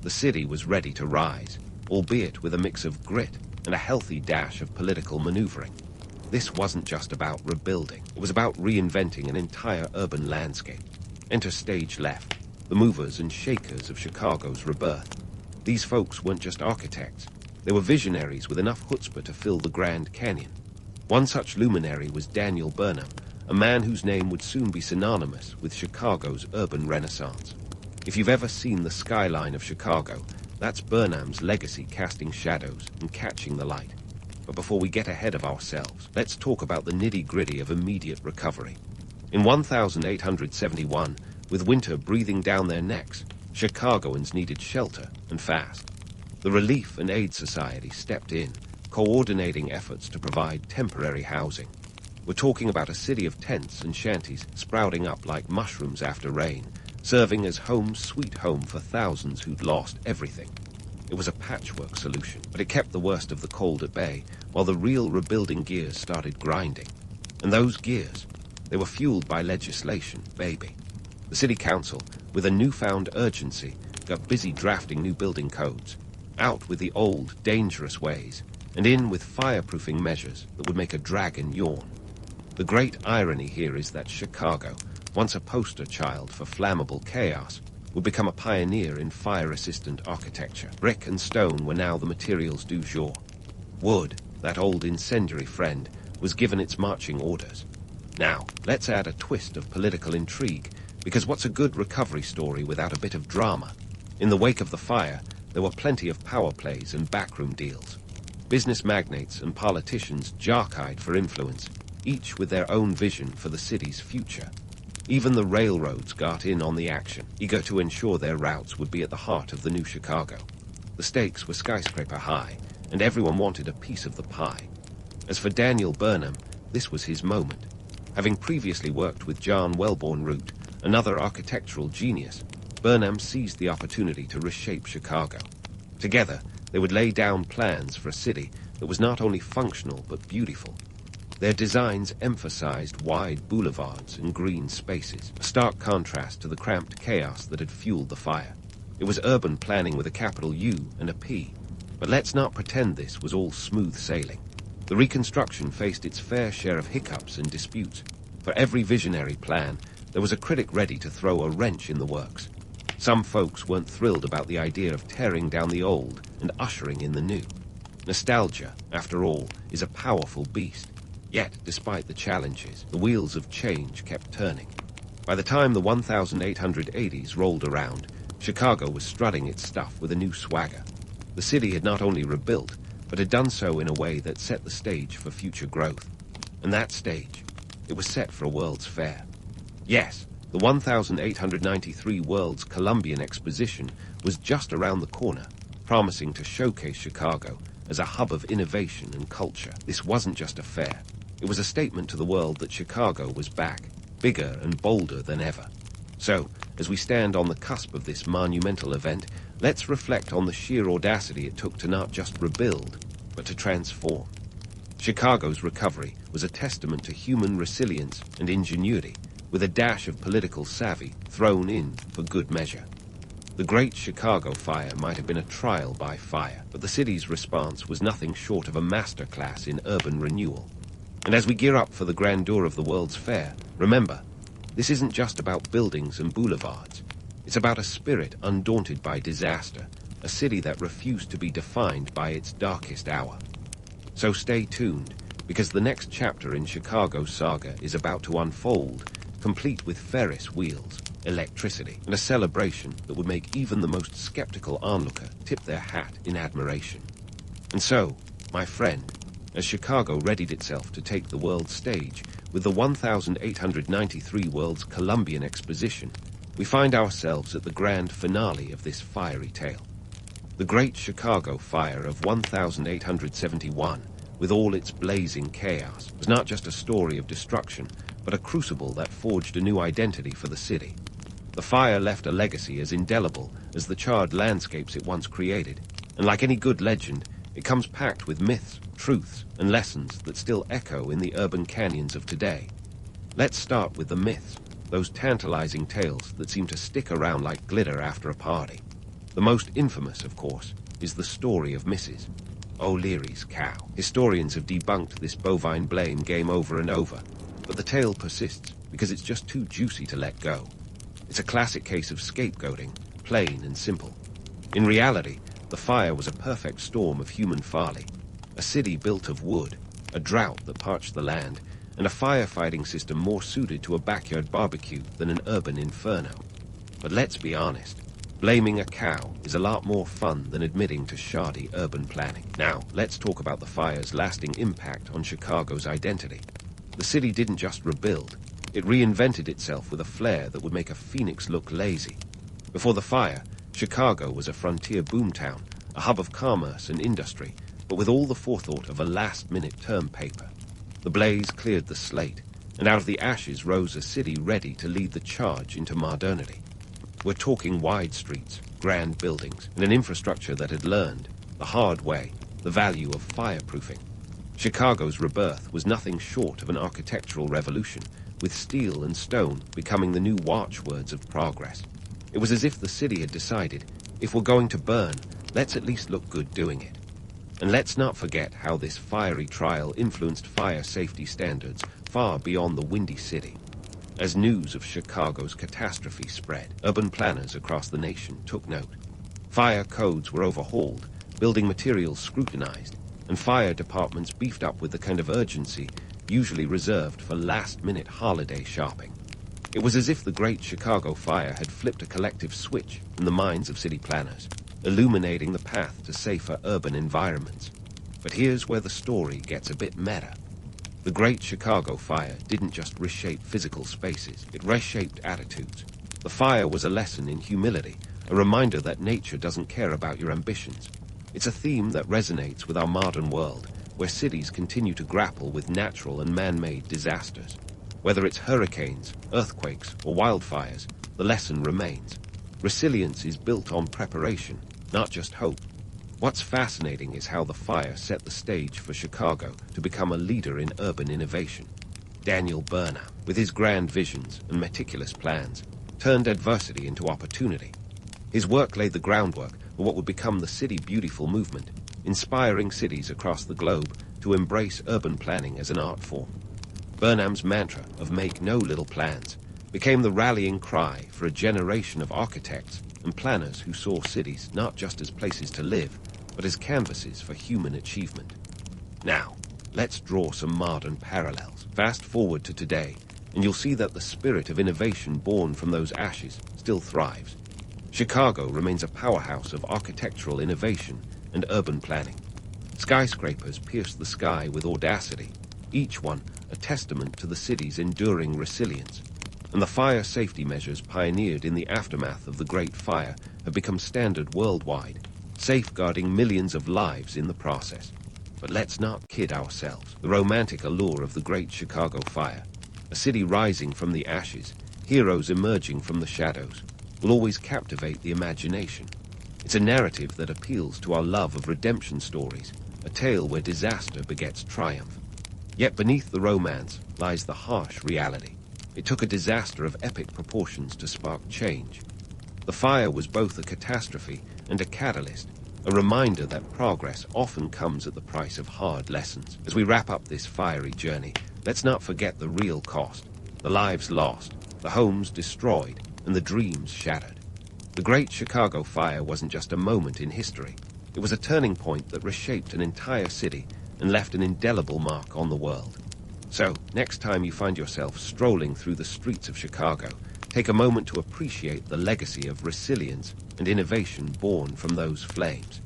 The city was ready to rise, albeit with a mix of grit and a healthy dash of political maneuvering. This wasn't just about rebuilding. It was about reinventing an entire urban landscape. Enter stage left, the movers and shakers of Chicago's rebirth. These folks weren't just architects. They were visionaries with enough chutzpah to fill the Grand Canyon. One such luminary was Daniel Burnham, a man whose name would soon be synonymous with Chicago's urban renaissance. If you've ever seen the skyline of Chicago, that's Burnham's legacy casting shadows and catching the light. But before we get ahead of ourselves, let's talk about the nitty-gritty of immediate recovery. In 1871, with winter breathing down their necks, Chicagoans needed shelter, and fast. The Relief and Aid Society stepped in, coordinating efforts to provide temporary housing. We're talking about a city of tents and shanties sprouting up like mushrooms after rain, serving as home sweet home for thousands who'd lost everything. It was a patchwork solution, but it kept the worst of the cold at bay, while the real rebuilding gears started grinding. And those gears, they were fueled by legislation, baby. The city council, with a newfound urgency, got busy drafting new building codes, out with the old, dangerous ways, and in with fireproofing measures that would make a dragon yawn. The great irony here is that Chicago, once a poster child for flammable chaos, would become a pioneer in fire-resistant architecture. Brick and stone were now the materials du jour. Wood, that old incendiary friend, was given its marching orders. Now, let's add a twist of political intrigue, because what's a good recovery story without a bit of drama? In the wake of the fire, there were plenty of power plays and backroom deals. Business magnates and politicians jockeyed for influence, each with their own vision for the city's future. Even the railroads got in on the action, eager to ensure their routes would be at the heart of the new Chicago. The stakes were skyscraper high, and everyone wanted a piece of the pie. As for Daniel Burnham, this was his moment. Having previously worked with John Wellborn Root, another architectural genius, Burnham seized the opportunity to reshape Chicago. Together, they would lay down plans for a city that was not only functional but beautiful. Their designs emphasized wide boulevards and green spaces, a stark contrast to the cramped chaos that had fueled the fire. It was urban planning with a capital U and a P. But let's not pretend this was all smooth sailing. The reconstruction faced its fair share of hiccups and disputes. For every visionary plan, there was a critic ready to throw a wrench in the works. Some folks weren't thrilled about the idea of tearing down the old and ushering in the new. Nostalgia, after all, is a powerful beast. Yet, despite the challenges, the wheels of change kept turning. By the time the 1880s rolled around, Chicago was strutting its stuff with a new swagger. The city had not only rebuilt, but had done so in a way that set the stage for future growth. And that stage, it was set for a World's Fair. Yes, the 1893 World's Columbian Exposition was just around the corner, promising to showcase Chicago as a hub of innovation and culture. This wasn't just a fair. It was a statement to the world that Chicago was back, bigger and bolder than ever. So, as we stand on the cusp of this monumental event, let's reflect on the sheer audacity it took to not just rebuild, but to transform. Chicago's recovery was a testament to human resilience and ingenuity, with a dash of political savvy thrown in for good measure. The Great Chicago Fire might have been a trial by fire, but the city's response was nothing short of a masterclass in urban renewal. And as we gear up for the grandeur of the World's Fair, remember, this isn't just about buildings and boulevards. It's about a spirit undaunted by disaster, a city that refused to be defined by its darkest hour. So stay tuned, because the next chapter in Chicago's saga is about to unfold, complete with Ferris wheels, electricity, and a celebration that would make even the most skeptical onlooker tip their hat in admiration. And so, my friend, as Chicago readied itself to take the world stage with the 1893 World's Columbian Exposition, we find ourselves at the grand finale of this fiery tale. The Great Chicago Fire of 1871 with all its blazing chaos, was not just a story of destruction, but a crucible that forged a new identity for the city. The fire left a legacy as indelible as the charred landscapes it once created, and like any good legend, it comes packed with myths, truths, and lessons that still echo in the urban canyons of today. Let's start with the myths, those tantalizing tales that seem to stick around like glitter after a party. The most infamous, of course, is the story of Mrs. O'Leary's cow. Historians have debunked this bovine blame game over and over, but the tale persists because it's just too juicy to let go. It's a classic case of scapegoating, plain and simple. In reality, the fire was a perfect storm of human folly. A city built of wood, a drought that parched the land, and a firefighting system more suited to a backyard barbecue than an urban inferno. But let's be honest, blaming a cow is a lot more fun than admitting to shoddy urban planning. Now, let's talk about the fire's lasting impact on Chicago's identity. The city didn't just rebuild, it reinvented itself with a flair that would make a phoenix look lazy. Before the fire, Chicago was a frontier boomtown, a hub of commerce and industry, but with all the forethought of a last-minute term paper. The blaze cleared the slate, and out of the ashes rose a city ready to lead the charge into modernity. We're talking wide streets, grand buildings, and an infrastructure that had learned, the hard way, the value of fireproofing. Chicago's rebirth was nothing short of an architectural revolution, with steel and stone becoming the new watchwords of progress. It was as if the city had decided, if we're going to burn, let's at least look good doing it. And let's not forget how this fiery trial influenced fire safety standards far beyond the Windy City. As news of Chicago's catastrophe spread, urban planners across the nation took note. Fire codes were overhauled, building materials scrutinized, and fire departments beefed up with the kind of urgency usually reserved for last-minute holiday shopping. It was as if the Great Chicago Fire had flipped a collective switch in the minds of city planners, illuminating the path to safer urban environments. But here's where the story gets a bit meta. The Great Chicago Fire didn't just reshape physical spaces, it reshaped attitudes. The fire was a lesson in humility, a reminder that nature doesn't care about your ambitions. It's a theme that resonates with our modern world, where cities continue to grapple with natural and man-made disasters. Whether it's hurricanes, earthquakes, or wildfires, the lesson remains. Resilience is built on preparation, not just hope. What's fascinating is how the fire set the stage for Chicago to become a leader in urban innovation. Daniel Burnham, with his grand visions and meticulous plans, turned adversity into opportunity. His work laid the groundwork for what would become the City Beautiful movement, inspiring cities across the globe to embrace urban planning as an art form. Burnham's mantra of "make no little plans" became the rallying cry for a generation of architects and planners who saw cities not just as places to live, but as canvases for human achievement. Now, let's draw some modern parallels. Fast forward to today, and you'll see that the spirit of innovation born from those ashes still thrives. Chicago remains a powerhouse of architectural innovation and urban planning. Skyscrapers pierce the sky with audacity, each one a testament to the city's enduring resilience. And the fire safety measures pioneered in the aftermath of the Great Fire have become standard worldwide, safeguarding millions of lives in the process. But let's not kid ourselves. The romantic allure of the Great Chicago Fire, a city rising from the ashes, heroes emerging from the shadows, will always captivate the imagination. It's a narrative that appeals to our love of redemption stories, a tale where disaster begets triumph. Yet beneath the romance lies the harsh reality. It took a disaster of epic proportions to spark change. The fire was both a catastrophe and a catalyst, a reminder that progress often comes at the price of hard lessons. As we wrap up this fiery journey, let's not forget the real cost: the lives lost, the homes destroyed, and the dreams shattered. The Great Chicago Fire wasn't just a moment in history. It was a turning point that reshaped an entire city and left an indelible mark on the world. So, next time you find yourself strolling through the streets of Chicago, take a moment to appreciate the legacy of resilience and innovation born from those flames.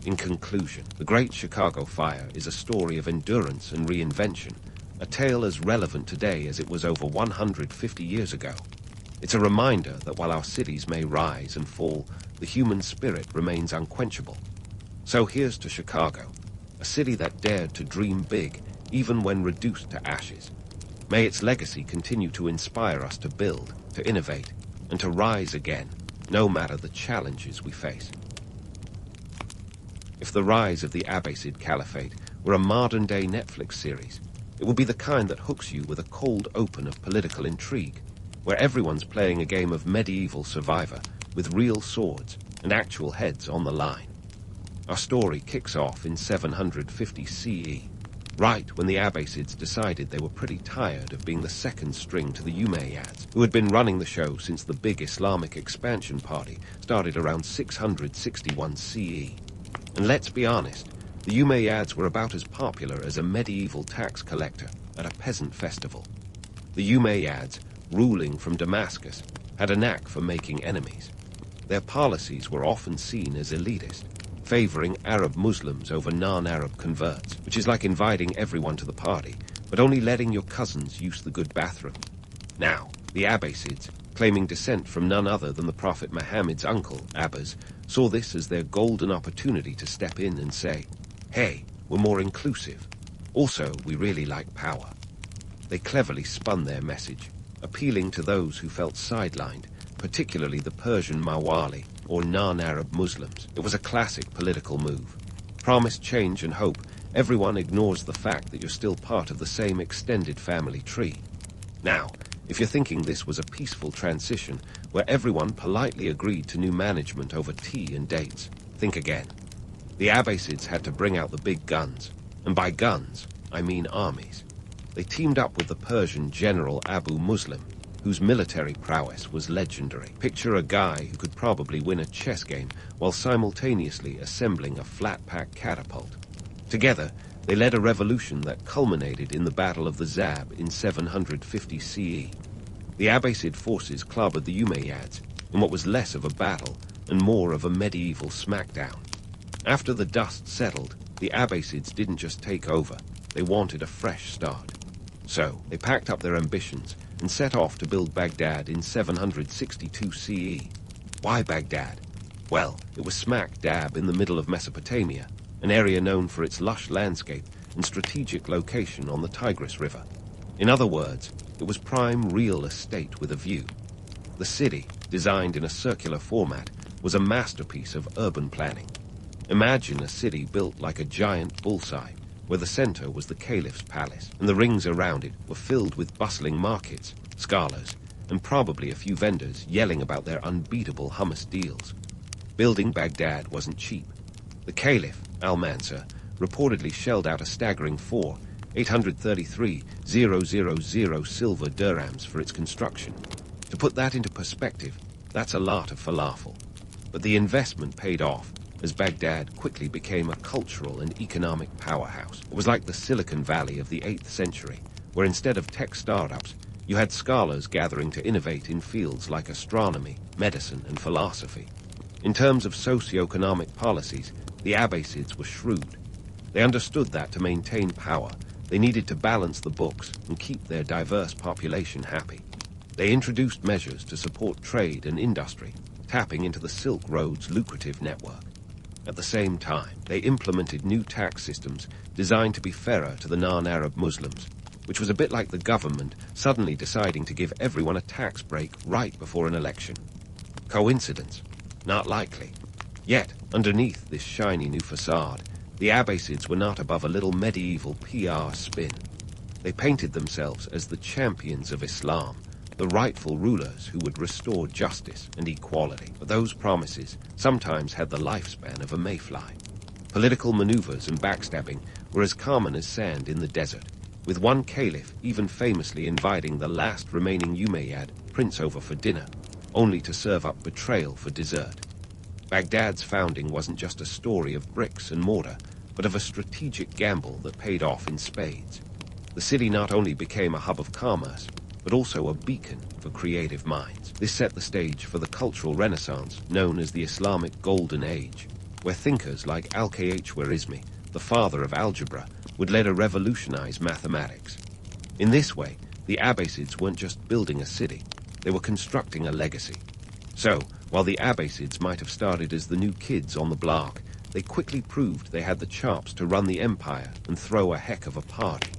In conclusion, the Great Chicago Fire is a story of endurance and reinvention, a tale as relevant today as it was over 150 years ago. It's a reminder that while our cities may rise and fall, the human spirit remains unquenchable. So here's to Chicago, a city that dared to dream big, even when reduced to ashes. May its legacy continue to inspire us to build, to innovate, and to rise again, no matter the challenges we face. If the rise of the Abbasid Caliphate were a modern-day Netflix series, it would be the kind that hooks you with a cold open of political intrigue, where everyone's playing a game of medieval survivor with real swords and actual heads on the line. Our story kicks off in 750 CE, right when the Abbasids decided they were pretty tired of being the second string to the Umayyads, who had been running the show since the big Islamic expansion party started around 661 CE. And let's be honest, the Umayyads were about as popular as a medieval tax collector at a peasant festival. The Umayyads, ruling from Damascus, had a knack for making enemies. Their policies were often seen as elitist, favoring Arab Muslims over non-Arab converts, which is like inviting everyone to the party, but only letting your cousins use the good bathroom. Now, the Abbasids, claiming descent from none other than the Prophet Muhammad's uncle, Abbas, saw this as their golden opportunity to step in and say, "Hey, we're more inclusive. Also, we really like power." They cleverly spun their message, appealing to those who felt sidelined, particularly the Persian Mawali, or non-Arab Muslims. It was a classic political move. Promise change and hope, everyone ignores the fact that you're still part of the same extended family tree. Now, if you're thinking this was a peaceful transition where everyone politely agreed to new management over tea and dates, think again. The Abbasids had to bring out the big guns, and by guns, I mean armies. They teamed up with the Persian general Abu Muslim, whose military prowess was legendary. Picture a guy who could probably win a chess game while simultaneously assembling a flat-pack catapult. Together, they led a revolution that culminated in the Battle of the Zab in 750 CE. The Abbasid forces clobbered the Umayyads in what was less of a battle and more of a medieval smackdown. After the dust settled, the Abbasids didn't just take over, they wanted a fresh start. So, they packed up their ambitions and set off to build Baghdad in 762 CE. Why Baghdad? Well, it was smack dab in the middle of Mesopotamia, an area known for its lush landscape and strategic location on the Tigris River. In other words, it was prime real estate with a view. The city, designed in a circular format, was a masterpiece of urban planning. Imagine a city built like a giant bullseye, where the center was the Caliph's palace, and the rings around it were filled with bustling markets, scholars, and probably a few vendors yelling about their unbeatable hummus deals. Building Baghdad wasn't cheap. The Caliph, Al-Mansur, reportedly shelled out a staggering 833,000 silver dirhams for its construction. To put that into perspective, that's a lot of falafel. But the investment paid off, as Baghdad quickly became a cultural and economic powerhouse. It was like the Silicon Valley of the 8th century, where instead of tech startups, you had scholars gathering to innovate in fields like astronomy, medicine, and philosophy. In terms of socio-economic policies, the Abbasids were shrewd. They understood that to maintain power, they needed to balance the books and keep their diverse population happy. They introduced measures to support trade and industry, tapping into the Silk Road's lucrative network. At the same time, they implemented new tax systems designed to be fairer to the non-Arab Muslims, which was a bit like the government suddenly deciding to give everyone a tax break right before an election. Coincidence? Not likely. Yet, underneath this shiny new facade, the Abbasids were not above a little medieval PR spin. They painted themselves as the champions of Islam, the rightful rulers who would restore justice and equality. But those promises sometimes had the lifespan of a mayfly. Political maneuvers and backstabbing were as common as sand in the desert, with one caliph even famously inviting the last remaining Umayyad prince over for dinner, only to serve up betrayal for dessert. Baghdad's founding wasn't just a story of bricks and mortar, but of a strategic gamble that paid off in spades. The city not only became a hub of commerce, but also a beacon for creative minds. This set the stage for the cultural renaissance known as the Islamic Golden Age, where thinkers like Al-Khwarizmi, the father of algebra, would later revolutionize mathematics. In this way, the Abbasids weren't just building a city, they were constructing a legacy. So, while the Abbasids might have started as the new kids on the block, they quickly proved they had the chops to run the empire and throw a heck of a party.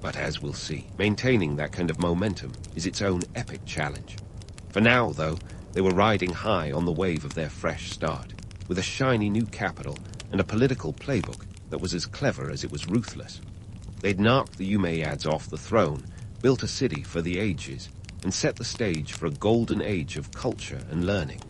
But as we'll see, maintaining that kind of momentum is its own epic challenge. For now, though, they were riding high on the wave of their fresh start, with a shiny new capital and a political playbook that was as clever as it was ruthless. They'd knocked the Umayyads off the throne, built a city for the ages, and set the stage for a golden age of culture and learning.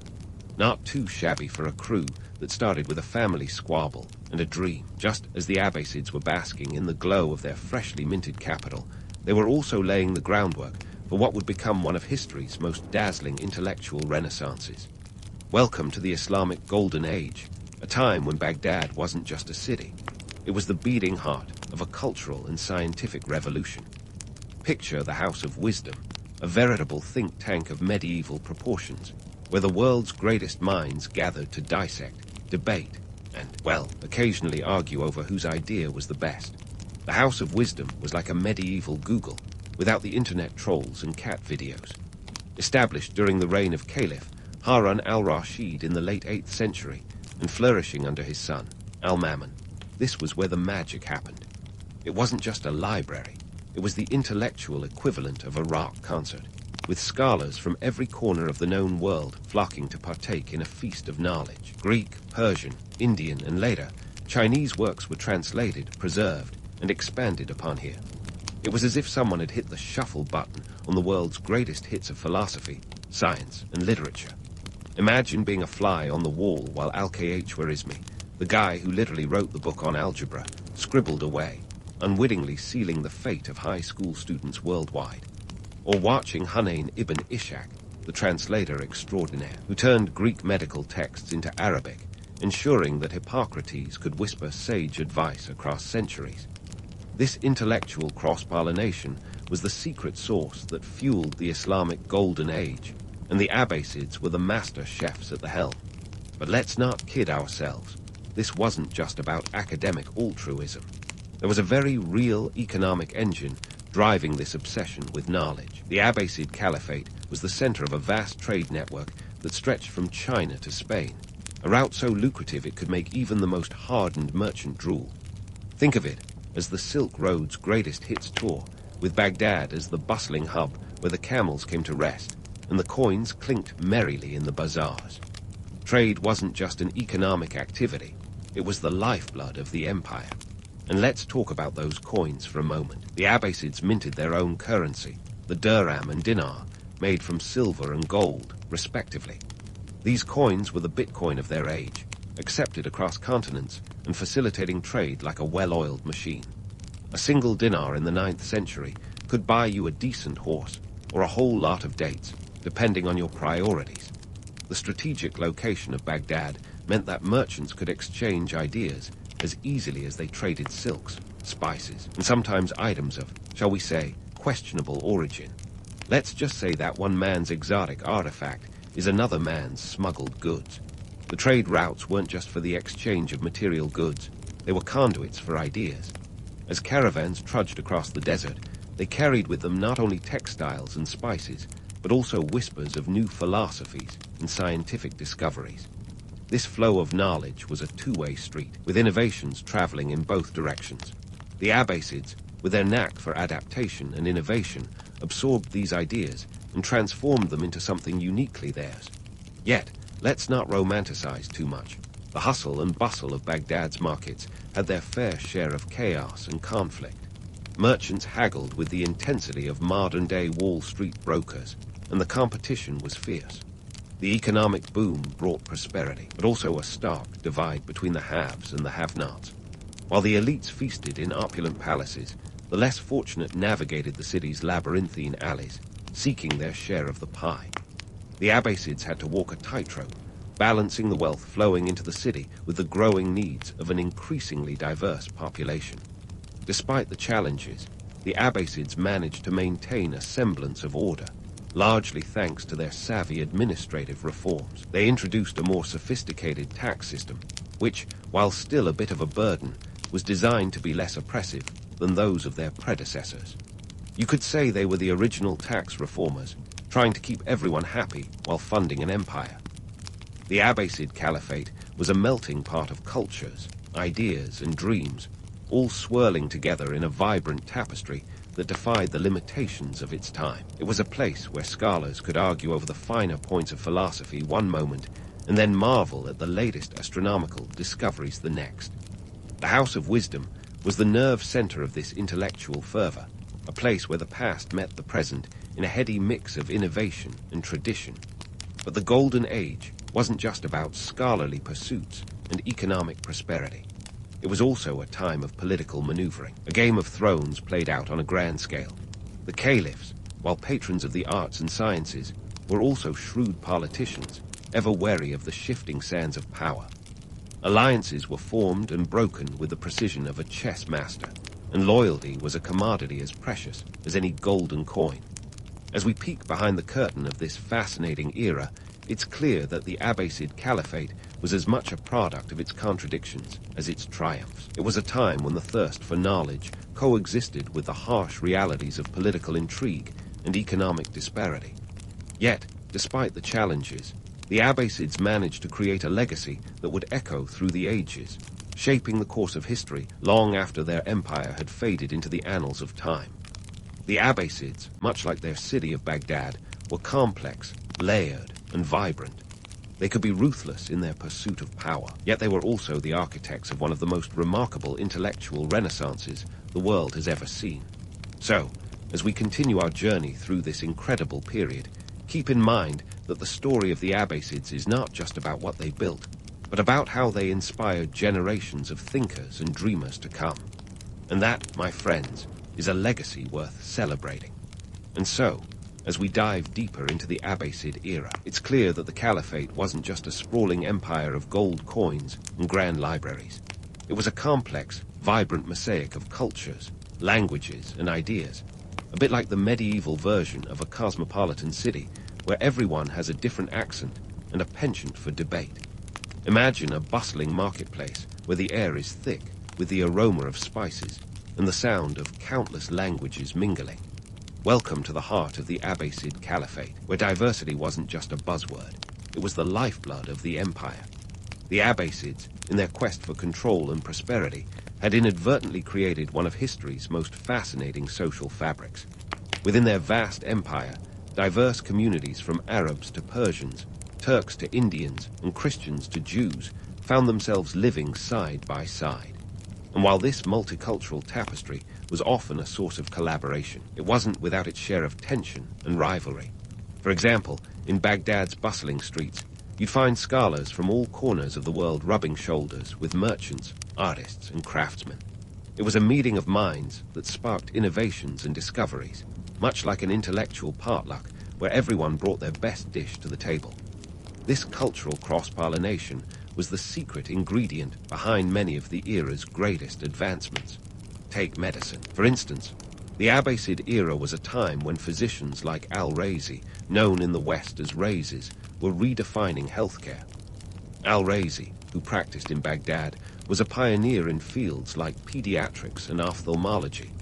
Not too shabby for a crew that started with a family squabble and a dream. Just as the Abbasids were basking in the glow of their freshly minted capital, they were also laying the groundwork for what would become one of history's most dazzling intellectual renaissances. Welcome to the Islamic Golden Age, a time when Baghdad wasn't just a city. It was the beating heart of a cultural and scientific revolution. Picture the House of Wisdom, a veritable think tank of medieval proportions, where the world's greatest minds gathered to dissect, debate, and, well, occasionally argue over whose idea was the best. The House of Wisdom was like a medieval Google, without the internet trolls and cat videos. Established during the reign of Caliph Harun al-Rashid in the late 8th century, and flourishing under his son, Al-Mamun, this was where the magic happened. It wasn't just a library, it was the intellectual equivalent of a rock concert, with scholars from every corner of the known world flocking to partake in a feast of knowledge. Greek, Persian, Indian, and later, Chinese works were translated, preserved, and expanded upon here. It was as if someone had hit the shuffle button on the world's greatest hits of philosophy, science, and literature. Imagine being a fly on the wall while Al-Khwarizmi, the guy who literally wrote the book on algebra, scribbled away, unwittingly sealing the fate of high school students worldwide. Or watching Hunayn ibn Ishaq, the translator extraordinaire, who turned Greek medical texts into Arabic, ensuring that Hippocrates could whisper sage advice across centuries. This intellectual cross-pollination was the secret sauce that fueled the Islamic Golden Age, and the Abbasids were the master chefs at the helm. But let's not kid ourselves. This wasn't just about academic altruism. There was a very real economic engine driving this obsession with knowledge. The Abbasid Caliphate was the center of a vast trade network that stretched from China to Spain, a route so lucrative it could make even the most hardened merchant drool. Think of it as the Silk Road's greatest hits tour, with Baghdad as the bustling hub where the camels came to rest, and the coins clinked merrily in the bazaars. Trade wasn't just an economic activity, it was the lifeblood of the empire. And let's talk about those coins for a moment. The Abbasids minted their own currency, the dirham and dinar, made from silver and gold, respectively. These coins were the Bitcoin of their age, accepted across continents and facilitating trade like a well-oiled machine. A single dinar in the 9th century could buy you a decent horse or a whole lot of dates, depending on your priorities. The strategic location of Baghdad meant that merchants could exchange ideas as easily as they traded silks, spices, and sometimes items of, shall we say, questionable origin. Let's just say that one man's exotic artifact is another man's smuggled goods. The trade routes weren't just for the exchange of material goods, they were conduits for ideas. As caravans trudged across the desert, they carried with them not only textiles and spices, but also whispers of new philosophies and scientific discoveries. This flow of knowledge was a two-way street, with innovations traveling in both directions. The Abbasids, with their knack for adaptation and innovation, absorbed these ideas and transformed them into something uniquely theirs. Yet, let's not romanticize too much. The hustle and bustle of Baghdad's markets had their fair share of chaos and conflict. Merchants haggled with the intensity of modern-day Wall Street brokers, and the competition was fierce. The economic boom brought prosperity, but also a stark divide between the haves and the have-nots. While the elites feasted in opulent palaces, the less fortunate navigated the city's labyrinthine alleys, seeking their share of the pie. The Abbasids had to walk a tightrope, balancing the wealth flowing into the city with the growing needs of an increasingly diverse population. Despite the challenges, the Abbasids managed to maintain a semblance of order, largely thanks to their savvy administrative reforms. They introduced a more sophisticated tax system, which, while still a bit of a burden, was designed to be less oppressive than those of their predecessors. You could say they were the original tax reformers, trying to keep everyone happy while funding an empire. The Abbasid Caliphate was a melting pot of cultures, ideas, and dreams, all swirling together in a vibrant tapestry that defied the limitations of its time. It was a place where scholars could argue over the finer points of philosophy one moment and then marvel at the latest astronomical discoveries the next. The House of Wisdom was the nerve center of this intellectual fervor, a place where the past met the present in a heady mix of innovation and tradition. But the Golden Age wasn't just about scholarly pursuits and economic prosperity. It was also a time of political maneuvering, a game of thrones played out on a grand scale. The caliphs, while patrons of the arts and sciences, were also shrewd politicians, ever wary of the shifting sands of power. Alliances were formed and broken with the precision of a chess master, and loyalty was a commodity as precious as any golden coin. As we peek behind the curtain of this fascinating era, it's clear that the Abbasid Caliphate was as much a product of its contradictions as its triumphs. It was a time when the thirst for knowledge coexisted with the harsh realities of political intrigue and economic disparity. Yet, despite the challenges, the Abbasids managed to create a legacy that would echo through the ages, shaping the course of history long after their empire had faded into the annals of time. The Abbasids, much like their city of Baghdad, were complex, layered, and vibrant. They could be ruthless in their pursuit of power, yet they were also the architects of one of the most remarkable intellectual renaissances the world has ever seen. So, as we continue our journey through this incredible period, keep in mind that the story of the Abbasids is not just about what they built, but about how they inspired generations of thinkers and dreamers to come. And that, my friends, is a legacy worth celebrating. And so, as we dive deeper into the Abbasid era, it's clear that the Caliphate wasn't just a sprawling empire of gold coins and grand libraries. It was a complex, vibrant mosaic of cultures, languages, and ideas, a bit like the medieval version of a cosmopolitan city where everyone has a different accent and a penchant for debate. Imagine a bustling marketplace where the air is thick with the aroma of spices and the sound of countless languages mingling. Welcome to the heart of the Abbasid Caliphate, where diversity wasn't just a buzzword. It was the lifeblood of the empire. The Abbasids, in their quest for control and prosperity, had inadvertently created one of history's most fascinating social fabrics. Within their vast empire, diverse communities from Arabs to Persians, Turks to Indians, and Christians to Jews found themselves living side by side. And while this multicultural tapestry was often a source of collaboration, it wasn't without its share of tension and rivalry. For example, in Baghdad's bustling streets, you'd find scholars from all corners of the world rubbing shoulders with merchants, artists, and craftsmen. It was a meeting of minds that sparked innovations and discoveries, much like an intellectual potluck where everyone brought their best dish to the table. This cultural cross-pollination was the secret ingredient behind many of the era's greatest advancements. Take medicine, for instance. The Abbasid era was a time when physicians like Al-Razi, known in the West as Razis, were redefining healthcare. Al-Razi, who practiced in Baghdad, was a pioneer in fields like pediatrics and ophthalmology.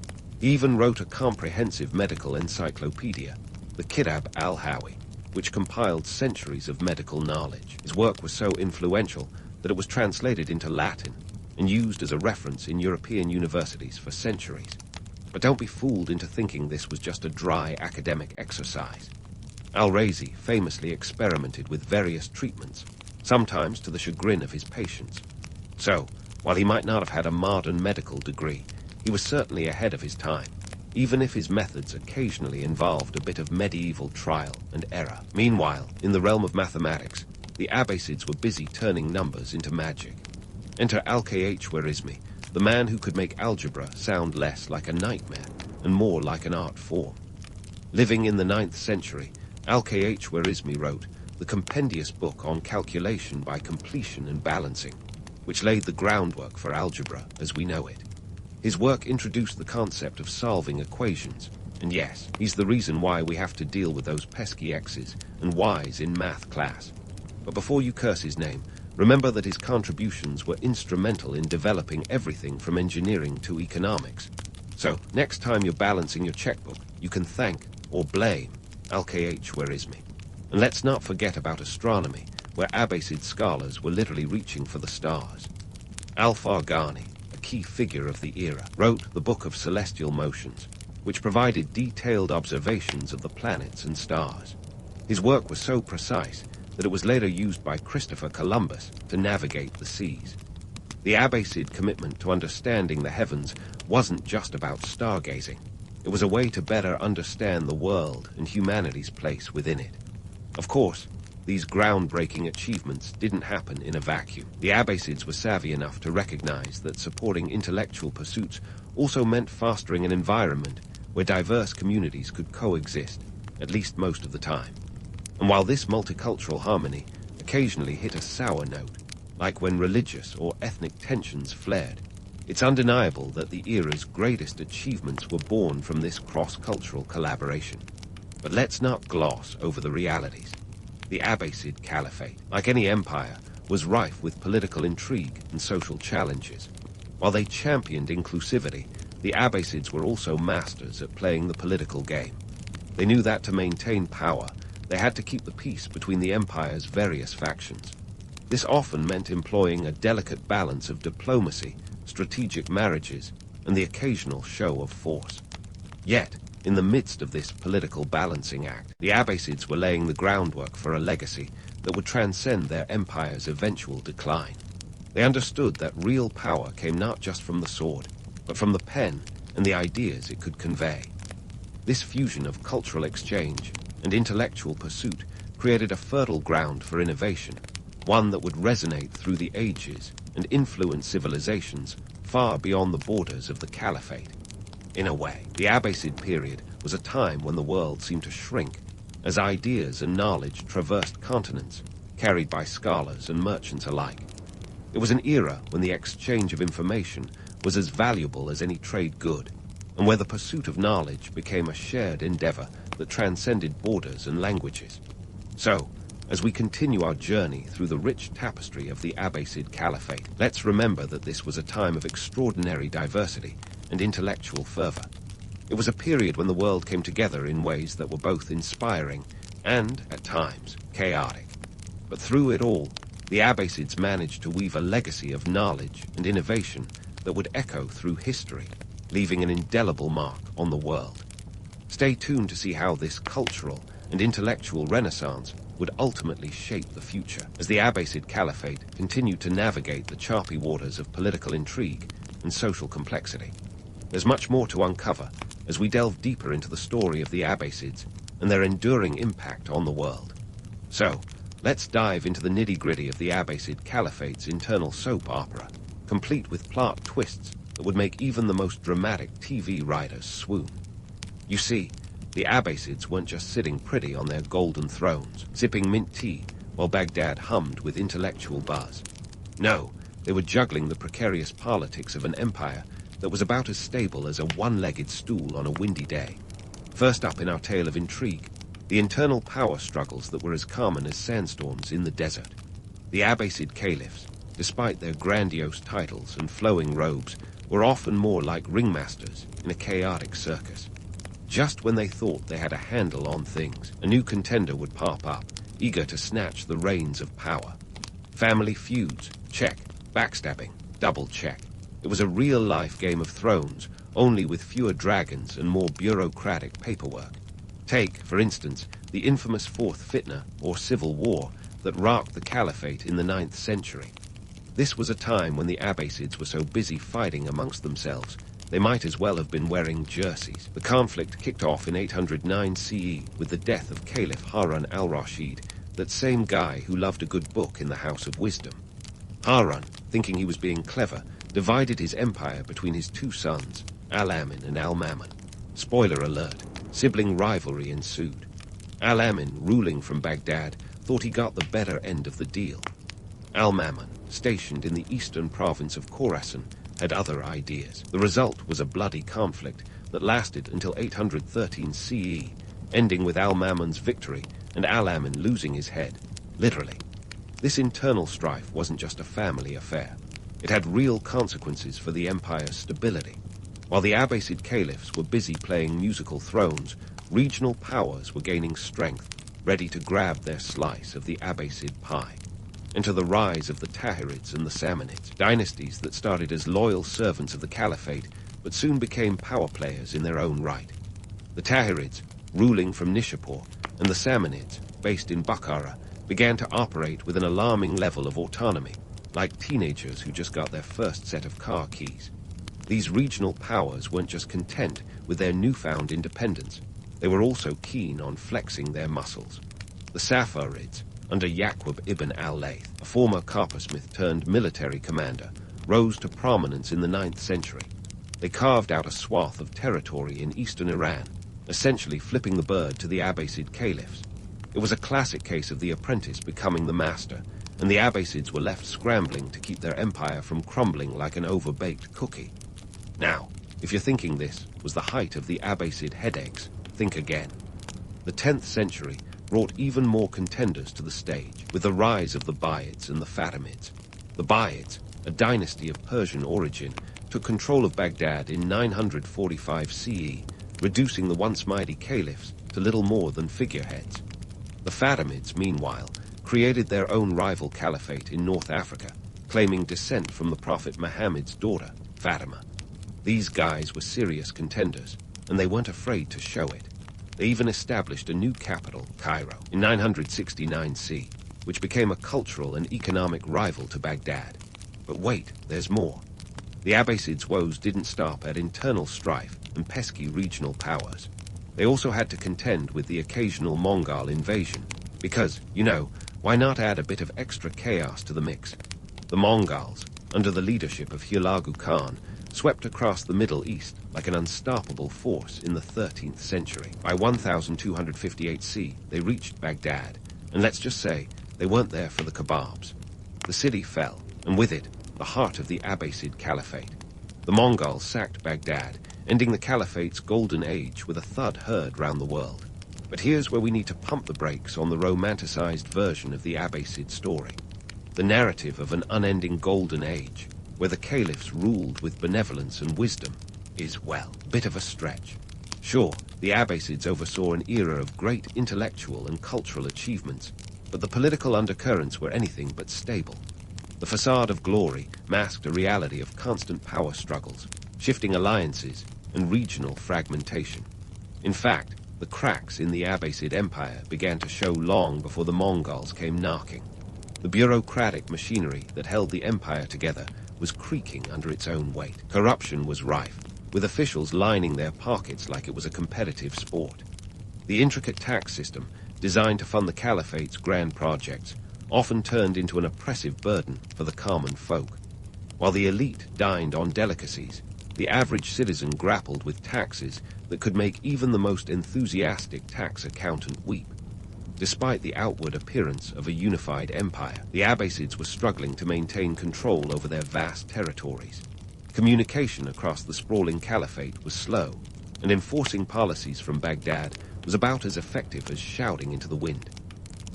He even wrote a comprehensive medical encyclopedia, the Kitab al-Hawi, which compiled centuries of medical knowledge. His work was so influential that it was translated into Latin and used as a reference in European universities for centuries. But don't be fooled into thinking this was just a dry academic exercise. Al-Razi famously experimented with various treatments, sometimes to the chagrin of his patients. So, while he might not have had a modern medical degree, he was certainly ahead of his time, even if his methods occasionally involved a bit of medieval trial and error. Meanwhile, in the realm of mathematics, the Abbasids were busy turning numbers into magic. Enter Al-Khwarizmi, the man who could make algebra sound less like a nightmare and more like an art form. Living in the 9th century, Al-Khwarizmi wrote the compendious book on calculation by completion and balancing, which laid the groundwork for algebra as we know it. His work introduced the concept of solving equations, and yes, he's the reason why we have to deal with those pesky X's and Y's in math class. But before you curse his name, remember that his contributions were instrumental in developing everything from engineering to economics. So, next time you're balancing your checkbook, you can thank or blame Al-Khwarizmi. And let's not forget about astronomy, where Abbasid scholars were literally reaching for the stars. Al-Farghani, a key figure of the era, wrote the Book of Celestial Motions, which provided detailed observations of the planets and stars. His work was so precise that it was later used by Christopher Columbus to navigate the seas. The Abbasid commitment to understanding the heavens wasn't just about stargazing. It was a way to better understand the world and humanity's place within it. Of course, these groundbreaking achievements didn't happen in a vacuum. The Abbasids were savvy enough to recognize that supporting intellectual pursuits also meant fostering an environment where diverse communities could coexist, at least most of the time. And while this multicultural harmony occasionally hit a sour note, like when religious or ethnic tensions flared, it's undeniable that the era's greatest achievements were born from this cross-cultural collaboration. But let's not gloss over the realities. The Abbasid Caliphate, like any empire, was rife with political intrigue and social challenges. While they championed inclusivity, the Abbasids were also masters at playing the political game. They knew that to maintain power, they had to keep the peace between the empire's various factions. This often meant employing a delicate balance of diplomacy, strategic marriages, and the occasional show of force. Yet, in the midst of this political balancing act, the Abbasids were laying the groundwork for a legacy that would transcend their empire's eventual decline. They understood that real power came not just from the sword, but from the pen and the ideas it could convey. This fusion of cultural exchange and intellectual pursuit created a fertile ground for innovation, one that would resonate through the ages and influence civilizations far beyond the borders of the Caliphate. In a way, the Abbasid period was a time when the world seemed to shrink, as ideas and knowledge traversed continents, carried by scholars and merchants alike. It was an era when the exchange of information was as valuable as any trade good, and where the pursuit of knowledge became a shared endeavor that transcended borders and languages. So, as we continue our journey through the rich tapestry of the Abbasid Caliphate, let's remember that this was a time of extraordinary diversity and intellectual fervor. It was a period when the world came together in ways that were both inspiring and, at times, chaotic. But through it all, the Abbasids managed to weave a legacy of knowledge and innovation that would echo through history, leaving an indelible mark on the world. Stay tuned to see how this cultural and intellectual renaissance would ultimately shape the future, as the Abbasid Caliphate continued to navigate the choppy waters of political intrigue and social complexity. There's much more to uncover as we delve deeper into the story of the Abbasids and their enduring impact on the world. So, let's dive into the nitty-gritty of the Abbasid Caliphate's internal soap opera, complete with plot twists that would make even the most dramatic TV writers swoon. You see, the Abbasids weren't just sitting pretty on their golden thrones, sipping mint tea while Baghdad hummed with intellectual buzz. No, they were juggling the precarious politics of an empire that was about as stable as a one-legged stool on a windy day. First up in our tale of intrigue, the internal power struggles that were as common as sandstorms in the desert. The Abbasid caliphs, despite their grandiose titles and flowing robes, were often more like ringmasters in a chaotic circus. Just when they thought they had a handle on things, a new contender would pop up, eager to snatch the reins of power. Family feuds, check. Backstabbing, double check. It was a real-life Game of Thrones, only with fewer dragons and more bureaucratic paperwork. Take, for instance, the infamous Fourth Fitna, or Civil War, that rocked the Caliphate in the 9th century. This was a time when the Abbasids were so busy fighting amongst themselves, they might as well have been wearing jerseys. The conflict kicked off in 809 CE with the death of Caliph Harun al-Rashid, that same guy who loved a good book in the House of Wisdom. Harun, thinking he was being clever, divided his empire between his two sons, Al-Amin and Al-Mamun. Spoiler alert, sibling rivalry ensued. Al-Amin, ruling from Baghdad, thought he got the better end of the deal. Al-Mamun, stationed in the eastern province of Khorasan, had other ideas. The result was a bloody conflict that lasted until 813 CE, ending with Al-Mamun's victory and Al-Amin losing his head, literally. This internal strife wasn't just a family affair. It had real consequences for the empire's stability. While the Abbasid caliphs were busy playing musical thrones, regional powers were gaining strength, ready to grab their slice of the Abbasid pie. Enter the rise of the Tahirids and the Samanids, dynasties that started as loyal servants of the Caliphate, but soon became power players in their own right. The Tahirids, ruling from Nishapur, and the Samanids, based in Bukhara, began to operate with an alarming level of autonomy, like teenagers who just got their first set of car keys. These regional powers weren't just content with their newfound independence, they were also keen on flexing their muscles. The Safarids, under Yaqub ibn al-Layth, a former coppersmith turned military commander, rose to prominence in the 9th century. They carved out a swath of territory in eastern Iran, essentially flipping the bird to the Abbasid caliphs. It was a classic case of the apprentice becoming the master, and the Abbasids were left scrambling to keep their empire from crumbling like an overbaked cookie. Now, if you're thinking this was the height of the Abbasid headaches, think again. The 10th century brought even more contenders to the stage, with the rise of the Buyids and the Fatimids. The Buyids, a dynasty of Persian origin, took control of Baghdad in 945 CE, reducing the once mighty caliphs to little more than figureheads. The Fatimids, meanwhile, created their own rival caliphate in North Africa, claiming descent from the Prophet Muhammad's daughter, Fatima. These guys were serious contenders, and they weren't afraid to show it. They even established a new capital, Cairo, in 969 CE, which became a cultural and economic rival to Baghdad. But wait, there's more. The Abbasids' woes didn't stop at internal strife and pesky regional powers. They also had to contend with the occasional Mongol invasion, because, why not add a bit of extra chaos to the mix? The Mongols, under the leadership of Hulagu Khan, swept across the Middle East like an unstoppable force in the 13th century. By 1258 CE, they reached Baghdad, and let's just say, they weren't there for the kebabs. The city fell, and with it, the heart of the Abbasid Caliphate. The Mongols sacked Baghdad, ending the Caliphate's golden age with a thud heard round the world. But here's where we need to pump the brakes on the romanticized version of the Abbasid story. The narrative of an unending golden age, where the caliphs ruled with benevolence and wisdom, is, well, a bit of a stretch. Sure, the Abbasids oversaw an era of great intellectual and cultural achievements, but the political undercurrents were anything but stable. The facade of glory masked a reality of constant power struggles, shifting alliances, and regional fragmentation. In fact, the cracks in the Abbasid Empire began to show long before the Mongols came knocking. The bureaucratic machinery that held the empire together was creaking under its own weight. Corruption was rife, with officials lining their pockets like it was a competitive sport. The intricate tax system, designed to fund the Caliphate's grand projects, often turned into an oppressive burden for the common folk. While the elite dined on delicacies, the average citizen grappled with taxes that could make even the most enthusiastic tax accountant weep. Despite the outward appearance of a unified empire, the Abbasids were struggling to maintain control over their vast territories. Communication across the sprawling caliphate was slow, and enforcing policies from Baghdad was about as effective as shouting into the wind.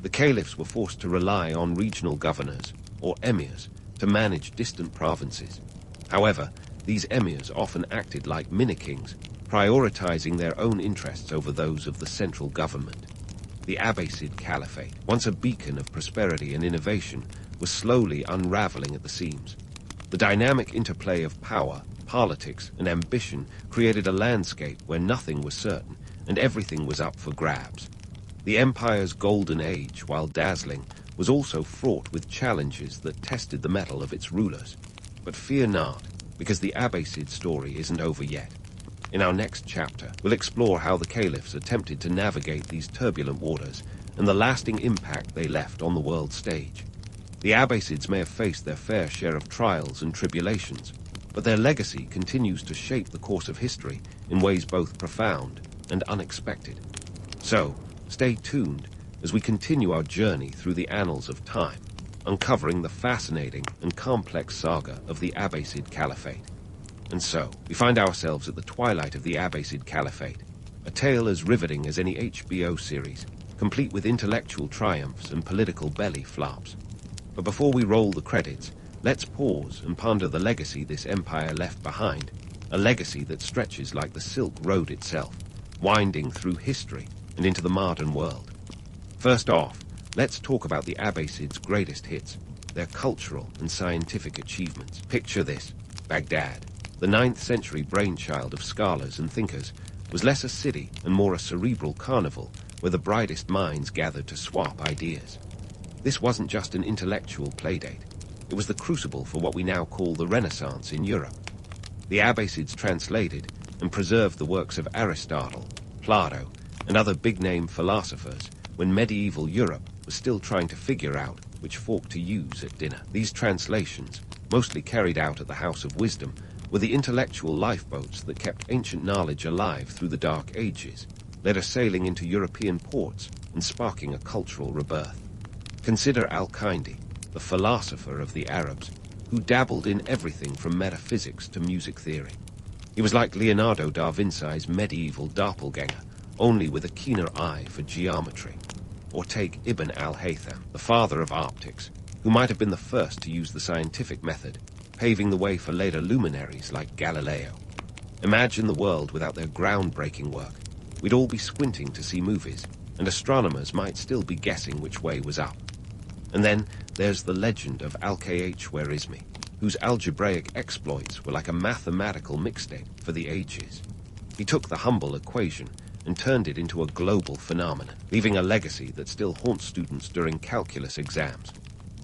The caliphs were forced to rely on regional governors, or emirs, to manage distant provinces. However, these emirs often acted like mini-kings, prioritizing their own interests over those of the central government. The Abbasid Caliphate, once a beacon of prosperity and innovation, was slowly unraveling at the seams. The dynamic interplay of power, politics, and ambition created a landscape where nothing was certain and everything was up for grabs. The empire's golden age, while dazzling, was also fraught with challenges that tested the mettle of its rulers. But fear not, because the Abbasid story isn't over yet. In our next chapter, we'll explore how the caliphs attempted to navigate these turbulent waters and the lasting impact they left on the world stage. The Abbasids may have faced their fair share of trials and tribulations, but their legacy continues to shape the course of history in ways both profound and unexpected. So, stay tuned as we continue our journey through the annals of time, uncovering the fascinating and complex saga of the Abbasid Caliphate. And so, we find ourselves at the twilight of the Abbasid Caliphate, a tale as riveting as any HBO series, complete with intellectual triumphs and political belly flops. But before we roll the credits, let's pause and ponder the legacy this empire left behind, a legacy that stretches like the Silk Road itself, winding through history and into the modern world. First off, let's talk about the Abbasids' greatest hits, their cultural and scientific achievements. Picture this: Baghdad, the 9th century brainchild of scholars and thinkers, was less a city and more a cerebral carnival where the brightest minds gathered to swap ideas. This wasn't just an intellectual playdate. It was the crucible for what we now call the Renaissance in Europe. The Abbasids translated and preserved the works of Aristotle, Plato, and other big-name philosophers when medieval Europe was still trying to figure out which fork to use at dinner. These translations, mostly carried out at the House of Wisdom, were the intellectual lifeboats that kept ancient knowledge alive through the Dark Ages, led us sailing into European ports and sparking a cultural rebirth. Consider Al-Kindi, the philosopher of the Arabs, who dabbled in everything from metaphysics to music theory. He was like Leonardo da Vinci's medieval doppelganger, only with a keener eye for geometry. Or take Ibn al-Haytham, the father of optics, who might have been the first to use the scientific method, paving the way for later luminaries like Galileo. Imagine the world without their groundbreaking work. We'd all be squinting to see movies, and astronomers might still be guessing which way was up. And then there's the legend of Al-Khwarizmi, whose algebraic exploits were like a mathematical mixtape for the ages. He took the humble equation and turned it into a global phenomenon, leaving a legacy that still haunts students during calculus exams.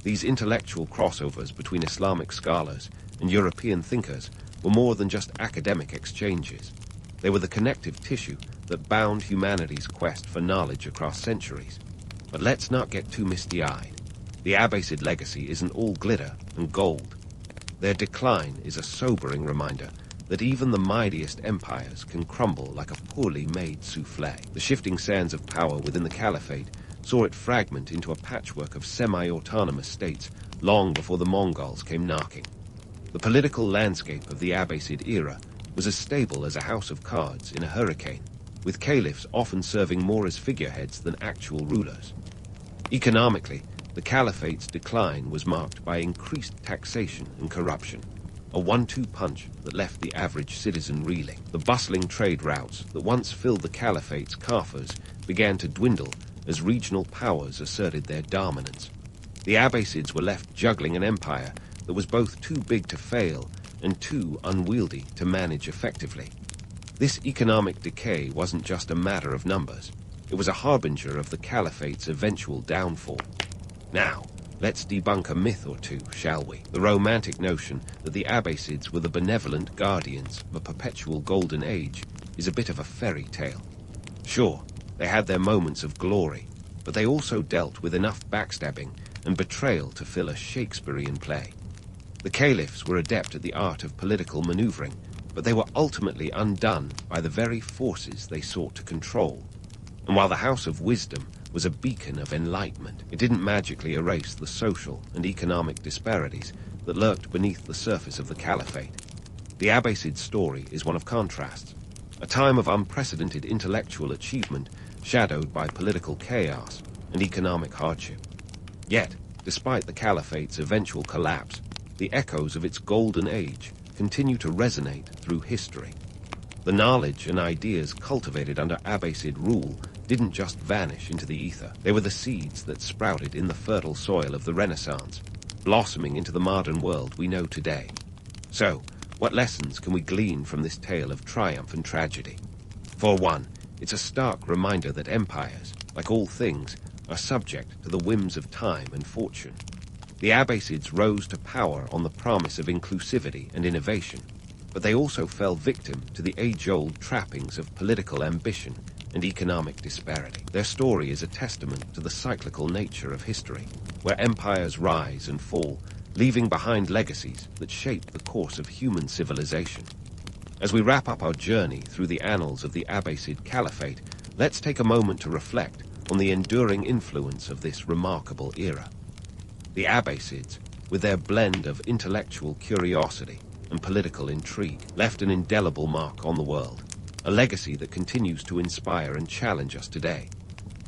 These intellectual crossovers between Islamic scholars and European thinkers were more than just academic exchanges. They were the connective tissue that bound humanity's quest for knowledge across centuries. But let's not get too misty-eyed. The Abbasid legacy isn't all glitter and gold. Their decline is a sobering reminder that even the mightiest empires can crumble like a poorly made souffle. The shifting sands of power within the Caliphate saw it fragment into a patchwork of semi-autonomous states long before the Mongols came knocking. The political landscape of the Abbasid era was as stable as a house of cards in a hurricane, with caliphs often serving more as figureheads than actual rulers. Economically, the Caliphate's decline was marked by increased taxation and corruption, a one-two punch that left the average citizen reeling. The bustling trade routes that once filled the Caliphate's coffers began to dwindle as regional powers asserted their dominance. The Abbasids were left juggling an empire that was both too big to fail and too unwieldy to manage effectively. This economic decay wasn't just a matter of numbers. It was a harbinger of the Caliphate's eventual downfall. Now, let's debunk a myth or two, shall we? The romantic notion that the Abbasids were the benevolent guardians of a perpetual golden age is a bit of a fairy tale. Sure, they had their moments of glory, but they also dealt with enough backstabbing and betrayal to fill a Shakespearean play. The caliphs were adept at the art of political maneuvering, but they were ultimately undone by the very forces they sought to control. And while the House of Wisdom was a beacon of enlightenment, it didn't magically erase the social and economic disparities that lurked beneath the surface of the Caliphate. The Abbasid story is one of contrasts, a time of unprecedented intellectual achievement shadowed by political chaos and economic hardship. Yet, despite the Caliphate's eventual collapse, the echoes of its golden age continue to resonate through history. The knowledge and ideas cultivated under Abbasid rule didn't just vanish into the ether. They were the seeds that sprouted in the fertile soil of the Renaissance, blossoming into the modern world we know today. So, what lessons can we glean from this tale of triumph and tragedy? For one, it's a stark reminder that empires, like all things, are subject to the whims of time and fortune. The Abbasids rose to power on the promise of inclusivity and innovation, but they also fell victim to the age-old trappings of political ambition and economic disparity. Their story is a testament to the cyclical nature of history, where empires rise and fall, leaving behind legacies that shape the course of human civilization. As we wrap up our journey through the annals of the Abbasid Caliphate, let's take a moment to reflect on the enduring influence of this remarkable era. The Abbasids, with their blend of intellectual curiosity and political intrigue, left an indelible mark on the world, a legacy that continues to inspire and challenge us today.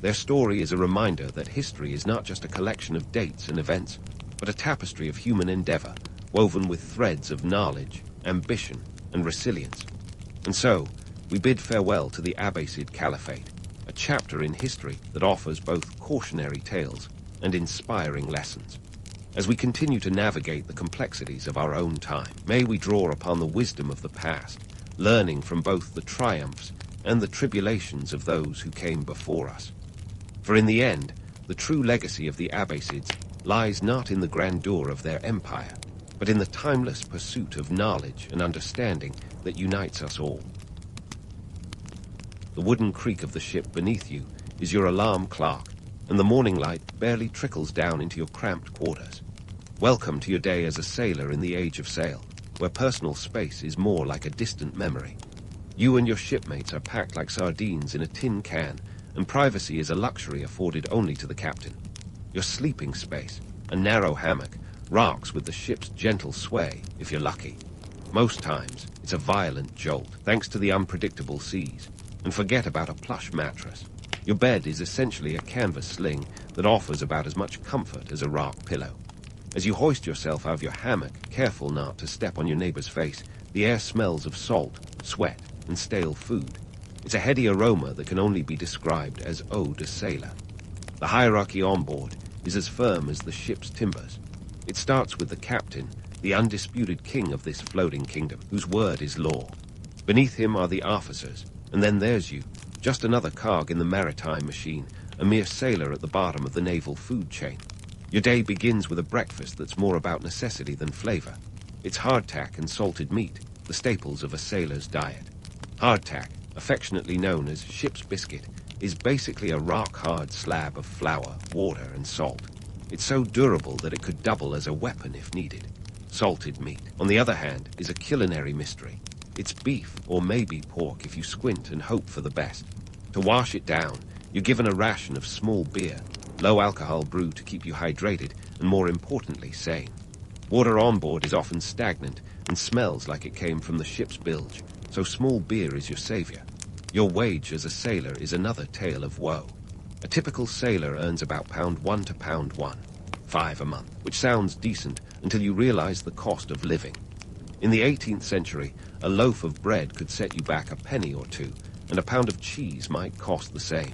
Their story is a reminder that history is not just a collection of dates and events, but a tapestry of human endeavor, woven with threads of knowledge, ambition, and resilience. And so, we bid farewell to the Abbasid Caliphate, a chapter in history that offers both cautionary tales and inspiring lessons. As we continue to navigate the complexities of our own time, may we draw upon the wisdom of the past, learning from both the triumphs and the tribulations of those who came before us. For in the end, the true legacy of the Abbasids lies not in the grandeur of their empire, but in the timeless pursuit of knowledge and understanding that unites us all. The wooden creak of the ship beneath you is your alarm clock, and the morning light barely trickles down into your cramped quarters. Welcome to your day as a sailor in the age of sail, where personal space is more like a distant memory. You and your shipmates are packed like sardines in a tin can, and privacy is a luxury afforded only to the captain. Your sleeping space, a narrow hammock, rocks with the ship's gentle sway, if you're lucky. Most times, it's a violent jolt, thanks to the unpredictable seas, and forget about a plush mattress. Your bed is essentially a canvas sling that offers about as much comfort as a rock pillow. As you hoist yourself out of your hammock, careful not to step on your neighbor's face, the air smells of salt, sweat, and stale food. It's a heady aroma that can only be described as eau de sailor. The hierarchy on board is as firm as the ship's timbers. It starts with the captain, the undisputed king of this floating kingdom, whose word is law. Beneath him are the officers, and then there's you, just another cog in the maritime machine, a mere sailor at the bottom of the naval food chain. Your day begins with a breakfast that's more about necessity than flavor. It's hardtack and salted meat, the staples of a sailor's diet. Hardtack, affectionately known as ship's biscuit, is basically a rock-hard slab of flour, water, and salt. It's so durable that it could double as a weapon if needed. Salted meat, on the other hand, is a culinary mystery. It's beef, or maybe pork if you squint and hope for the best. To wash it down, you're given a ration of small beer, low-alcohol brew to keep you hydrated and, more importantly, sane. Water on board is often stagnant and smells like it came from the ship's bilge, so small beer is your savior. Your wage as a sailor is another tale of woe. A typical sailor earns about £1 to £5 a month, which sounds decent until you realize the cost of living. In the 18th century, a loaf of bread could set you back a penny or two, and a pound of cheese might cost the same.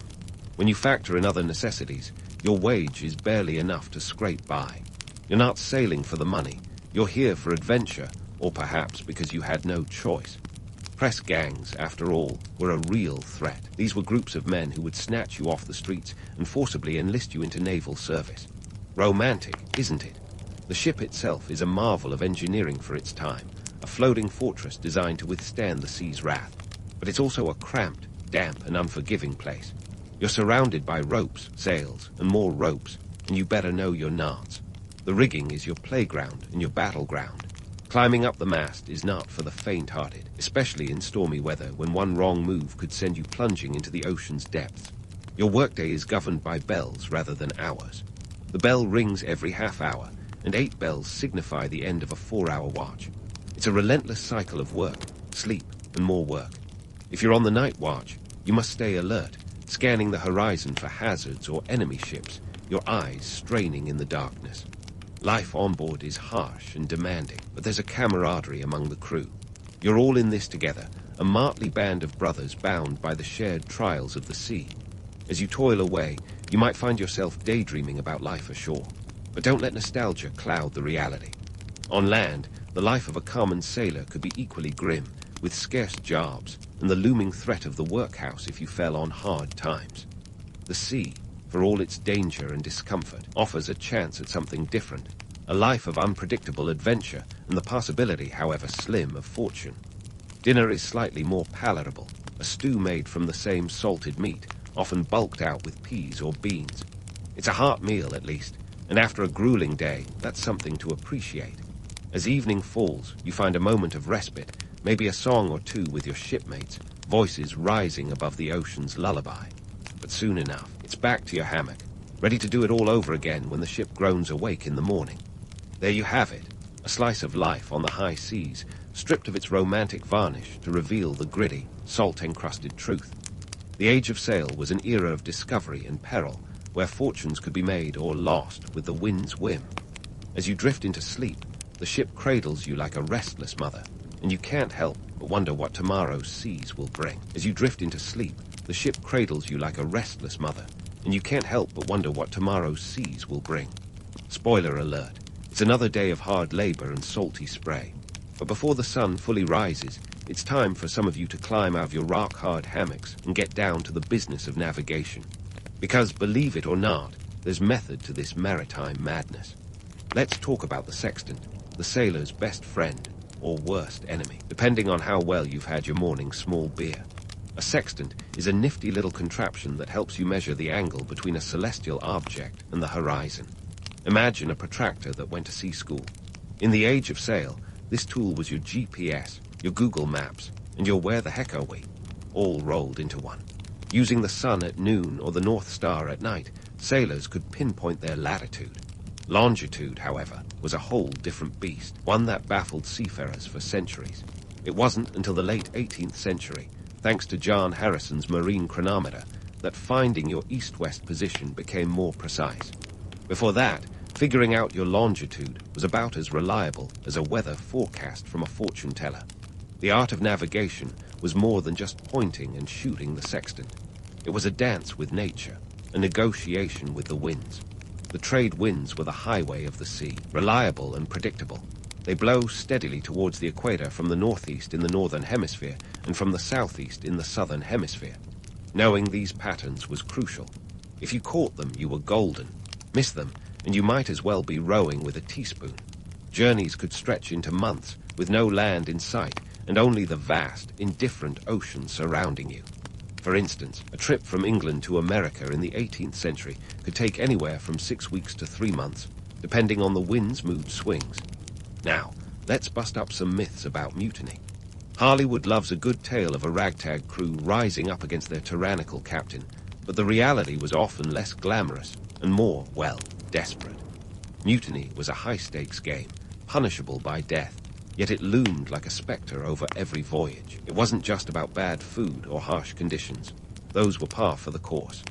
When you factor in other necessities, your wage is barely enough to scrape by. You're not sailing for the money. You're here for adventure, or perhaps because you had no choice. Press gangs, after all, were a real threat. These were groups of men who would snatch you off the streets and forcibly enlist you into naval service. Romantic, isn't it? The ship itself is a marvel of engineering for its time, a floating fortress designed to withstand the sea's wrath. But it's also a cramped, damp, and unforgiving place. You're surrounded by ropes, sails, and more ropes, and you better know your knots. The rigging is your playground and your battleground. Climbing up the mast is not for the faint-hearted, especially in stormy weather when one wrong move could send you plunging into the ocean's depths. Your workday is governed by bells rather than hours. The bell rings every half hour, and 8 bells signify the end of a 4-hour watch. It's a relentless cycle of work, sleep, and more work. If you're on the night watch, you must stay alert, scanning the horizon for hazards or enemy ships, your eyes straining in the darkness. Life on board is harsh and demanding, but there's a camaraderie among the crew. You're all in this together, a motley band of brothers bound by the shared trials of the sea. As you toil away, you might find yourself daydreaming about life ashore, but don't let nostalgia cloud the reality. On land, the life of a common sailor could be equally grim, with scarce jobs and the looming threat of the workhouse if you fell on hard times. The sea, for all its danger and discomfort, offers a chance at something different, a life of unpredictable adventure and the possibility, however slim, of fortune. Dinner is slightly more palatable, a stew made from the same salted meat, often bulked out with peas or beans. It's a heart meal at least, and after a grueling day, that's something to appreciate. As evening falls, you find a moment of respite, maybe a song or two with your shipmates, voices rising above the ocean's lullaby. But soon enough, it's back to your hammock, ready to do it all over again when the ship groans awake in the morning. There you have it, a slice of life on the high seas, stripped of its romantic varnish to reveal the gritty, salt-encrusted truth. The age of sail was an era of discovery and peril, where fortunes could be made or lost with the wind's whim. As you drift into sleep, the ship cradles you like a restless mother, and you can't help but wonder what tomorrow's seas will bring. As you drift into sleep, the ship cradles you like a restless mother, and you can't help but wonder what tomorrow's seas will bring. Spoiler alert, It's another day of hard labor and salty spray. But before the sun fully rises, it's time for some of you to climb out of your rock-hard hammocks and get down to the business of navigation. Because, believe it or not, there's method to this maritime madness. Let's talk about the sextant, the sailor's best friend, or worst enemy, depending on how well you've had your morning small beer. A sextant is a nifty little contraption that helps you measure the angle between a celestial object and the horizon. Imagine a protractor that went to sea school. In the age of sail, this tool was your GPS, your Google Maps, and your where the heck are we, all rolled into one. Using the sun at noon or the North Star at night, sailors could pinpoint their latitude. Longitude, however, was a whole different beast, one that baffled seafarers for centuries. It wasn't until the late 18th century, thanks to John Harrison's marine chronometer, that finding your east-west position became more precise. Before that, figuring out your longitude was about as reliable as a weather forecast from a fortune teller. The art of navigation was more than just pointing and shooting the sextant. It was a dance with nature, a negotiation with the winds. The trade winds were the highway of the sea, reliable and predictable. They blow steadily towards the equator from the northeast in the northern hemisphere and from the southeast in the southern hemisphere. Knowing these patterns was crucial. If you caught them, you were golden. Miss them, and you might as well be rowing with a teaspoon. Journeys could stretch into months, with no land in sight, and only the vast, indifferent ocean surrounding you. For instance, a trip from England to America in the 18th century could take anywhere from 6 weeks to 3 months, depending on the wind's mood swings. Now, let's bust up some myths about mutiny. Hollywood loves a good tale of a ragtag crew rising up against their tyrannical captain, but the reality was often less glamorous and more, well, desperate. Mutiny was a high-stakes game, punishable by death, yet it loomed like a specter over every voyage. It wasn't just about bad food or harsh conditions. Those were par for the course.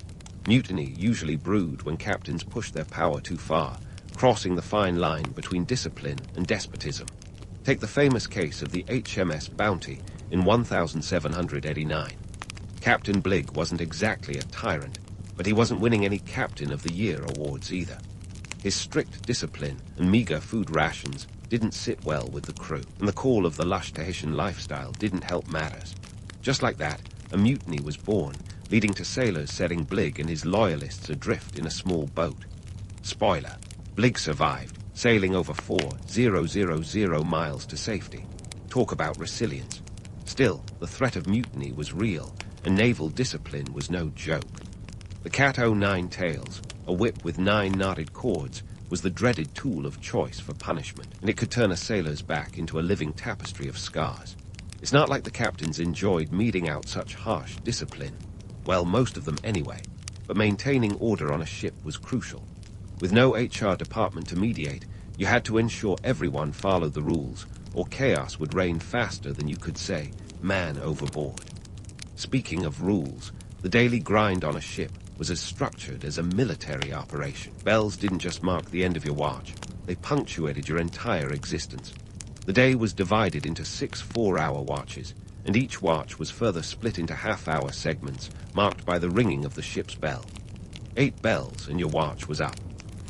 Mutiny usually brewed when captains pushed their power too far, crossing the fine line between discipline and despotism. Take the famous case of the HMS Bounty in 1789. Captain Bligg wasn't exactly a tyrant, but he wasn't winning any Captain of the Year awards either. His strict discipline and meager food rations didn't sit well with the crew, and the call of the lush Tahitian lifestyle didn't help matters. Just like that, a mutiny was born, leading to sailors setting Bligg and his loyalists adrift in a small boat. Spoiler, Bligg survived, sailing over 4,000 miles to safety. Talk about resilience. Still, the threat of mutiny was real, and naval discipline was no joke. The Cat O' Tails, a whip with 9 knotted cords, was the dreaded tool of choice for punishment, and it could turn a sailor's back into a living tapestry of scars. It's not like the captains enjoyed meting out such harsh discipline. Well, most of them anyway, but maintaining order on a ship was crucial. With no HR department to mediate, you had to ensure everyone followed the rules, or chaos would reign faster than you could say, man overboard. Speaking of rules, the daily grind on a ship was as structured as a military operation. Bells didn't just mark the end of your watch, they punctuated your entire existence. The day was divided into 6 4-hour watches, and each watch was further split into half-hour segments, marked by the ringing of the ship's bell. 8 bells and your watch was up.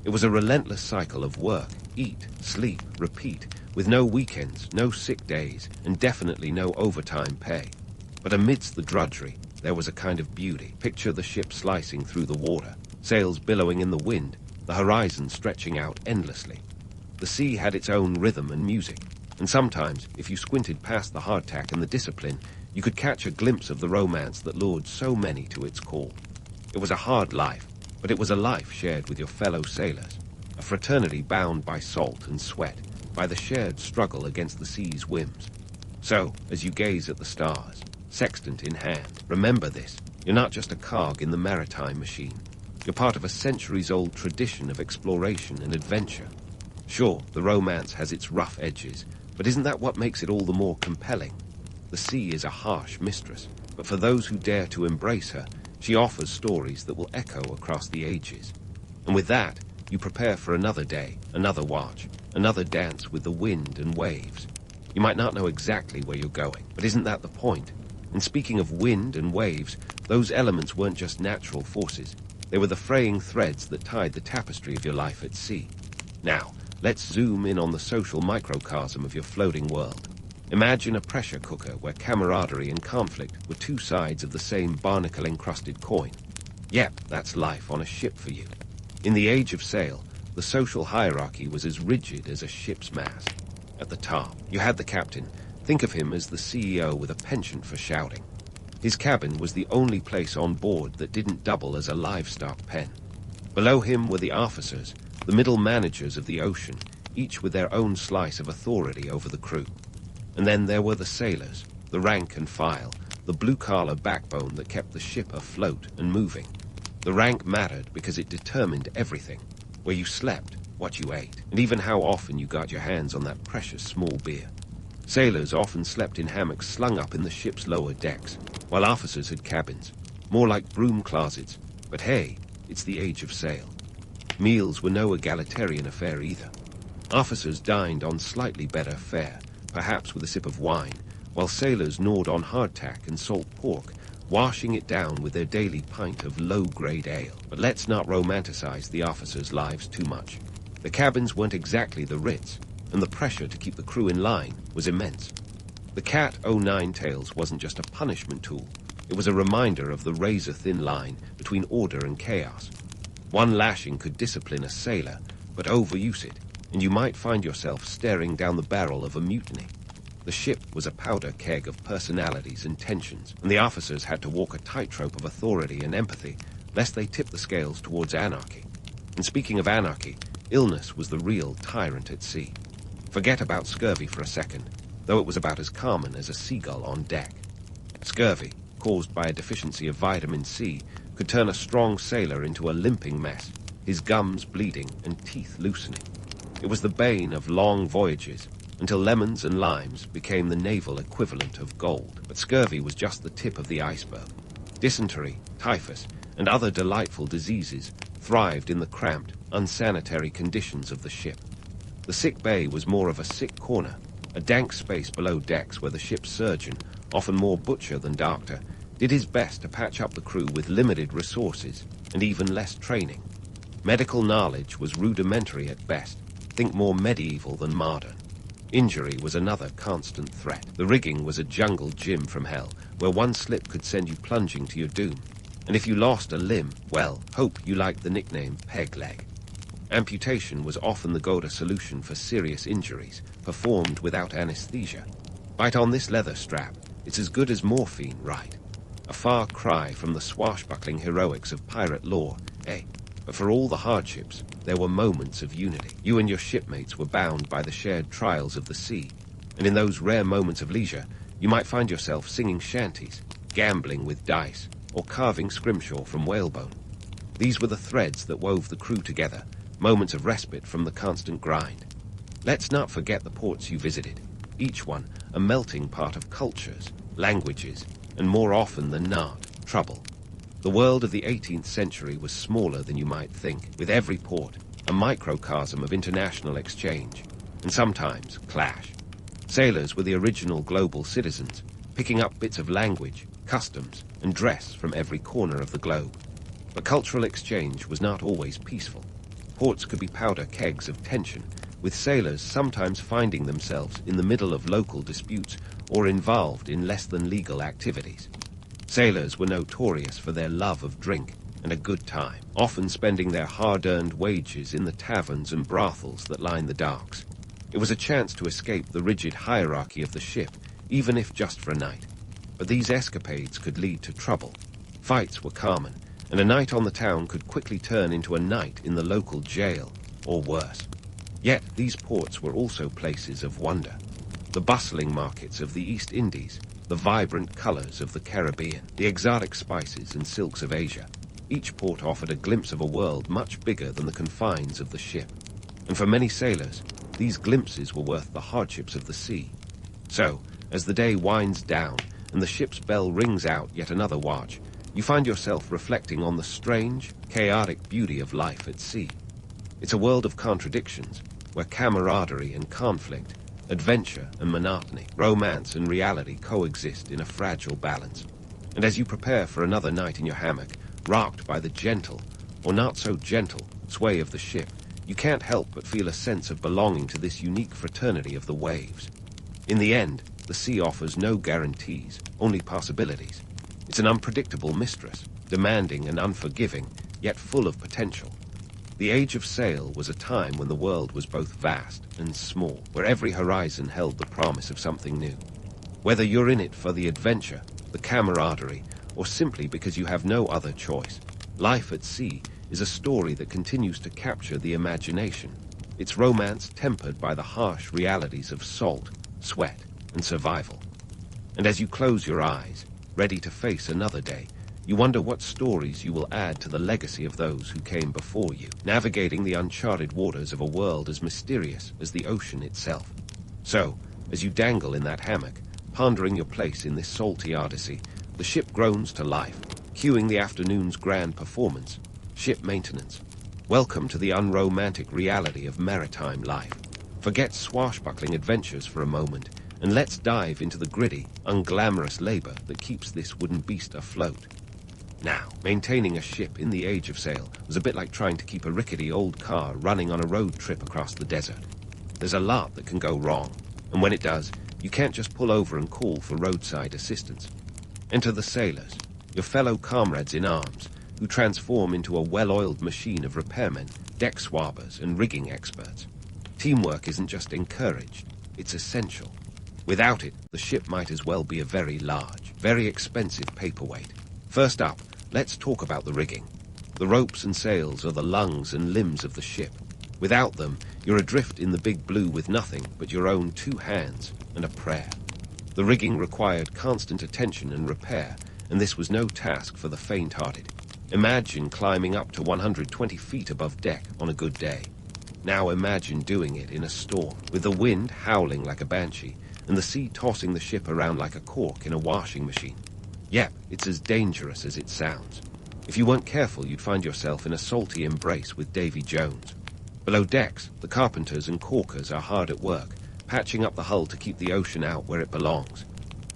It was a relentless cycle of work, eat, sleep, repeat, with no weekends, no sick days, and definitely no overtime pay. But amidst the drudgery, there was a kind of beauty. Picture the ship slicing through the water, sails billowing in the wind, the horizon stretching out endlessly. The sea had its own rhythm and music, and sometimes, if you squinted past the hardtack and the discipline, you could catch a glimpse of the romance that lured so many to its call. It was a hard life, but it was a life shared with your fellow sailors, a fraternity bound by salt and sweat, by the shared struggle against the sea's whims. So, as you gaze at the stars, sextant in hand, remember this: you're not just a cog in the maritime machine. You're part of a centuries-old tradition of exploration and adventure. Sure, the romance has its rough edges, but isn't that what makes it all the more compelling? The sea is a harsh mistress, but for those who dare to embrace her, she offers stories that will echo across the ages. And with that, you prepare for another day, another watch, another dance with the wind and waves. You might not know exactly where you're going, but isn't that the point? And speaking of wind and waves, those elements weren't just natural forces. They were the fraying threads that tied the tapestry of your life at sea. Now, let's zoom in on the social microcosm of your floating world. Imagine a pressure cooker where camaraderie and conflict were two sides of the same barnacle-encrusted coin. Yep, that's life on a ship for you. In the age of sail, the social hierarchy was as rigid as a ship's mast. At the top, you had the captain. Think of him as the CEO with a penchant for shouting. His cabin was the only place on board that didn't double as a livestock pen. Below him were the officers, the middle managers of the ocean, each with their own slice of authority over the crew. And then there were the sailors, the rank and file, the blue-collar backbone that kept the ship afloat and moving. The rank mattered because it determined everything: where you slept, what you ate, and even how often you got your hands on that precious small beer. Sailors often slept in hammocks slung up in the ship's lower decks, while officers had cabins, more like broom closets. But hey, it's the age of sail. Meals were no egalitarian affair either. Officers dined on slightly better fare, perhaps with a sip of wine, while sailors gnawed on hardtack and salt pork, washing it down with their daily pint of low-grade ale. But let's not romanticize the officers' lives too much. The cabins weren't exactly the Ritz, and the pressure to keep the crew in line was immense. The Cat O' Tails wasn't just a punishment tool. It was a reminder of the razor-thin line between order and chaos. One lashing could discipline a sailor, but overuse it, and you might find yourself staring down the barrel of a mutiny. The ship was a powder keg of personalities and tensions, and the officers had to walk a tightrope of authority and empathy, lest they tip the scales towards anarchy. And speaking of anarchy, illness was the real tyrant at sea. Forget about scurvy for a second, though it was about as common as a seagull on deck. Scurvy, caused by a deficiency of vitamin C, could turn a strong sailor into a limping mess, his gums bleeding and teeth loosening. It was the bane of long voyages, until lemons and limes became the naval equivalent of gold. But scurvy was just the tip of the iceberg. Dysentery, typhus, and other delightful diseases thrived in the cramped, unsanitary conditions of the ship. The sick bay was more of a sick corner, a dank space below decks where the ship's surgeon, often more butcher than doctor, did his best to patch up the crew with limited resources and even less training. Medical knowledge was rudimentary at best, think more medieval than modern. Injury was another constant threat. The rigging was a jungle gym from hell, where one slip could send you plunging to your doom. And if you lost a limb, well, hope you liked the nickname peg leg. Amputation was often the go-to solution for serious injuries, performed without anesthesia. Bite on this leather strap, it's as good as morphine, right? A far cry from the swashbuckling heroics of pirate lore, eh? But for all the hardships, there were moments of unity. You and your shipmates were bound by the shared trials of the sea, and in those rare moments of leisure, you might find yourself singing shanties, gambling with dice, or carving scrimshaw from whalebone. These were the threads that wove the crew together, moments of respite from the constant grind. Let's not forget the ports you visited, each one a melting pot of cultures, languages, and more often than not, trouble. The world of the 18th century was smaller than you might think, with every port a microcosm of international exchange, and sometimes clash. Sailors were the original global citizens, picking up bits of language, customs, and dress from every corner of the globe. But cultural exchange was not always peaceful. Ports could be powder kegs of tension, with sailors sometimes finding themselves in the middle of local disputes or involved in less than legal activities. Sailors were notorious for their love of drink and a good time, often spending their hard-earned wages in the taverns and brothels that lined the docks. It was a chance to escape the rigid hierarchy of the ship, even if just for a night. But these escapades could lead to trouble. Fights were common, and a night on the town could quickly turn into a night in the local jail, or worse. Yet these ports were also places of wonder. The bustling markets of the East Indies, the vibrant colors of the Caribbean, the exotic spices and silks of Asia. Each port offered a glimpse of a world much bigger than the confines of the ship. And for many sailors, these glimpses were worth the hardships of the sea. So, as the day winds down and the ship's bell rings out yet another watch, you find yourself reflecting on the strange, chaotic beauty of life at sea. It's a world of contradictions, where camaraderie and conflict, adventure and monotony, romance and reality coexist in a fragile balance. And as you prepare for another night in your hammock, rocked by the gentle, or not so gentle, sway of the ship, you can't help but feel a sense of belonging to this unique fraternity of the waves. In the end, the sea offers no guarantees, only possibilities. It's an unpredictable mistress, demanding and unforgiving, yet full of potential. The Age of Sail was a time when the world was both vast and small, where every horizon held the promise of something new. Whether you're in it for the adventure, the camaraderie, or simply because you have no other choice, Life at Sea is a story that continues to capture the imagination, its romance tempered by the harsh realities of salt, sweat, and survival. And as you close your eyes, ready to face another day, you wonder what stories you will add to the legacy of those who came before you, navigating the uncharted waters of a world as mysterious as the ocean itself. So, as you dangle in that hammock, pondering your place in this salty odyssey, the ship groans to life, cueing the afternoon's grand performance, ship maintenance. Welcome to the unromantic reality of maritime life. Forget swashbuckling adventures for a moment, and let's dive into the gritty, unglamorous labor that keeps this wooden beast afloat. Now, maintaining a ship in the Age of Sail was a bit like trying to keep a rickety old car running on a road trip across the desert. There's a lot that can go wrong, and when it does, you can't just pull over and call for roadside assistance. Enter the sailors, your fellow comrades in arms, who transform into a well-oiled machine of repairmen, deck swabbers, and rigging experts. Teamwork isn't just encouraged, it's essential. Without it, the ship might as well be a very large, very expensive paperweight. First up, let's talk about the rigging. The ropes and sails are the lungs and limbs of the ship. Without them, you're adrift in the big blue with nothing but your own 2 hands and a prayer. The rigging required constant attention and repair, and this was no task for the faint-hearted. Imagine climbing up to 120 feet above deck on a good day. Now imagine doing it in a storm, with the wind howling like a banshee, and the sea tossing the ship around like a cork in a washing machine. Yep, it's as dangerous as it sounds. If you weren't careful, you'd find yourself in a salty embrace with Davy Jones. Below decks, the carpenters and caulkers are hard at work, patching up the hull to keep the ocean out where it belongs.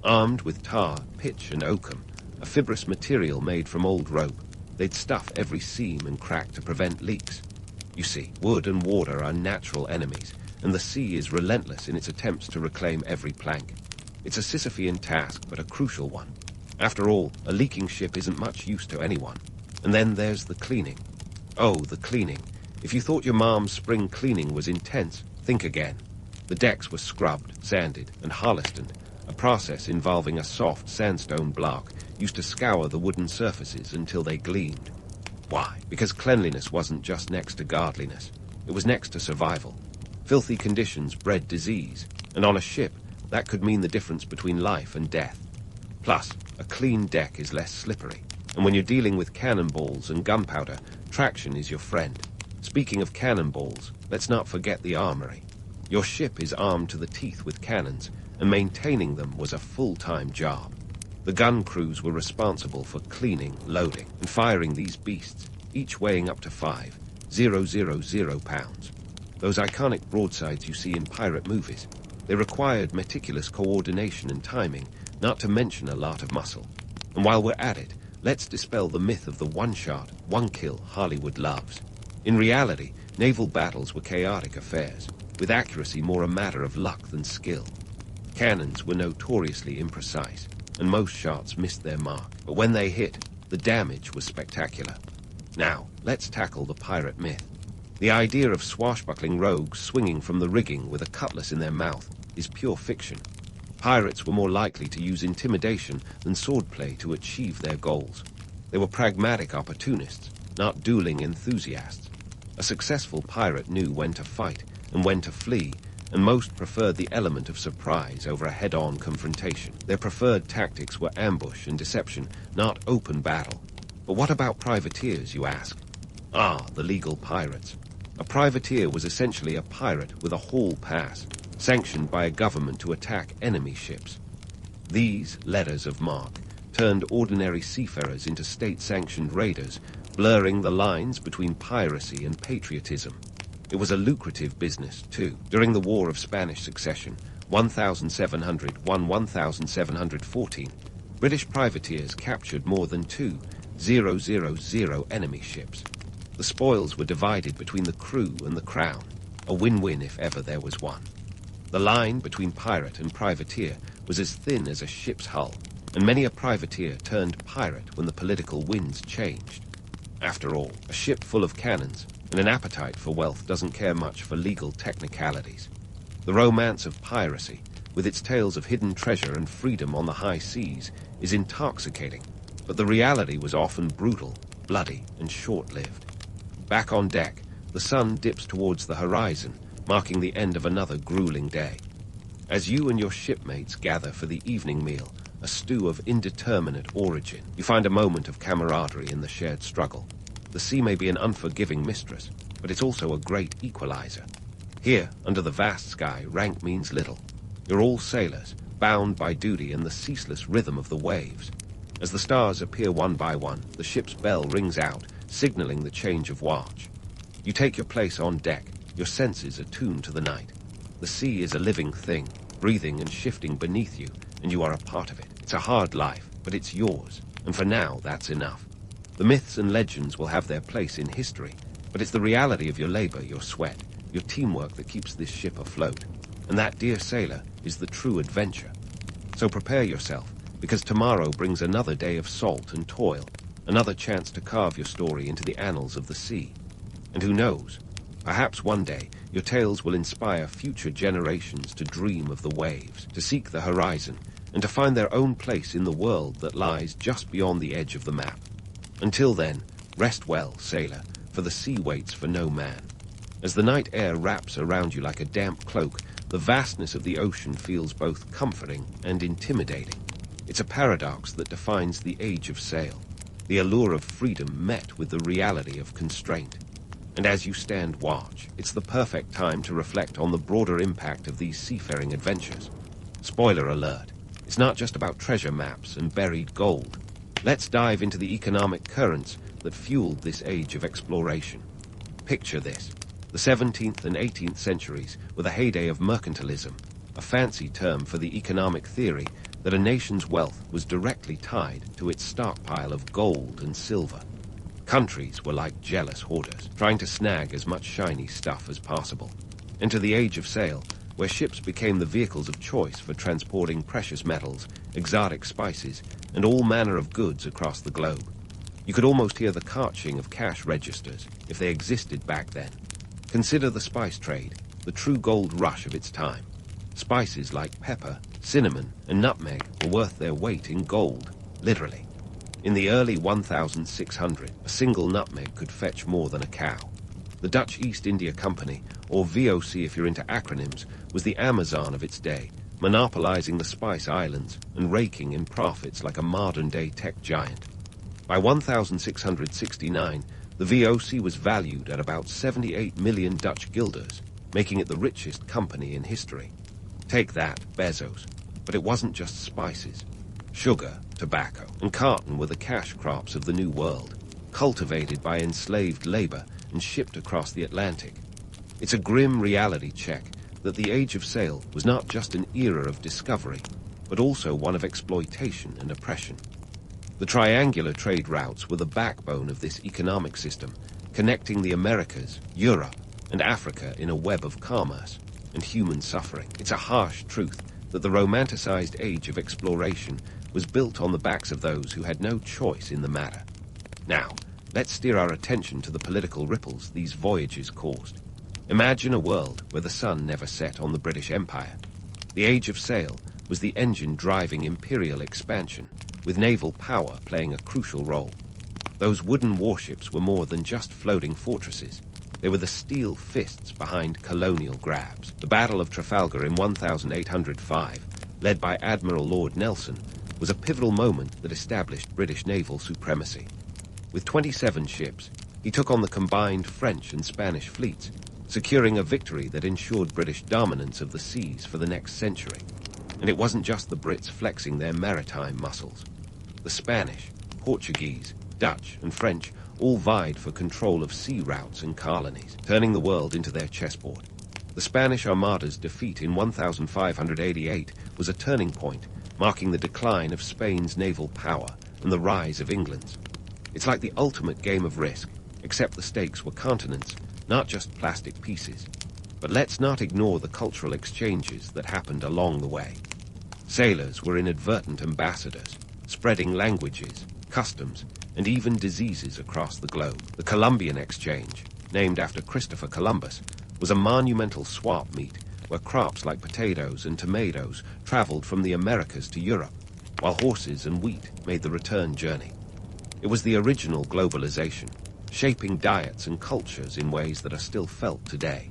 Armed with tar, pitch, and oakum, a fibrous material made from old rope, they'd stuff every seam and crack to prevent leaks. You see, wood and water are natural enemies, and the sea is relentless in its attempts to reclaim every plank. It's a Sisyphean task, but a crucial one. After all, a leaking ship isn't much use to anyone. And then there's the cleaning. Oh, the cleaning. If you thought your mom's spring cleaning was intense, think again. The decks were scrubbed, sanded, and harlestoned, a process involving a soft sandstone block used to scour the wooden surfaces until they gleamed. Why? Because cleanliness wasn't just next to godliness. It was next to survival. Filthy conditions bred disease, and on a ship, that could mean the difference between life and death. Plus, a clean deck is less slippery, and when you're dealing with cannonballs and gunpowder, traction is your friend. Speaking of cannonballs, let's not forget the armory. Your ship is armed to the teeth with cannons, and maintaining them was a full-time job. The gun crews were responsible for cleaning, loading, and firing these beasts, each weighing up to 5,000 pounds. Those iconic broadsides you see in pirate movies. They required meticulous coordination and timing, not to mention a lot of muscle. And while we're at it, let's dispel the myth of the one-shot, one-kill Hollywood loves. In reality, naval battles were chaotic affairs, with accuracy more a matter of luck than skill. Cannons were notoriously imprecise, and most shots missed their mark. But when they hit, the damage was spectacular. Now, let's tackle the pirate myth. The idea of swashbuckling rogues swinging from the rigging with a cutlass in their mouth is pure fiction. Pirates were more likely to use intimidation than swordplay to achieve their goals. They were pragmatic opportunists, not dueling enthusiasts. A successful pirate knew when to fight and when to flee, and most preferred the element of surprise over a head-on confrontation. Their preferred tactics were ambush and deception, not open battle. But what about privateers, you ask? Ah, the legal pirates. A privateer was essentially a pirate with a hall pass, sanctioned by a government to attack enemy ships. These letters of marque turned ordinary seafarers into state-sanctioned raiders, blurring the lines between piracy and patriotism. It was a lucrative business, too. During the War of Spanish Succession, 1701-1714, British privateers captured more than 2,000 enemy ships. The The spoils were divided between the crew and the crown, a win-win if ever there was one. The line between pirate and privateer was as thin as a ship's hull, and many a privateer turned pirate when the political winds changed. After all, a ship full of cannons and an appetite for wealth doesn't care much for legal technicalities. The romance of piracy, with its tales of hidden treasure and freedom on the high seas, is intoxicating, but the reality was often brutal, bloody, and short-lived. Back on deck, the sun dips towards the horizon, marking the end of another grueling day. As you and your shipmates gather for the evening meal, a stew of indeterminate origin, you find a moment of camaraderie in the shared struggle. The sea may be an unforgiving mistress, but it's also a great equalizer. Here, under the vast sky, rank means little. You're all sailors, bound by duty and the ceaseless rhythm of the waves. As the stars appear one by one, the ship's bell rings out, signaling the change of watch. You take your place on deck, your senses attuned to the night. The sea is a living thing, breathing and shifting beneath you, and you are a part of it. It's a hard life, but it's yours, and for now, that's enough. The myths and legends will have their place in history, but it's the reality of your labor, your sweat, your teamwork that keeps this ship afloat. And that, dear sailor, is the true adventure. So prepare yourself, because tomorrow brings another day of salt and toil, another chance to carve your story into the annals of the sea. And who knows, perhaps one day your tales will inspire future generations to dream of the waves, to seek the horizon, and to find their own place in the world that lies just beyond the edge of the map. Until then, rest well, sailor, for the sea waits for no man. As the night air wraps around you like a damp cloak, the vastness of the ocean feels both comforting and intimidating. It's a paradox that defines the age of sail, the allure of freedom met with the reality of constraint. And as you stand watch, it's the perfect time to reflect on the broader impact of these seafaring adventures. Spoiler alert, it's not just about treasure maps and buried gold. Let's dive into the economic currents that fueled this age of exploration. Picture this. The 17th and 18th centuries were the heyday of mercantilism, a fancy term for the economic theory that a nation's wealth was directly tied to its stockpile of gold and silver. Countries were like jealous hoarders, trying to snag as much shiny stuff as possible. Enter the age of sail, where ships became the vehicles of choice for transporting precious metals, exotic spices, and all manner of goods across the globe. You could almost hear the cartching of cash registers, if they existed back then. Consider the spice trade, the true gold rush of its time. Spices like pepper, cinnamon, and nutmeg were worth their weight in gold, literally. In the early 1600, a single nutmeg could fetch more than a cow. The Dutch East India Company, or VOC if you're into acronyms, was the Amazon of its day, monopolizing the Spice Islands and raking in profits like a modern-day tech giant. By 1669, the VOC was valued at about 78 million Dutch guilders, making it the richest company in history. Take that, Bezos. But it wasn't just spices. Sugar, tobacco, and cotton were the cash crops of the New World, cultivated by enslaved labor and shipped across the Atlantic. It's a grim reality check that the Age of Sail was not just an era of discovery, but also one of exploitation and oppression. The triangular trade routes were the backbone of this economic system, connecting the Americas, Europe, and Africa in a web of commerce and human suffering. It's a harsh truth that the romanticized age of exploration was built on the backs of those who had no choice in the matter. Now, let's steer our attention to the political ripples these voyages caused. Imagine a world where the sun never set on the British Empire. The Age of Sail was the engine driving imperial expansion, with naval power playing a crucial role. Those wooden warships were more than just floating fortresses. They were the steel fists behind colonial grabs. The Battle of Trafalgar in 1805, led by Admiral Lord Nelson, was a pivotal moment that established British naval supremacy. With 27 ships, he took on the combined French and Spanish fleets, securing a victory that ensured British dominance of the seas for the next century. And it wasn't just the Brits flexing their maritime muscles. The Spanish, Portuguese, Dutch, and French all vied for control of sea routes and colonies, turning the world into their chessboard. The Spanish Armada's defeat in 1588 was a turning point, marking the decline of Spain's naval power and the rise of England's. It's like the ultimate game of risk. except the stakes were continents, not just plastic pieces. But let's not ignore the cultural exchanges that happened along the way. Sailors were inadvertent ambassadors, spreading languages, customs, and even diseases across the globe. The Columbian Exchange, named after Christopher Columbus, was a monumental swap meet where crops like potatoes and tomatoes traveled from the Americas to Europe, while horses and wheat made the return journey. It was the original globalization, shaping diets and cultures in ways that are still felt today.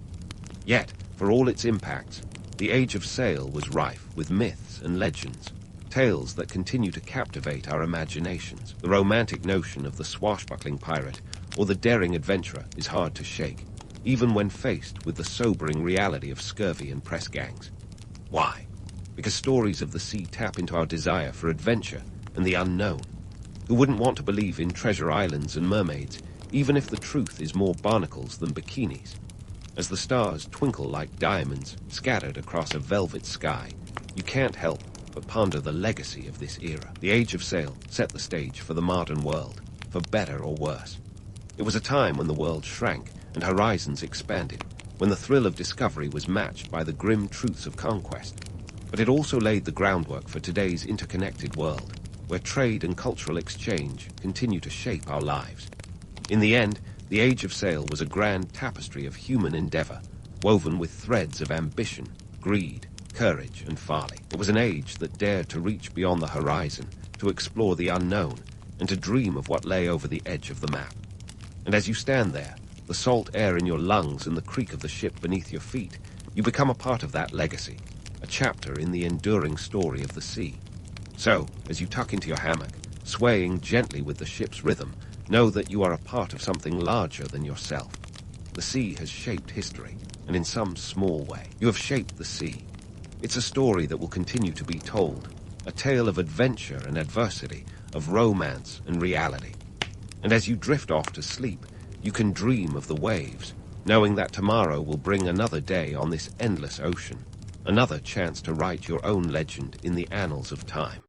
Yet, for all its impacts, the Age of Sail was rife with myths and legends, tales that continue to captivate our imaginations. The romantic notion of the swashbuckling pirate or the daring adventurer is hard to shake, even when faced with the sobering reality of scurvy and press gangs. Why? Because stories of the sea tap into our desire for adventure and the unknown. Who wouldn't want to believe in treasure islands and mermaids, even if the truth is more barnacles than bikinis? As the stars twinkle like diamonds scattered across a velvet sky, you can't help but ponder the legacy of this era. The Age of Sail set the stage for the modern world, for better or worse. It was a time when the world shrank and horizons expanded, when the thrill of discovery was matched by the grim truths of conquest. But it also laid the groundwork for today's interconnected world, where trade and cultural exchange continue to shape our lives. In the end, the Age of Sail was a grand tapestry of human endeavor, woven with threads of ambition, greed, courage, and folly. It was an age that dared to reach beyond the horizon, to explore the unknown, and to dream of what lay over the edge of the map. And as you stand there, the salt air in your lungs and the creak of the ship beneath your feet, you become a part of that legacy, a chapter in the enduring story of the sea. So, as you tuck into your hammock, swaying gently with the ship's rhythm, know that you are a part of something larger than yourself. The sea has shaped history, and in some small way, you have shaped the sea. It's a story that will continue to be told, a tale of adventure and adversity, of romance and reality. And as you drift off to sleep, you can dream of the waves, knowing that tomorrow will bring another day on this endless ocean, another chance to write your own legend in the annals of time.